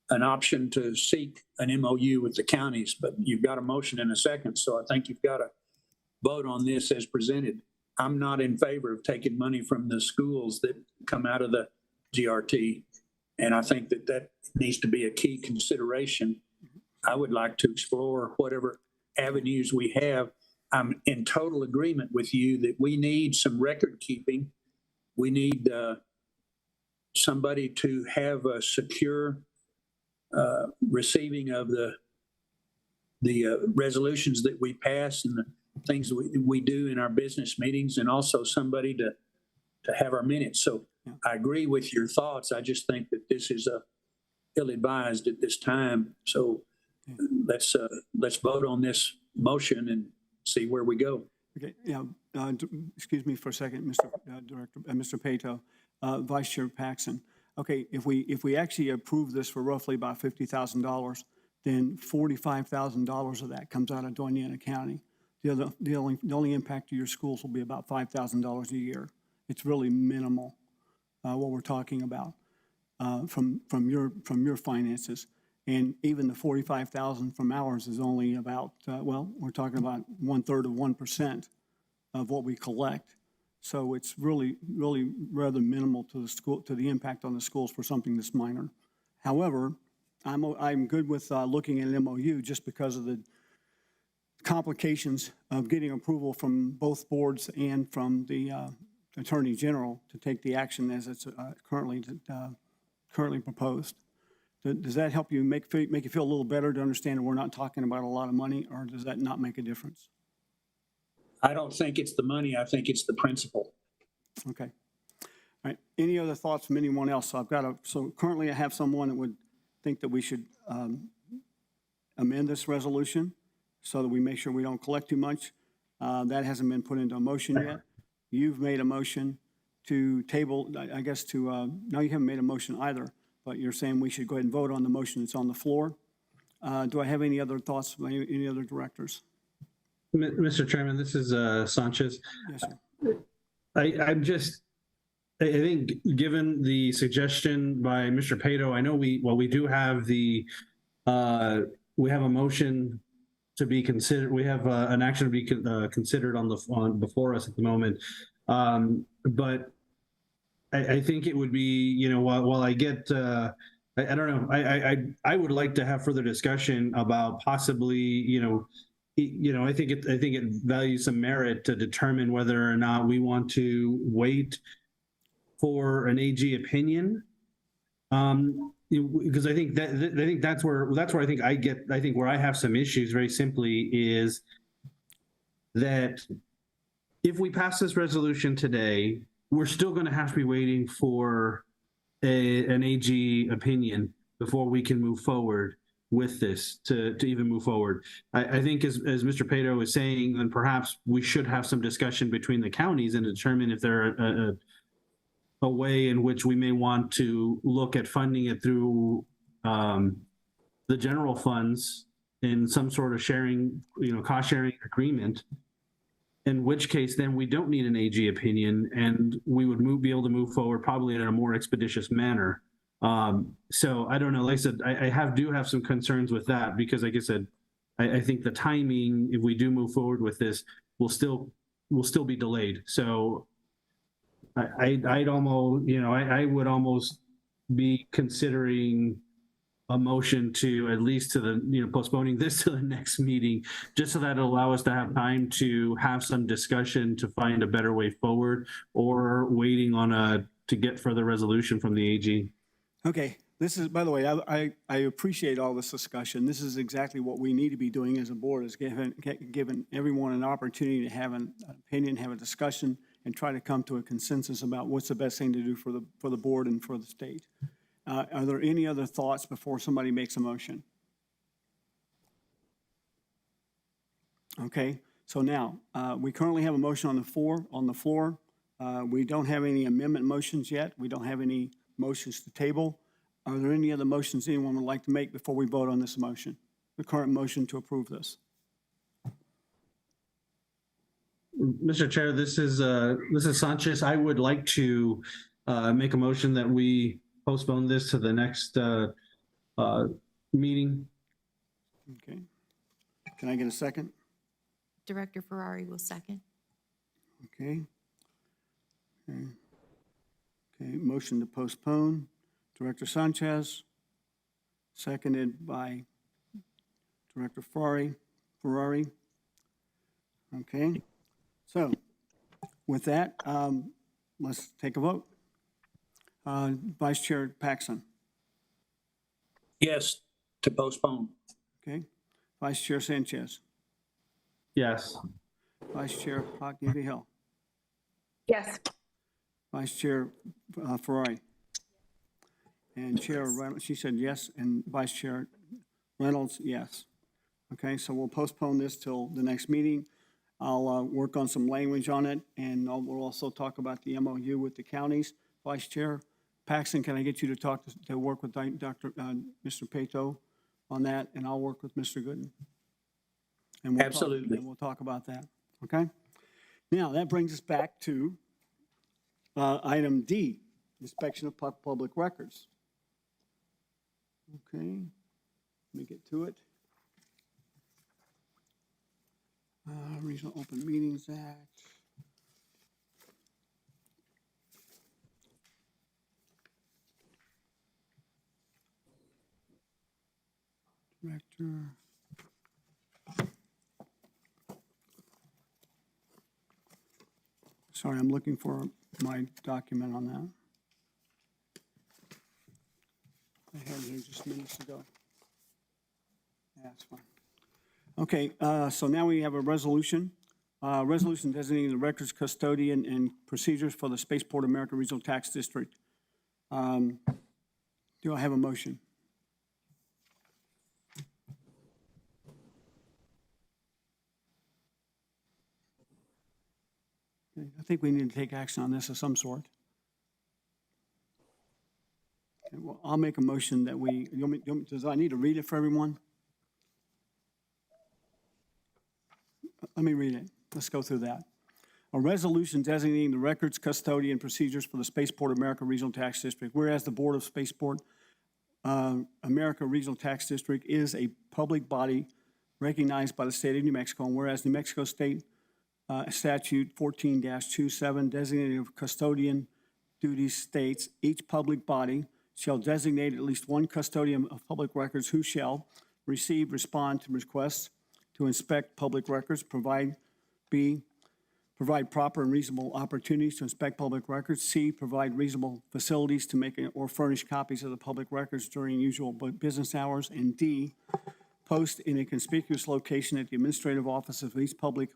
an option to seek an MOU with the counties. But you've got a motion and a second, so I think you've got to vote on this as presented. I'm not in favor of taking money from the schools that come out of the GRT, and I think that needs to be a key consideration. I would like to explore whatever avenues we have. I'm in total agreement with you that we need some record keeping. We need somebody to have a secure receiving of the resolutions that we pass and the things that we do in our business meetings, and also somebody to have our minutes. So I agree with your thoughts. I just think that this is ill-advised at this time. So let's vote on this motion and see where we go. Okay, yeah. Excuse me for a second, Mr. Pato, Vice Chair Paxson. Okay, if we actually approve this for roughly about $50,000, then $45,000 of that comes out of Doña County. The only impact to your schools will be about $5,000 a year. It's really minimal what we're talking about. from your finances. And even the 45,000 from ours is only about, well, we're talking about 1/3 of 1% of what we collect. So it's really rather minimal to the school, to the impact on the schools for something this minor. However, I'm good with looking at an MOU just because of the complications of getting approval from both boards and from the Attorney General to take the action as it's currently proposed. Does that help you make you feel a little better to understand that we're not talking about a lot of money, or does that not make a difference? I don't think it's the money. I think it's the principle. Okay. All right. Any other thoughts from anyone else? So currently I have someone that would think that we should amend this resolution so that we make sure we don't collect too much. That hasn't been put into a motion yet. You've made a motion to table, I guess no, you haven't made a motion either, but you're saying we should go ahead and vote on the motion that's on the floor. Do I have any other thoughts from any other directors? Mr. Chairman, this is Sanchez. Yes, sir. I think given the suggestion by Mr. Pato, I know we do have we have a motion to be considered. We have an action to be considered before us at the moment. But I think it would be, while I get, I don't know, I would like to have further discussion about possibly, I think it values some merit to determine whether or not we want to wait for an AG opinion. Because I think that's where I think where I have some issues very simply is that if we pass this resolution today, we're still going to have to be waiting for an AG opinion before we can move forward with this to even move forward. I think as Mr. Pato was saying, then perhaps we should have some discussion between the counties and determine if there are a way in which we may want to look at funding it through the general funds in some sort of sharing, cost sharing agreement, in which case then we don't need an AG opinion and we would be able to move forward probably in a more expeditious manner. So I don't know, like I said, I do have some concerns with that because like I said, I think the timing, if we do move forward with this, will still be delayed. So I'd almost, I would almost be considering a motion to at least to the, postponing this to the next meeting, just so that it'll allow us to have time to have some discussion to find a better way forward, or waiting on to get further resolution from the AG. Okay. This is, by the way, I appreciate all this discussion. This is exactly what we need to be doing as a board, is giving everyone an opportunity to have an opinion, have a discussion, and try to come to a consensus about what's the best thing to do for the board and for the state. Are there any other thoughts before somebody makes a motion? Okay, so now we currently have a motion on the floor. We don't have any amendment motions yet. We don't have any motions to table. Are there any other motions anyone would like to make before we vote on this motion, the current motion to approve this? Mr. Chair, this is Sanchez. I would like to make a motion that we postpone this to the next meeting. Okay. Can I get a second? Director Ferrari will second. Okay. Okay. Motion to postpone. Director Sanchez, seconded by Director Ferrari. Okay. So with that, let's take a vote. Vice Chair Paxson. Yes, to postpone. Okay. Vice Chair Sanchez. Yes. Vice Chair Hockney Hill. Yes. Vice Chair Ferrari. And Chair Reynolds, she said yes, and Vice Chair Reynolds, yes. Okay, so we'll postpone this till the next meeting. I'll work on some language on it, and we'll also talk about the MOU with the counties. Vice Chair Paxson, can I get you to work with Mr. Pato on that, and I'll work with Mr. Gooden? And we'll Absolutely. we'll talk about that, okay? Now, that brings us back to item D, inspection of public records. Okay, let me get to it. Regional Open Meetings Act. Director. Sorry, I'm looking for my document on that. I had it here just minutes ago. Yeah, that's fine. Okay, so now we have a resolution. Resolution designating the records custodian and procedures for the Spaceport America Regional Tax District. Do I have a motion? Okay, I think we need to take action on this of some sort. Okay, well, I'll make a motion that does I need to read it for everyone? Let me read it. Let's go through that. A resolution designating the records custodian procedures for the Spaceport America Regional Tax District. Whereas the Board of Spaceport America Regional Tax District is a public body recognized by the state of New Mexico, and whereas New Mexico State Statute 14-27 designating of custodian duties states each public body shall designate at least one custodian of public records who shall receive, respond to requests to inspect public records, provide proper and reasonable opportunities to inspect public records. C, provide reasonable facilities to make or furnish copies of the public records during usual business hours. And D, post in a conspicuous location at the administrative office of each public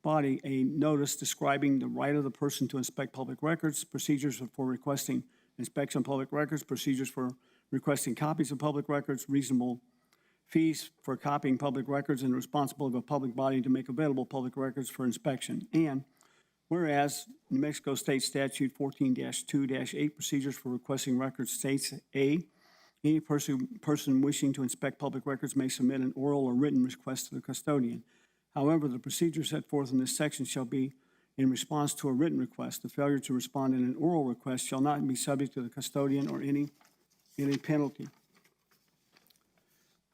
body a notice describing the right of the person to inspect public records, procedures for requesting inspection of public records, procedures for requesting copies of public records, reasonable fees for copying public records, and responsible of a public body to make available public records for inspection. And whereas New Mexico State Statute 14-2-8 procedures for requesting records states A, any person wishing to inspect public records may submit an oral or written request to the custodian. However, the procedure set forth in this section shall be in response to a written request. The failure to respond in an oral request shall not be subject to the custodian or any penalty.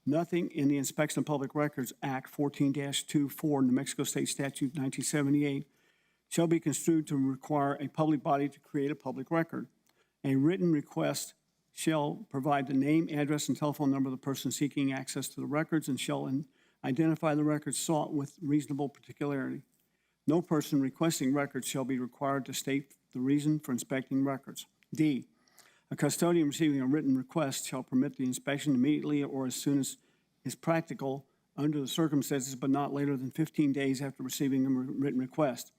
Nothing in the Inspection of Public Records Act 14-24, New Mexico State Statute 1978, shall be construed to require a public body to create a public record. A written request shall provide the name, address, and telephone number of the person seeking access to the records and shall identify the records sought with reasonable particularity. No person requesting records shall be required to state the reason for inspecting records. D, a custodian receiving a written request shall permit the inspection immediately or as soon as is practical under the circumstances, but not later than 15 days after receiving a written request.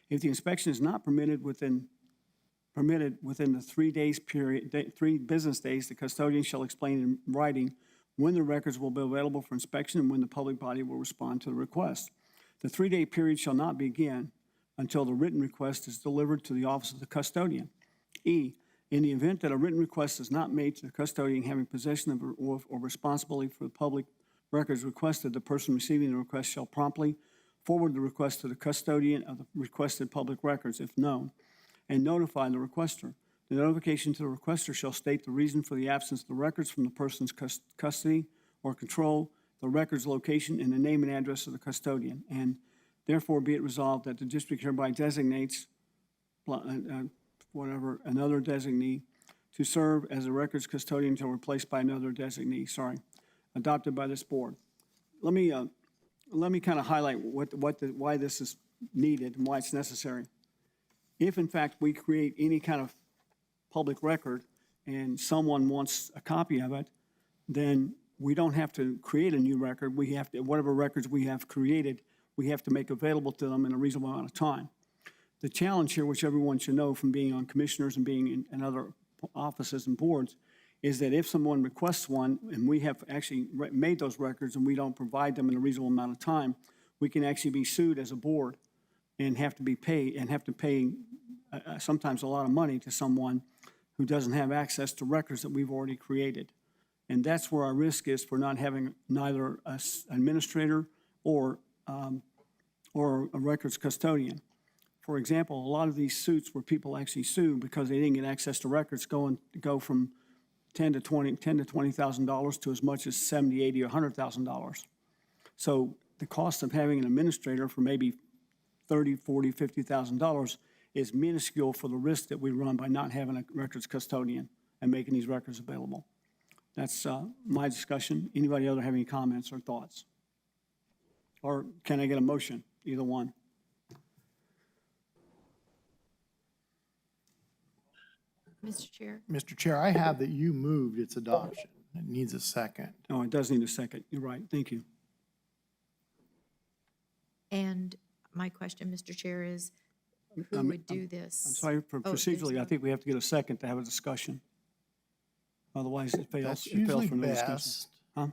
If the inspection is not permitted within the 3 days period, 3 business days, the custodian shall explain in writing when the records will be available for inspection and when the public body will respond to the request. The 3-day period shall not begin until the written request is delivered to the office of the custodian. E, in the event that a written request is not made to the custodian having possession of or responsibility for the public records requested, the person receiving the request shall promptly forward the request to the custodian of the requested public records, if known, and notify the requester. The notification to the requester shall state the reason for the absence of the records from the person's custody or control, the record's location, and the name and address of the custodian. And therefore be it resolved that the district hereby designates another designee to serve as a records custodian until replaced by another designee, adopted by this board. Let me kind of highlight why this is needed and why it's necessary. If in fact we create any kind of public record and someone wants a copy of it, then we don't have to create a new record. We have to, whatever records we have created, we have to make available to them in a reasonable amount of time. The challenge here, which everyone should know from being on commissioners and being in other offices and boards, is that if someone requests one and we have actually made those records and we don't provide them in a reasonable amount of time, we can actually be sued as a board and have to be paid and have to pay sometimes a lot of money to someone who doesn't have access to records that we've already created. And that's where our risk is for not having neither an administrator or a records custodian. For example, a lot of these suits where people actually sue because they didn't get access to records go from $10,000 to $20,000 to as much as $70,000, $80,000, or $100,000. So the cost of having an administrator for maybe $30,000, $40,000, $50,000 is minuscule for the risk that we run by not having a records custodian and making these records available. That's my discussion. Anybody other have any comments or thoughts? Or can I get a motion? Either one. Mr. Chair? Mr. Chair, I have that you moved its adoption. It needs a second. Oh, it does need a second. You're right. Thank you. And my question, Mr. Chair, is who would do this? I'm sorry, Oh, there's procedurally, I no- think we have to get a second to have a discussion. Otherwise, it fails. That's It fails usually for no discussion. best. Huh?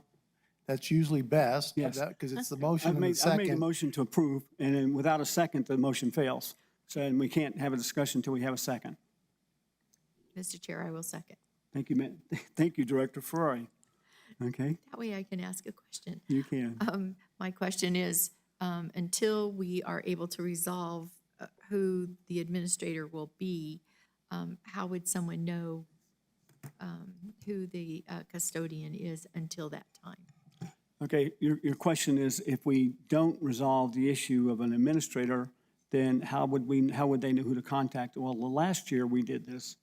That's usually best. Yes. Because it's the motion I've and the made the second. motion to approve, and then without a second, the motion fails. So, and we can't have a discussion until we have a second. Mr. Chair, I will second. Thank you, thank you, Director Ferrari. Okay, That way I can ask a question. you can. My question is, until we are able to resolve who the administrator will be, how would someone know who the custodian is until that time? Okay, your question is, if we don't resolve the issue of an administrator, then how would they know who to contact? Well, last year we did this.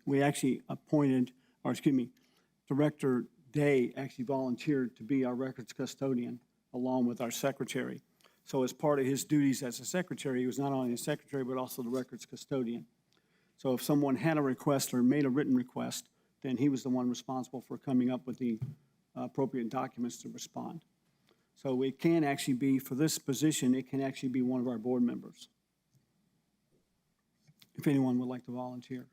We actually appointed, or excuse me, Director Day actually volunteered to be our records custodian along with our secretary. So as part of his duties as a secretary, he was not only a secretary, but also the records custodian. So if someone had a request or made a written request, then he was the one responsible for coming up with the appropriate documents to respond. So it can actually be, for this position, it can actually be one of our board members. If anyone would like to volunteer.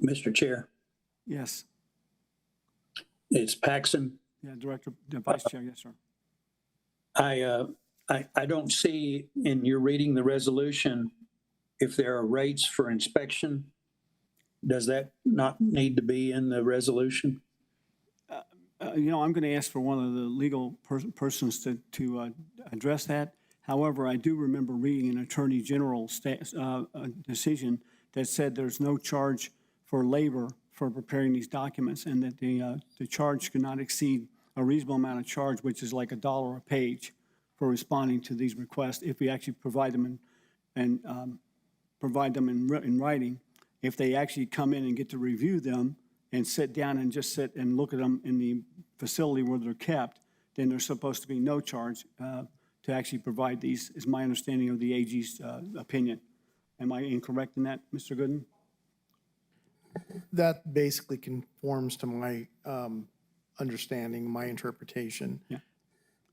Mr. Chair, Yes, it's Paxson. yeah, Director, Vice Chair, yes, sir. I don't see in your reading the resolution if there are rates for inspection. Does that not need to be in the resolution? You know, I'm going to ask for one of the legal persons to address that. However, I do remember reading an Attorney General decision that said there's no charge for labor for preparing these documents, and that the charge could not exceed a reasonable amount of charge, which is like $1 a page for responding to these requests, if we actually provide them in writing. If they actually come in and get to review them and sit down and just sit and look at them in the facility where they're kept, then there's supposed to be no charge to actually provide these, is my understanding of the AG's opinion. Am I incorrect in that, Mr. Gooden? That basically conforms to my understanding, my interpretation. Yeah.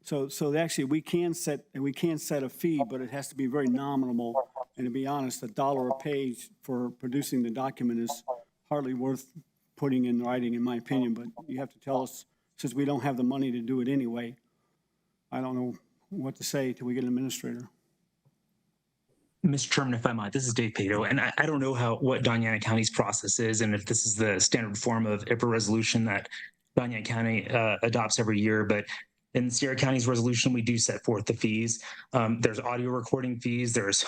So actually, we can set a fee, but it has to be very nominal. And to be honest, $1 a page for producing the document is hardly worth putting in writing, in my opinion. But you have to tell us, since we don't have the money to do it anyway, I don't know what to say till we get an administrator. Mr. Chairman, if I might, this is Dave Pato, and I don't know what Doña County's process is, and if this is the standard form of IPRA resolution that Doña County adopts every year, but in Sierra County's resolution, we do set forth the fees. There's audio recording fees, there's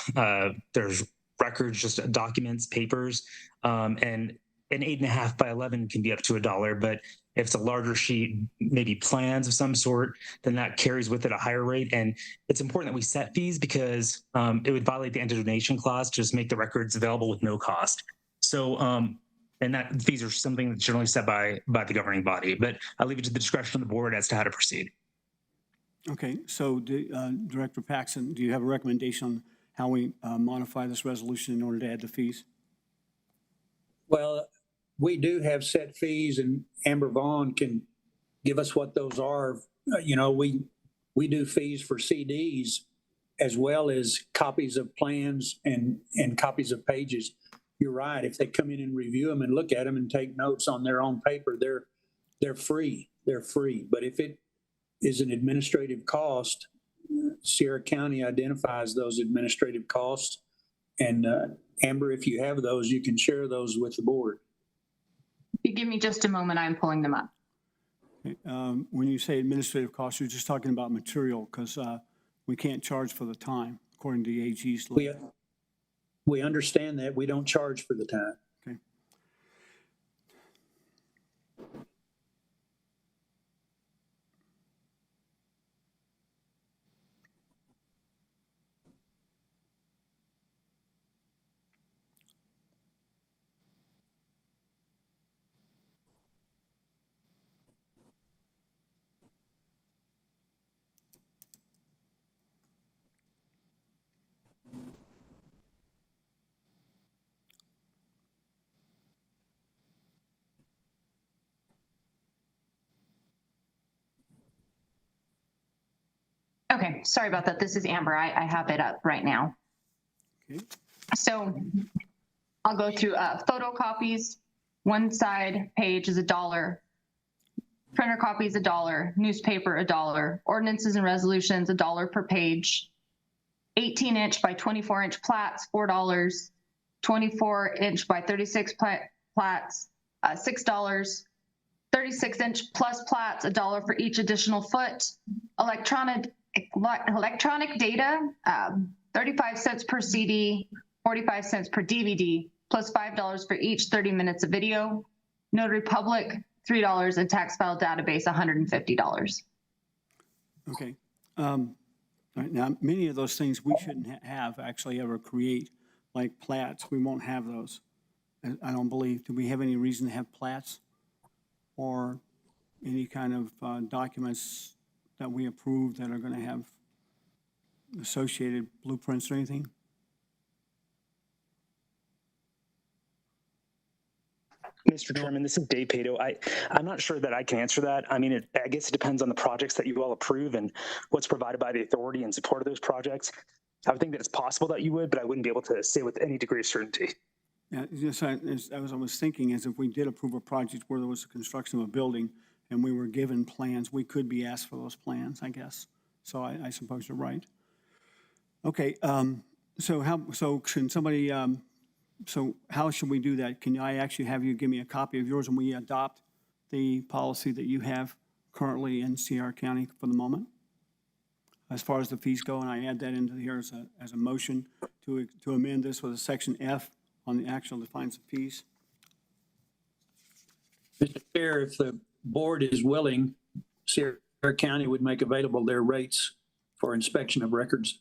records, just documents, papers, and an 8.5 by 11 can be up to $1, but if it's a larger sheet, maybe plans of some sort, then that carries with it a higher rate. And it's important that we set fees because it would violate the anti-donation clause to just make the records available with no cost. So, and that fees are something that's generally set by the governing body, but I leave it to the discretion of the board as to how to proceed. Okay, so Director Paxson, do you have a recommendation on how we modify this resolution in order to add the fees? Well, we do have set fees, and Amber Vaughn can give us what those are. You know, we do fees for CDs as well as copies of plans and copies of pages. You're right. If they come in and review them and look at them and take notes on their own paper, they're free. They're free. But if it is an administrative cost, Sierra County identifies those administrative costs. And Amber, if you have those, you can share those with the board. If you give me just a moment, I'm pulling them up. When you say administrative costs, you're just talking about material, because we can't charge for the time, according to the AG's law. We understand that. We don't charge for the time. Okay. Okay, sorry about that. This is Amber. I have it up right now. Okay. So I'll go through photocopies. One side page is $1. Printer copies $1. Newspaper $1. Ordinances and resolutions $1 per page. 18-inch by 24-inch plats $4. 24-inch by 36 plats $6. 36-inch plus plats $1 for each additional foot. Electronic data 35 cents per CD, 45 cents per DVD, plus $5 for each 30 minutes of video. Notary public $3, and tax file database $150. Okay. All right, now, many of those things we shouldn't have actually ever create, like plats. We won't have those. I don't believe. Do we have any reason to have plats or any kind of documents that we approve that are going to have associated blueprints or anything? Mr. Chairman, this is Dave Pato. I'm not sure that I can answer that. I mean, I guess it depends on the projects that you all approve and what's provided by the authority in support of those projects. I would think that it's possible that you would, but I wouldn't be able to say with any degree of certainty. Yeah, just I was thinking is if we did approve a project where there was the construction of a building and we were given plans, we could be asked for those plans, I guess. So I suppose you're right. Okay, so can somebody, so how should we do that? Can I actually have you give me a copy of yours and we adopt the policy that you have currently in Sierra County for the moment? As far as the fees go, and I add that into here as a motion to amend this with a section F on the actual defines of fees. Mr. Chair, if the board is willing, Sierra County would make available their rates for inspection of records.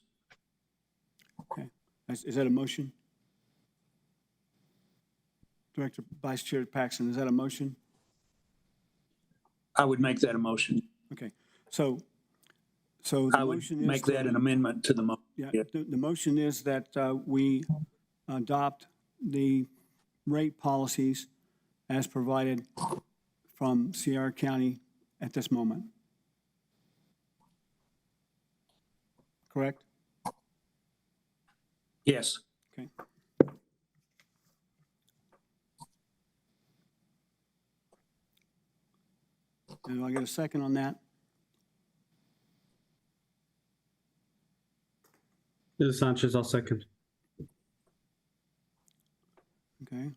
Okay, is that a motion? Director Vice Chair Paxton, is that a motion? I would make that a motion. Okay, so the I would motion is make that an amendment to the motion. Yeah, the motion is that we adopt the rate policies as provided from Sierra County at this moment. Correct? Yes. Okay. Do I get a second on that? This is Sanchez, I'll second. Okay.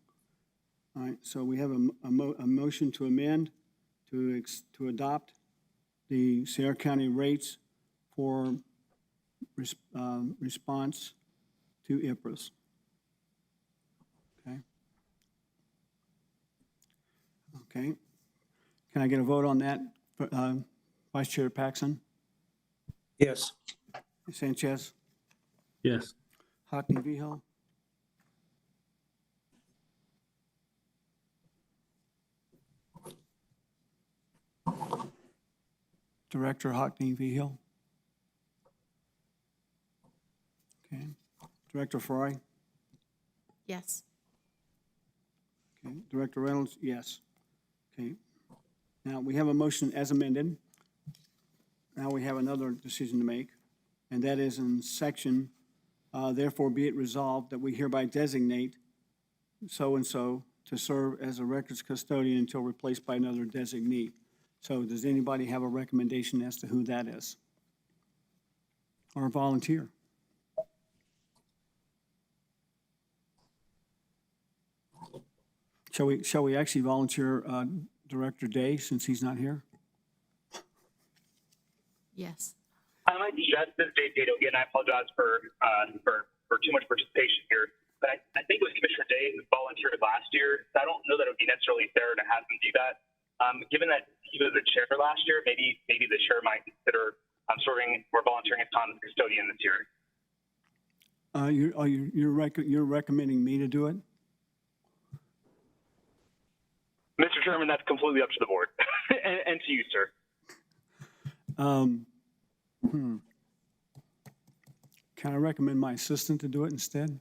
All right, so we have a motion to amend to adopt the Sierra County rates for response to IPRIS. Okay. Okay. Can I get a vote on that, Vice Chair Paxson? Yes. Sanchez? Yes. Hockney Vigil? Director Hockney Vigil? Okay. Director Fry? Yes. Okay. Director Reynolds? Yes. Okay. Now, we have a motion as amended. Now we have another decision to make, and that is in section, therefore be it resolved that we hereby designate so-and-so to serve as a records custodian until replaced by another designee. So does anybody have a recommendation as to who that is? Or a volunteer? Shall we actually volunteer Director Day since he's not here? Yes. I might suggest this Dave Dado again. I apologize for too much participation here. but I think with Commissioner Day, who volunteered last year, I don't know that it would be necessarily fair to have him do that. Given that he was the chair last year, maybe the chair might consider serving or volunteering as time as custodian this year. You're recommending me to do it? Mr. Chairman, that's completely up to the board and to you, sir. Can I recommend my assistant to do it instead?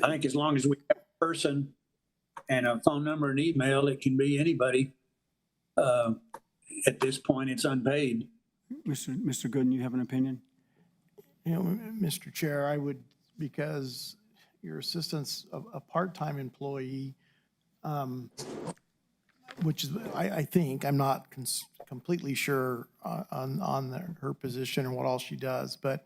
I think as long as we have a person and a phone number and email, it can be anybody. At this point, it's unpaid. Mr. Gooden, you have an opinion? You know, Mr. Chair, I would, because your assistant's a part-time employee, which is, I think, I'm not completely sure on her position and what all she does, but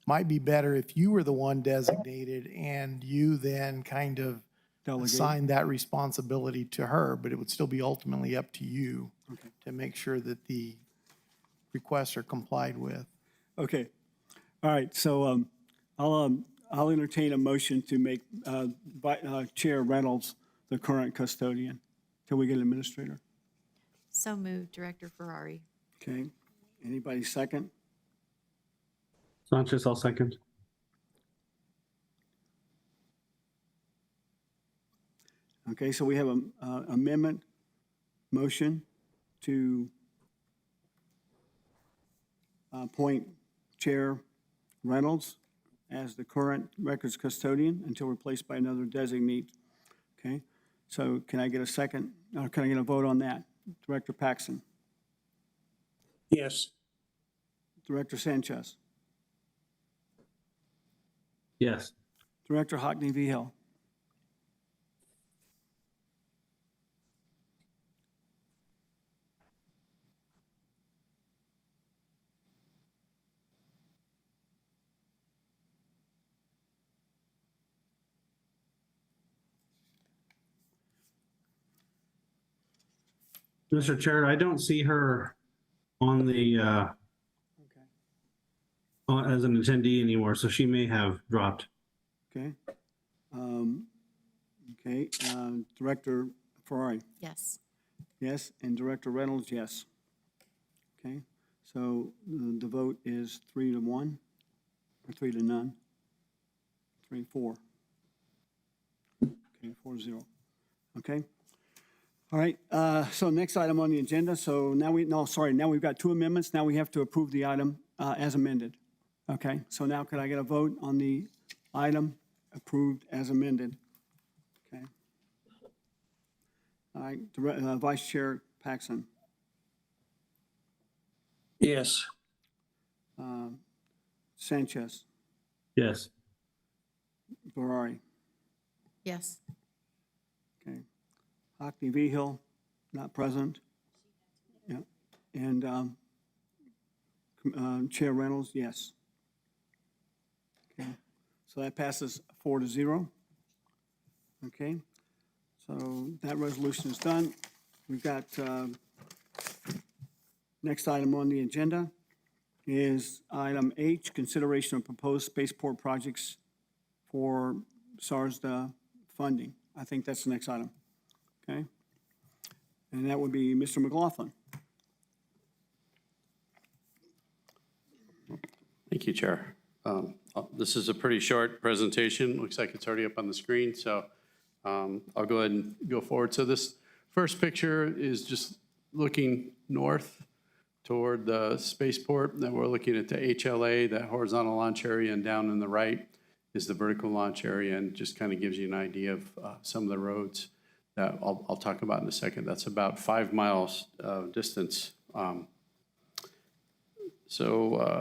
might be better if you were the one designated and you then kind of assign that responsibility to her, but it would still be ultimately up to you to make sure that the requests are complied with. Okay. All right. So I'll entertain a motion to make Chair Reynolds the current custodian till we get an administrator. So moved, Director Ferrari. Okay. Anybody second? Sanchez, I'll second. Okay, so we have an amendment motion to appoint Chair Reynolds as the current records custodian until replaced by another designee. Okay, so can I get a second? Can I get a vote on that? Director Paxson? Yes. Director Sanchez? Yes. Director Hockney-Vigil? Mr. Chair, I don't see her on the as an attendee anymore, so she may have dropped. Okay. Okay. Director Ferrari? Yes. Yes. And Director Reynolds, yes. Okay. So the vote is 3-1 or 3-0. 3-4. Okay, 4-0. Okay. All right. So next item on the agenda. So now now we've got two amendments. Now we have to approve the item as amended. Okay. So now could I get a vote on the item approved as amended? Okay. All right. Vice Chair Paxson? Yes. Sanchez? Yes. Ferrari? Yes. Okay. Hockney-Vigil, not present. Yeah. And Chair Reynolds, yes. Okay. So that passes 4-0. Okay. So that resolution is done. We've got next item on the agenda is item H, consideration of proposed spaceport projects for SARSDA funding. I think that's the next item. Okay. And that would be Mr. McLaughlin. Thank you, Chair. This is a pretty short presentation. Looks like it's already up on the screen, so I'll go ahead and go forward. So this first picture is just looking north toward the spaceport. Then we're looking at the HLA, that horizontal launch area, and down on the right is the vertical launch area, and just kind of gives you an idea of some of the roads that I'll talk about in a second. That's about 5 miles distance.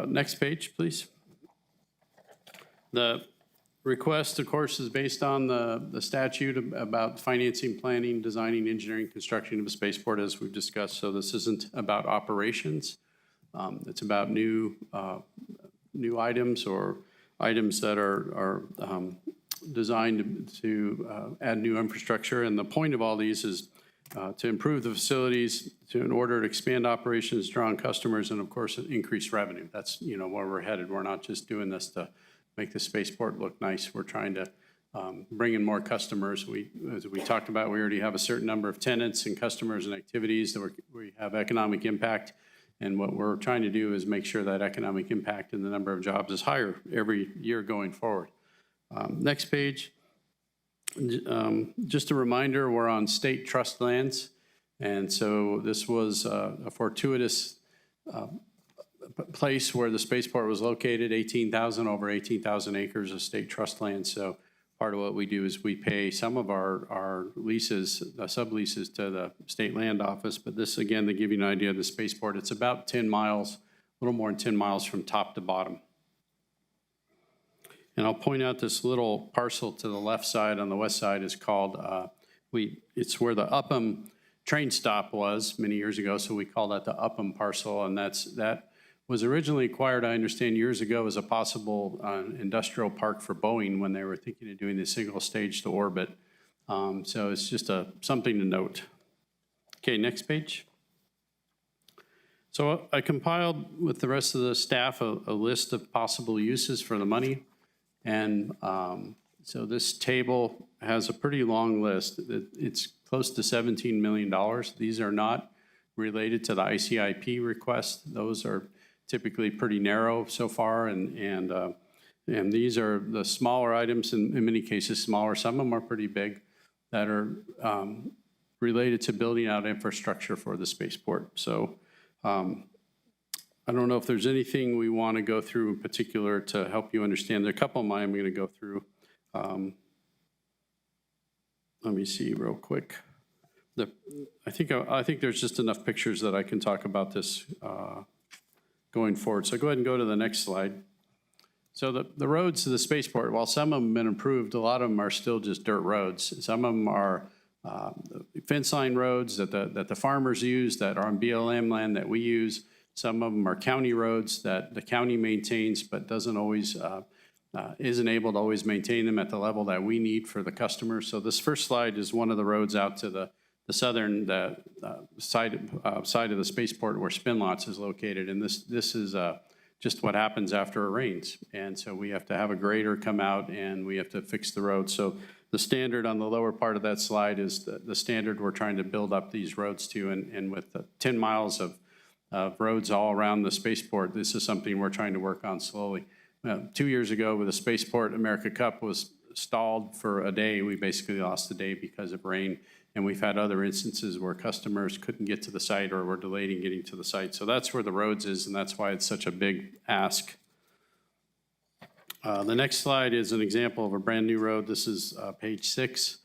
Next page, please. The request, of course, is based on the statute about financing, planning, designing, engineering, construction of a spaceport, as we've discussed. So this isn't about operations. It's about new items or items that are designed to add new infrastructure. And the point of all these is to improve the facilities in order to expand operations, draw on customers, and of course, increase revenue. That's, where we're headed. We're not just doing this to make the spaceport look nice. We're trying to bring in more customers. As we talked about, we already have a certain number of tenants and customers and activities that we have economic impact. And what we're trying to do is make sure that economic impact and the number of jobs is higher every year going forward. Next page. Just a reminder, we're on state trust lands. And so this was a fortuitous place where the spaceport was located, over 18,000 acres of state trust land. So part of what we do is we pay some of our leases, subleases to the state land office. But this, again, to give you an idea of the spaceport, it's about 10 miles, a little more than 10 miles from top to bottom. And I'll point out this little parcel to the left side on the west side is called, it's where the Upham train stop was many years ago, so we call that the Upham parcel, and that was originally acquired, I understand, years ago as a possible industrial park for Boeing when they were thinking of doing the single stage to orbit. So it's just something to note. Okay, next page. So I compiled with the rest of the staff a list of possible uses for the money. And so this table has a pretty long list. It's close to $17 million. These are not related to the ICIP request. Those are typically pretty narrow so far. And these are the smaller items, in many cases smaller. Some of them are pretty big that are related to building out infrastructure for the spaceport. So I don't know if there's anything we want to go through in particular to help you understand. There are a couple of mine I'm going to go through. Let me see real quick. I think there's just enough pictures that I can talk about this going forward. So go ahead and go to the next slide. So the roads to the spaceport, while some of them have been improved, a lot of them are still just dirt roads. Some of them are fence line roads that the farmers use, that are on BLM land that we use. Some of them are county roads that the county maintains, but isn't able to always maintain them at the level that we need for the customers. So this first slide is one of the roads out to the southern side of the spaceport where Spin Lots is located. And this is just what happens after it rains. And so we have to have a grader come out and we have to fix the road. So the standard on the lower part of that slide is the standard we're trying to build up these roads to. And with 10 miles of roads all around the spaceport, this is something we're trying to work on slowly. 2 years ago with the Spaceport America Cup was stalled for a day. We basically lost a day because of rain. And we've had other instances where customers couldn't get to the site or were delayed in getting to the site. So that's where the roads is, and that's why it's such a big ask. The next slide is an example of a brand new road. This is page 6.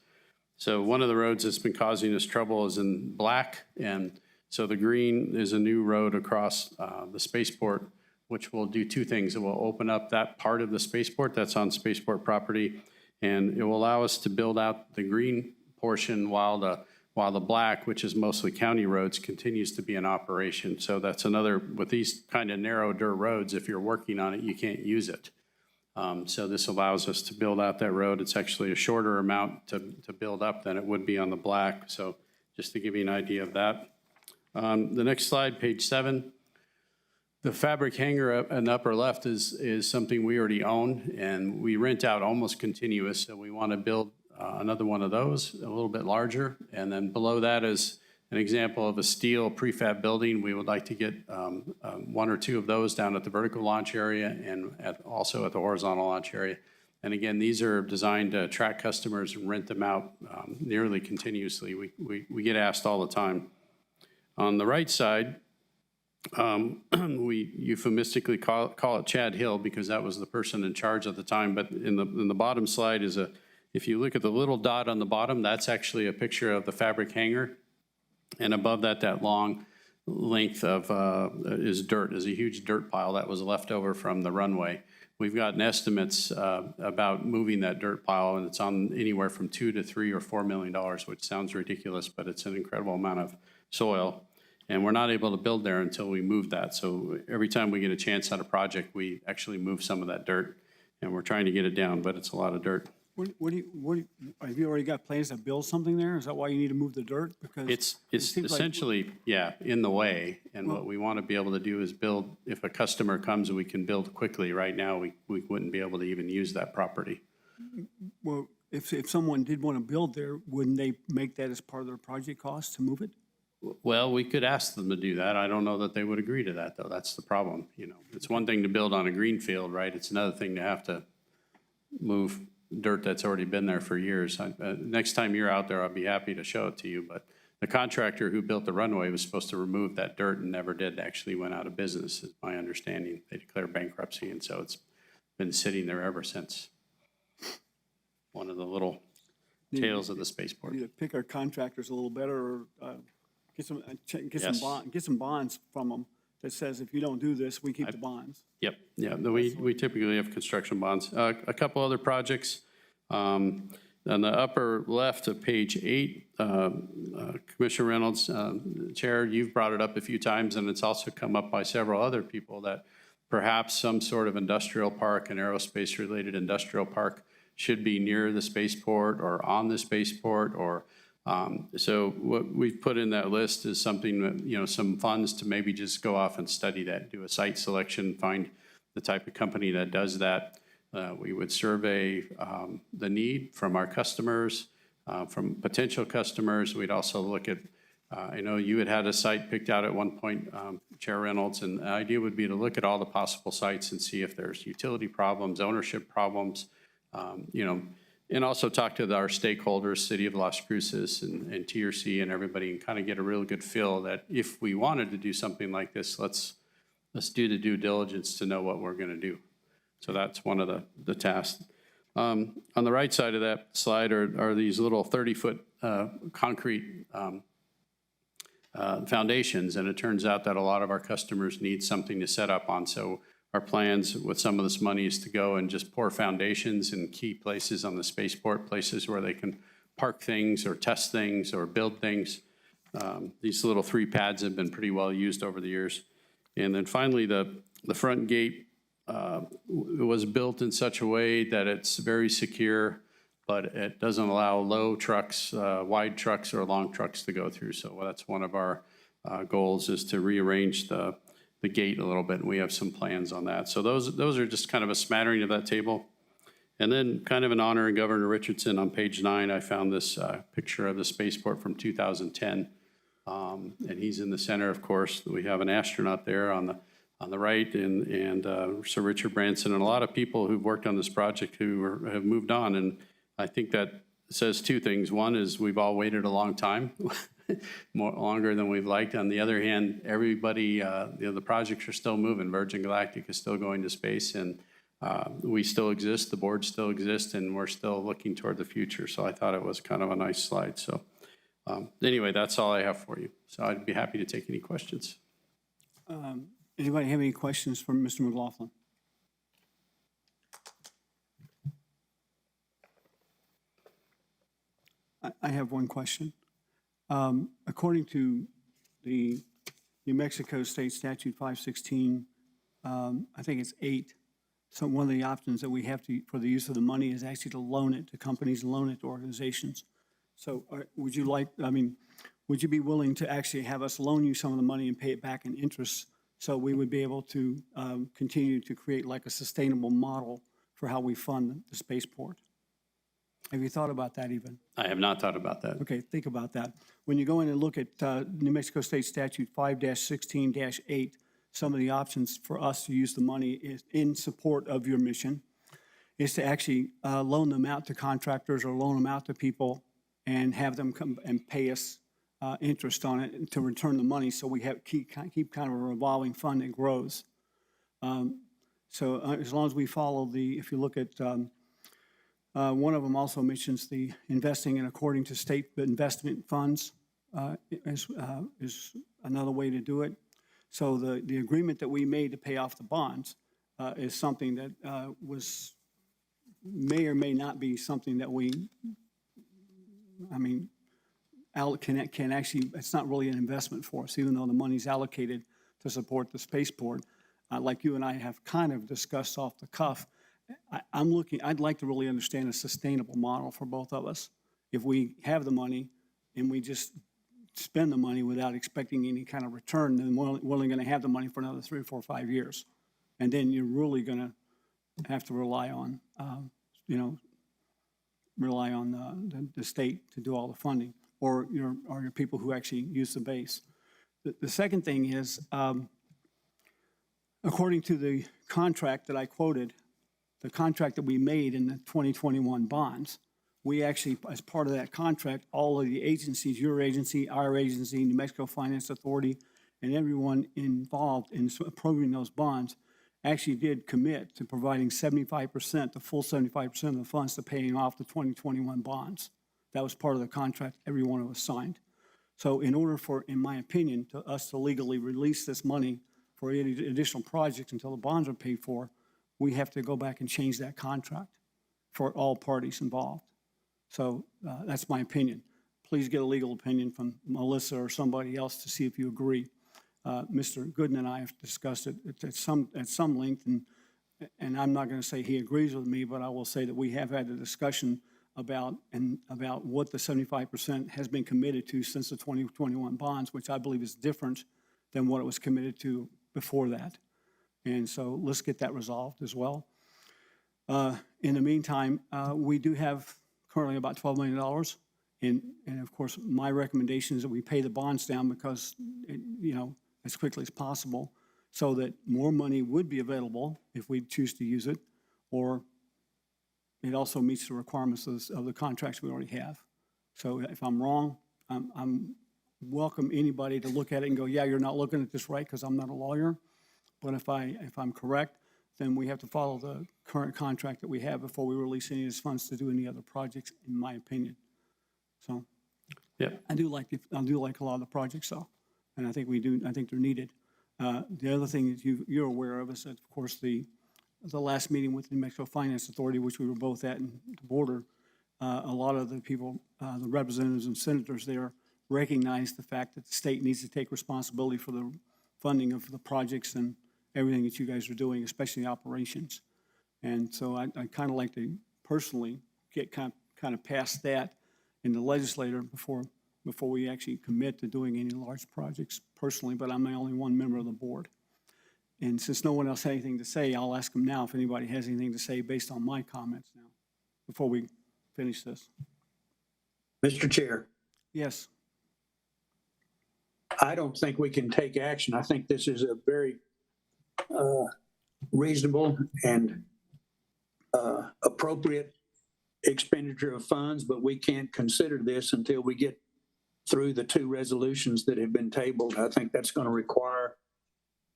So one of the roads that's been causing us trouble is in black. And so the green is a new road across the spaceport, which will do two things. It will open up that part of the spaceport that's on spaceport property, and it will allow us to build out the green portion while the black, which is mostly county roads, continues to be in operation. So that's another, with these kind of narrow dirt roads, if you're working on it, you can't use it. So this allows us to build out that road. It's actually a shorter amount to build up than it would be on the black. So just to give you an idea of that. The next slide, page 7. The fabric hangar in the upper left is something we already own, and we rent out almost continuous. So we want to build another one of those, a little bit larger. And then below that is an example of a steel prefab building. We would like to get 1 or 2 of those down at the vertical launch area and also at the horizontal launch area. And again, these are designed to attract customers and rent them out nearly continuously. We get asked all the time. On the right side, we euphemistically call it Chad Hill because that was the person in charge at the time. But in the bottom slide is if you look at the little dot on the bottom, that's actually a picture of the fabric hangar. And above that, that long length of is a huge dirt pile that was left over from the runway. We've gotten estimates about moving that dirt pile, and it's on anywhere from $2 to $3 or $4 million, which sounds ridiculous, but it's an incredible amount of soil. And we're not able to build there until we move that. So every time we get a chance on a project, we actually move some of that dirt, and we're trying to get it down, but it's a lot of dirt. Have you already got plans to build something there? Is that why you need to move the dirt? Because It's it seems like- essentially, yeah, in the way. And what we want to be able to do is build, if a customer comes, we can build quickly. Right now, we wouldn't be able to even use that property. Well, if someone did want to build there, wouldn't they make that as part of their project cost to move it? Well, we could ask them to do that. I don't know that they would agree to that, though. That's the problem, you know. It's one thing to build on a green field, right? It's another thing to have to move dirt that's already been there for years. Next time you're out there, I'll be happy to show it to you, but the contractor who built the runway was supposed to remove that dirt and never did, actually went out of business, is my understanding. They declared bankruptcy, and so it's been sitting there ever since. One of the little tales of the spaceport. Need to pick our contractors a little better, or get Yes. some bonds from them that says if you don't do this, we keep the bonds. Yep, yeah, we typically have construction bonds. A couple other projects. On the upper left of page 8, Commissioner Reynolds, Chair, you've brought it up a few times, and it's also come up by several other people that perhaps some sort of industrial park, an aerospace-related industrial park, should be near the spaceport or on the spaceport, or so what we've put in that list is something that, you know, some funds to maybe just go off and study that, do a site selection, find the type of company that does that. We would survey the need from our customers, from potential customers. We'd also look at, I know you had a site picked out at one point, Chair Reynolds, and the idea would be to look at all the possible sites and see if there's utility problems, ownership problems, you know, and also talk to our stakeholders, City of Las Cruces and TRC and everybody, and kind of get a real good feel that if we wanted to do something like this, let's do the due diligence to know what we're going to do. So that's one of the tasks. On the right side of that slide are these little 30-foot concrete foundations, and it turns out that a lot of our customers need something to set up on. So our plans with some of this money is to go and just pour foundations in key places on the spaceport, places where they can park things or test things or build things. These little 3 pads have been pretty well used over the years. And then finally, the front gate was built in such a way that it's very secure, but it doesn't allow low trucks, wide trucks, or long trucks to go through. So that's one of our goals, is to rearrange the gate a little bit, and we have some plans on that. So those are just kind of a smattering of that table. And then, kind of in honor of Governor Richardson, on page 9, I found this picture of the spaceport from 2010. And he's in the center, of course. We have an astronaut there on the right, and Sir Richard Branson, and a lot of people who've worked on this project who have moved on. And I think that says 2 things. One is we've all waited a long time, longer than we've liked. On the other hand, everybody, you know, the projects are still moving. Virgin Galactic is still going to space, and we still exist, the board still exists, and we're still looking toward the future. So I thought it was kind of a nice slide. So anyway, that's all I have for you. So I'd be happy to take any questions. Anybody have any questions for Mr. McLaughlin? I have one question. According to the New Mexico State Statute 516, I think it's 8. So one of the options that we have for the use of the money is actually to loan it to companies, loan it to organizations. So would you be willing to actually have us loan you some of the money and pay it back in interest, so we would be able to continue to create like a sustainable model for how we fund the spaceport? Have you thought about that even? I have not thought about that. Okay, think about that. When you go in and look at New Mexico State Statute 5-16-8, some of the options for us to use the money is in support of your mission, is to actually loan them out to contractors or loan them out to people and have them come and pay us interest on it to return the money, so we have keep kind of a revolving fund that grows. So as long as we follow if you look at one of them also mentions the investing in according to state investment funds is another way to do it. So the agreement that we made to pay off the bonds is something that may or may not be something that can actually, it's not really an investment for us, even though the money's allocated to support the spaceport. Like you and I have kind of discussed off the cuff, I'd like to really understand a sustainable model for both of us. If we have the money and we just spend the money without expecting any kind of return, then we're only going to have the money for another 3 or 4 or 5 years. And then you're really going to have to rely on, the state to do all the funding, or your people who actually use the base. The second thing is, according to the contract that I quoted, the contract that we made in the 2021 bonds, we actually, as part of that contract, all of the agencies, your agency, our agency, New Mexico Finance Authority, and everyone involved in approving those bonds actually did commit to providing 75%, the full 75% of the funds to paying off the 2021 bonds. That was part of the contract every one of us signed. So in order for, in my opinion, to us to legally release this money for any additional projects until the bonds are paid for, we have to go back and change that contract for all parties involved. So that's my opinion. Please get a legal opinion from Melissa or somebody else to see if you agree. Mr. Gooden and I have discussed it at some length, and I'm not going to say he agrees with me, but I will say that we have had a discussion about what the 75% has been committed to since the 2021 bonds, which I believe is different than what it was committed to before that. And so let's get that resolved as well. In the meantime, we do have currently about $12 million. And of course, my recommendation is that we pay the bonds down because, as quickly as possible, so that more money would be available if we choose to use it, or it also meets the requirements of the contracts we already have. So if I'm wrong, I'm welcome anybody to look at it and go, yeah, you're not looking at this right, because I'm not a lawyer. But if I'm correct, then we have to follow the current contract that we have before we release any of these funds to do any other projects, in my opinion. So, yeah, I do like a lot of the projects, though, and I think they're needed. The other thing that you're aware of is that, of course, the last meeting with the New Mexico Finance Authority, which we were both at in the border, a lot of the people, the representatives and senators there, recognized the fact that the state needs to take responsibility for the funding of the projects and everything that you guys are doing, especially operations. And so I kind of like to personally get kind of past that in the legislature before we actually commit to doing any large projects personally, but I'm the only one member of the board. And since no one else had anything to say, I'll ask them now if anybody has anything to say based on my comments now, before we finish this. Mr. Chair, Yes. I don't think we can take action. I think this is a very reasonable and appropriate expenditure of funds, but we can't consider this until we get through the 2 resolutions that have been tabled. I think that's going to require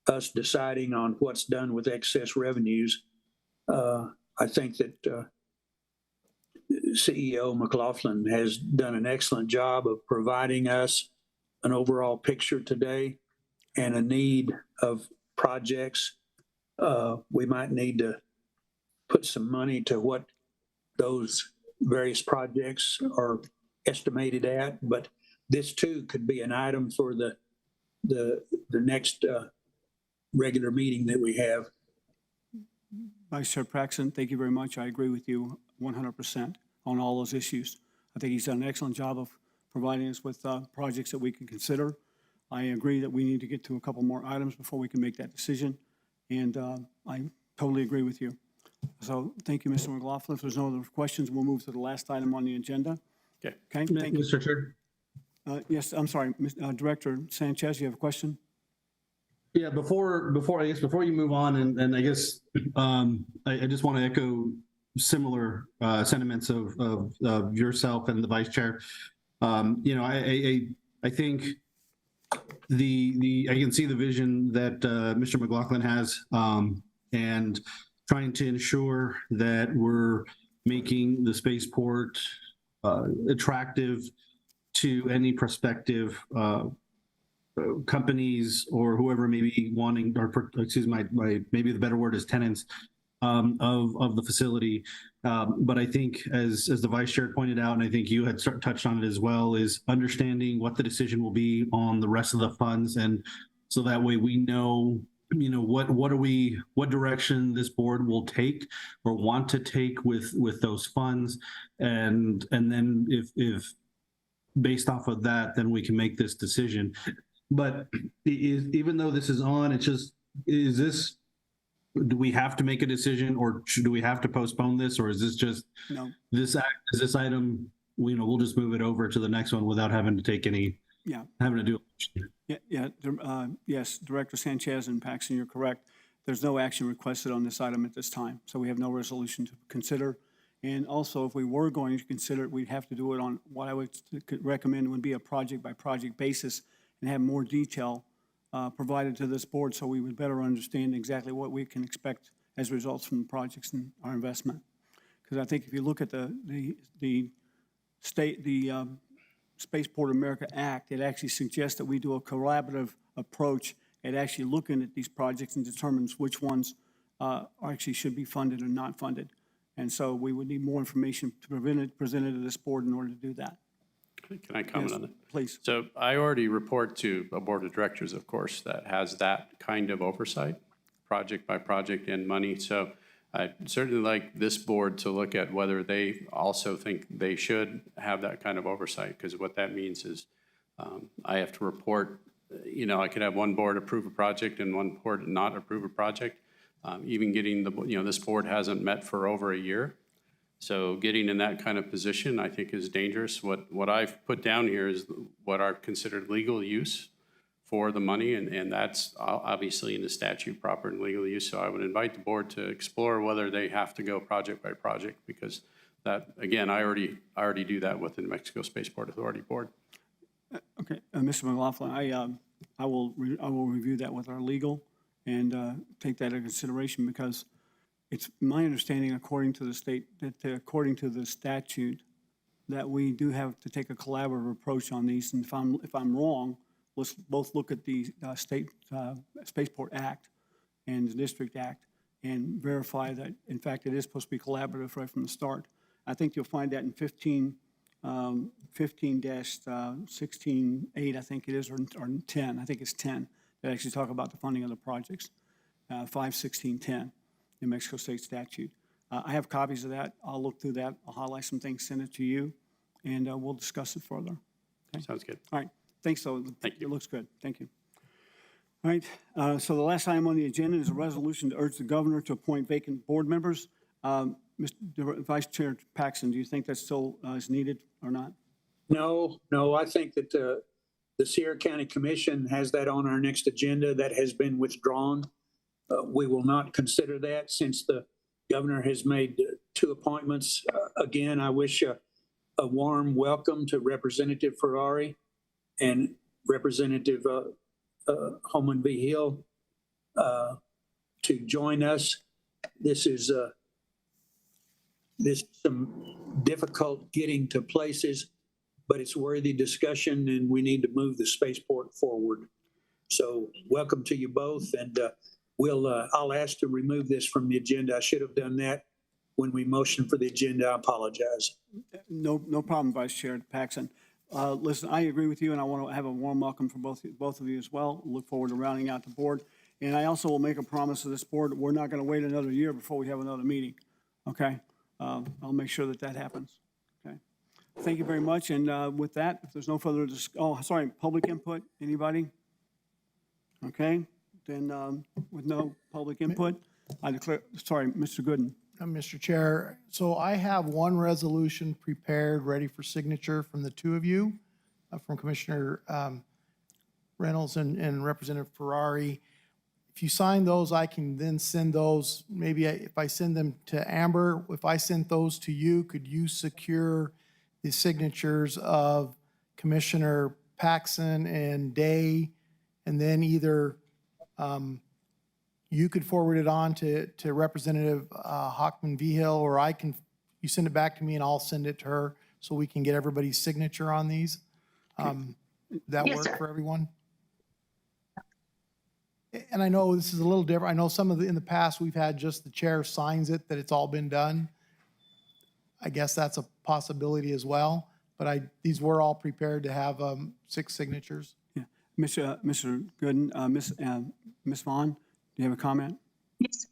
us deciding on what's done with excess revenues. I think that CEO McLaughlin has done an excellent job of providing us an overall picture today and a need of projects. We might need to put some money to what those various projects are estimated at, but this too could be an item for the next regular meeting that we have. Vice Chair Praxton, thank you very much. I agree with you 100% on all those issues. I think he's done an excellent job of providing us with projects that we can consider. I agree that we need to get to a couple more items before we can make that decision, and I totally agree with you. So thank you, Mr. McLaughlin. If there's no other questions, we'll move to the last item on the agenda. Okay. Okay, thank you. Mr. Chair. Yes, I'm sorry, Director Sanchez, you have a question? Yeah, before you move on, and I guess I just want to echo similar sentiments of yourself and the Vice Chair. I think I can see the vision that Mr. McLaughlin has, and trying to ensure that we're making the spaceport attractive to any prospective companies or whoever may be wanting, or excuse me, maybe the better word is tenants of the facility. But I think as the Vice Chair pointed out, and I think you had touched on it as well, is understanding what the decision will be on the rest of the funds. And so that way we know you know, what direction this board will take or want to take with those funds. And then if based off of that, then we can make this decision. But even though this is on, it's just, do we have to make a decision, or do we have to postpone this, or is this just No. this item? You know, we'll just move it over to the next one without having to take any. Yeah. Having to do. Yes, Director Sanchez and Paxton, you're correct. There's no action requested on this item at this time, so we have no resolution to consider. And also, if we were going to consider it, we'd have to do it on what I would recommend would be a project-by-project basis and have more detail provided to this board, so we would better understand exactly what we can expect as results from the projects and our investment. Because I think if you look at the Spaceport America Act, it actually suggests that we do a collaborative approach at actually looking at these projects and determines which ones actually should be funded or not funded. And so we would need more information to present it to this board in order to do that. Can I comment on that? Please. So I already report to a board of directors, of course, that has that kind of oversight, project by project and money. So I'd certainly like this board to look at whether they also think they should have that kind of oversight, because what that means is I have to report, you know, I could have one board approve a project and one board not approve a project. Even getting this board hasn't met for over a year. So getting in that kind of position, I think, is dangerous. What I've put down here is what are considered legal use for the money, and that's obviously in the statute, proper and legal use. So I would invite the board to explore whether they have to go project by project, because that, again, I already do that with the New Mexico Spaceport Authority Board. Okay, Mr. McLaughlin, I will review that with our legal and take that into consideration, because it's my understanding, according to the state, that according to the statute, that we do have to take a collaborative approach on these. And if I'm wrong, let's both look at the state Spaceport Act and the District Act and verify that, in fact, it is supposed to be collaborative right from the start. I think you'll find that in 15-16-8, I think it is, or 10, I think it's 10, that actually talk about the funding of the projects, 5-16-10. New Mexico State statute. I have copies of that. I'll look through that. I'll highlight some things, send it to you, and we'll discuss it further. Okay? Sounds good. All right. Thanks, though. Thank you. It looks good. Thank you. All right. So the last item on the agenda is a resolution to urge the governor to appoint vacant board members. Mr. Vice Chair Paxton, do you think that still is needed or not? No, I think that the Sierra County Commission has that on our next agenda. That has been withdrawn. We will not consider that since the governor has made 2 appointments. Again, I wish a warm welcome to Representative Ferrari and Representative Holman V. Hill to join us. This is some difficult getting to places, but it's worthy discussion, and we need to move the spaceport forward. So welcome to you both, and I'll ask to remove this from the agenda. I should have done that when we motioned for the agenda. I apologize. No problem, Vice Chair Paxton. Listen, I agree with you, and I want to have a warm welcome for both of you as well. Look forward to rounding out the board. And I also will make a promise to this board, we're not going to wait another year before we have another meeting, okay? I'll make sure that happens, okay? Thank you very much, and with that, if there's no further public input, anybody? Okay. Then with no public input, I declare, Mr. Gooden. Mr. Chair, so I have one resolution prepared, ready for signature from the 2 of you, from Commissioner Reynolds and Representative Ferrari. If you sign those, I can then send those, maybe if I send them to Amber, if I send those to you, could you secure the signatures of Commissioner Paxton and Day, and then either you could forward it on to Representative Hockman Vigil, or you send it back to me and I'll send it to her so we can get everybody's signature on these. That Yes, work sir. for everyone? And I know this is a little different. I know in the past we've had just the chair signs it, that it's all been done. I guess that's a possibility as well, but these were all prepared to have 6 signatures. Yeah, Mr. Gooden, Ms. Vaughn, you have a comment? Yes.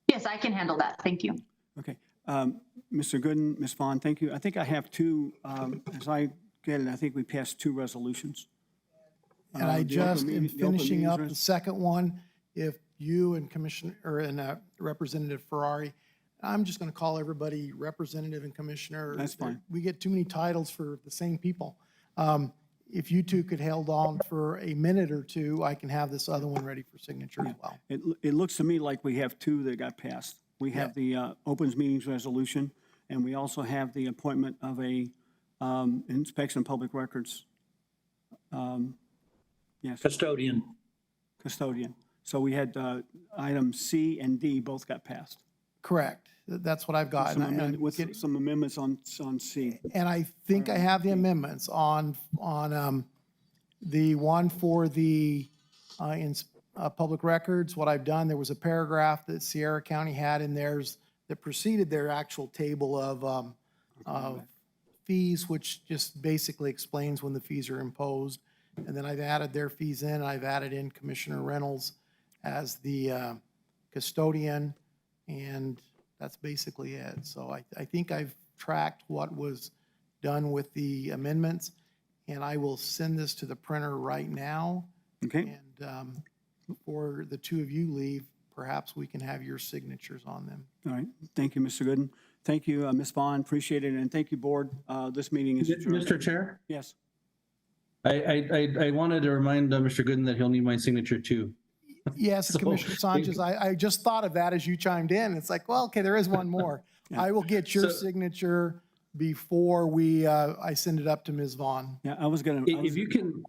Yes, I can handle that. Thank you. Okay. Mr. Gooden, Ms. Vaughn, thank you. I think I have two, as I get it, I think we passed two resolutions. And I The open just am meeting- the open finishing meetings up the second one. If you and Representative Ferrari, I'm just going to call everybody Representative and Commissioner. That's fine. We get too many titles for the same people. If you two could hold on for a minute or two, I can have this other one ready for signature as well. It looks to me like we have two that got passed. We have the opens meetings resolution, and we also have the appointment of a inspection of public records. Yes, Custodian. custodian. So we had items C and D both got passed. Correct. That's what I've got. Some And I- with some amendments on C. And I think I have the amendments on the one for the public records. What I've done, there was a paragraph that Sierra County had in theirs that preceded their actual table of fees, which just basically explains when the fees are imposed. And then I've added their fees in. I've added in Commissioner Reynolds as the custodian, and that's basically it. So I think I've tracked what was done with the amendments, and I will send this to the printer right now. Okay. And before the two of you leave, perhaps we can have your signatures on them. All right. Thank you, Mr. Gooden. Thank you, Ms. Vaughn. Appreciate it. And thank you, Board. This meeting is adjourned. Mr. Chair, Yes. I wanted to remind Mr. Gooden that he'll need my signature too. Yes, So, Commissioner Sanchez, I just thought of that as you chimed in. It's like, well, okay, there is one more. I will get your So- signature before I send it up to Ms. Vaughn. Yeah, I was going to.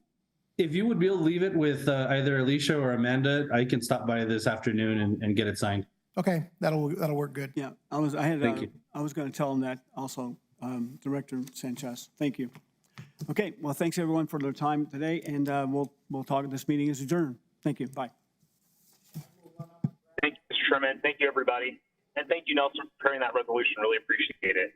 If you would be able to leave it with either Alicia or Amanda, I can stop by this afternoon and get it signed. Okay, that'll work good. Yeah, I was Thank you. going to tell him that also, Director Sanchez. Thank you. Okay, well, thanks everyone for their time today, and we'll talk. This meeting is adjourned. Thank you. Bye. Thank you, Mr. Sherman. Thank you, everybody. And thank you, Nelson, for preparing that resolution. Really appreciate it.